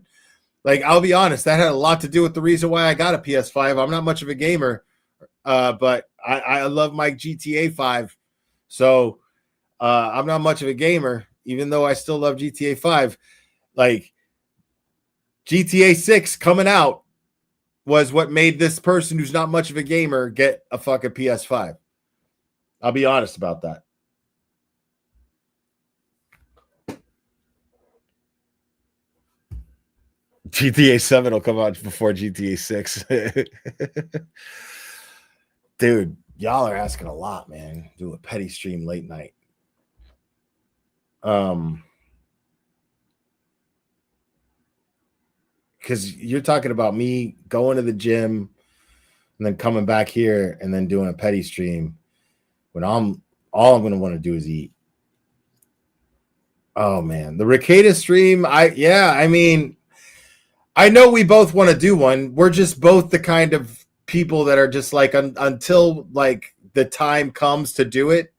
Like, I'll be honest, that had a lot to do with the reason why I got a PS5. I'm not much of a gamer, but I love my GTA 5. So I'm not much of a gamer, even though I still love GTA 5. Like, GTA 6 coming out was what made this person who's not much of a gamer get a fucking PS5. I'll be honest about that. GTA 7 will come out before GTA 6. Dude, y'all are asking a lot, man. Do a petty stream late night. Because you're talking about me going to the gym and then coming back here and then doing a petty stream when all I'm going to want to do is eat. Oh man, the Ricada stream. I mean, I know we both want to do one. We're just both the kind of people that are just like, until like the time comes to do it,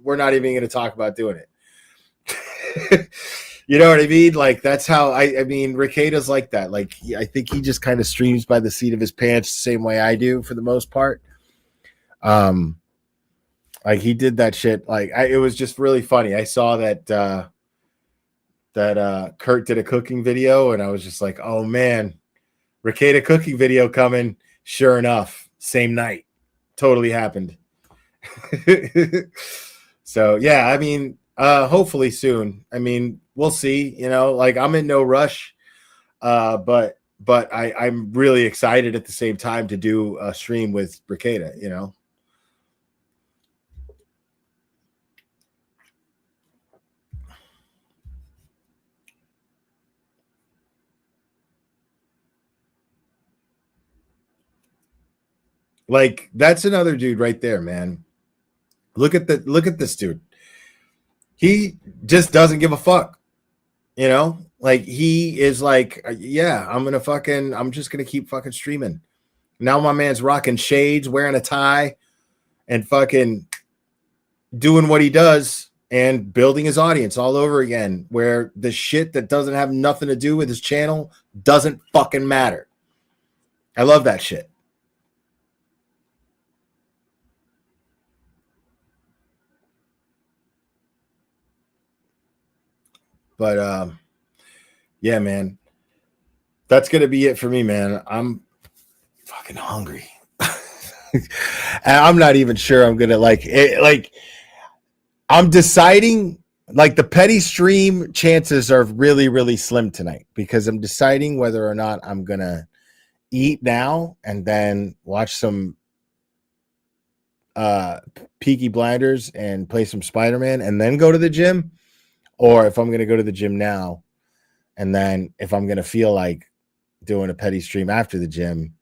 we're not even going to talk about doing it. You know what I mean? Like, that's how I mean, Ricada's like that. Like, I think he just kind of streams by the seat of his pants the same way I do for the most part. Like, he did that shit. Like, it was just really funny. I saw that Kurt did a cooking video, and I was just like, oh man, Ricada cooking video coming. Sure enough, same night. Totally happened. So yeah, I mean, hopefully soon. I mean, we'll see, you know, like, I'm in no rush. But I'm really excited at the same time to do a stream with Ricada, you know. Like, that's another dude right there, man. Look at this dude. He just doesn't give a fuck. You know? Like, he is like, yeah, I'm just gonna keep fucking streaming. Now my man's rocking shades, wearing a tie, and fucking doing what he does and building his audience all over again, where the shit that doesn't have nothing to do with his channel doesn't fucking matter. I love that shit. But yeah, man, that's gonna be it for me, man. I'm fucking hungry. And I'm not even sure I'm gonna like it. Like, I'm deciding, like, the petty stream chances are really, really slim tonight because I'm deciding whether or not I'm gonna eat now and then watch some Peaky Blinders and play some Spider-Man and then go to the gym, or if I'm going to go to the gym now and then if I'm going to feel like doing a petty stream after the gym,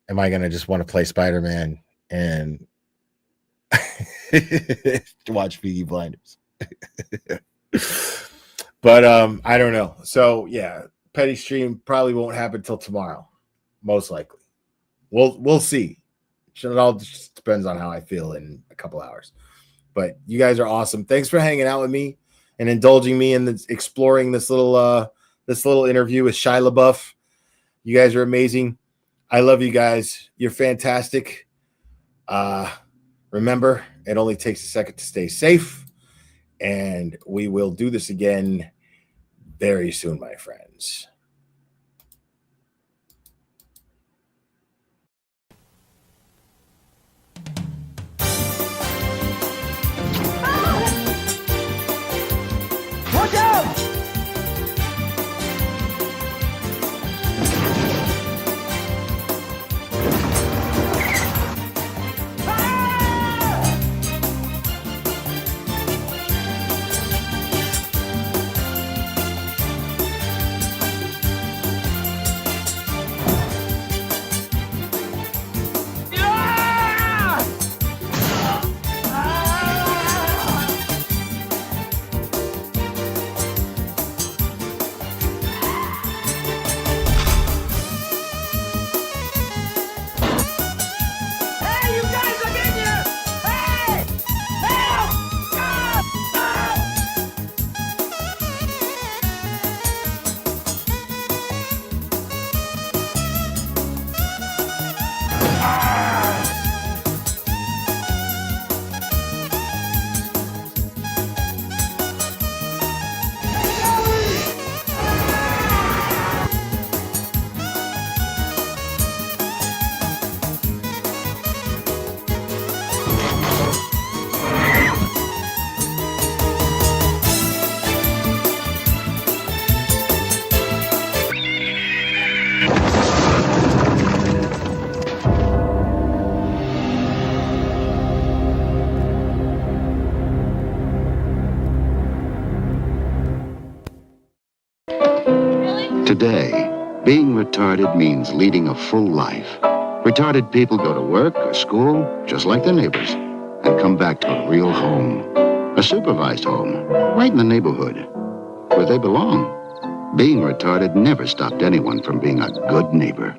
am I going to just want to play Spider-Man and watch Peaky Blinders? But I don't know. So yeah, petty stream probably won't happen till tomorrow, most likely. We'll see. It all just depends on how I feel in a couple hours. But you guys are awesome. Thanks for hanging out with me and indulging me in exploring this little interview with Shia LaBeouf. You guys are amazing. I love you guys. You're fantastic. Remember, it only takes a second to stay safe, and we will do this again very soon, my friends. Watch out! Today, being retarded means leading a full life. Retarded people go to work or school just like their neighbors and come back to a real home. A supervised home, right in the neighborhood, where they belong. Being retarded never stopped anyone from being a good neighbor.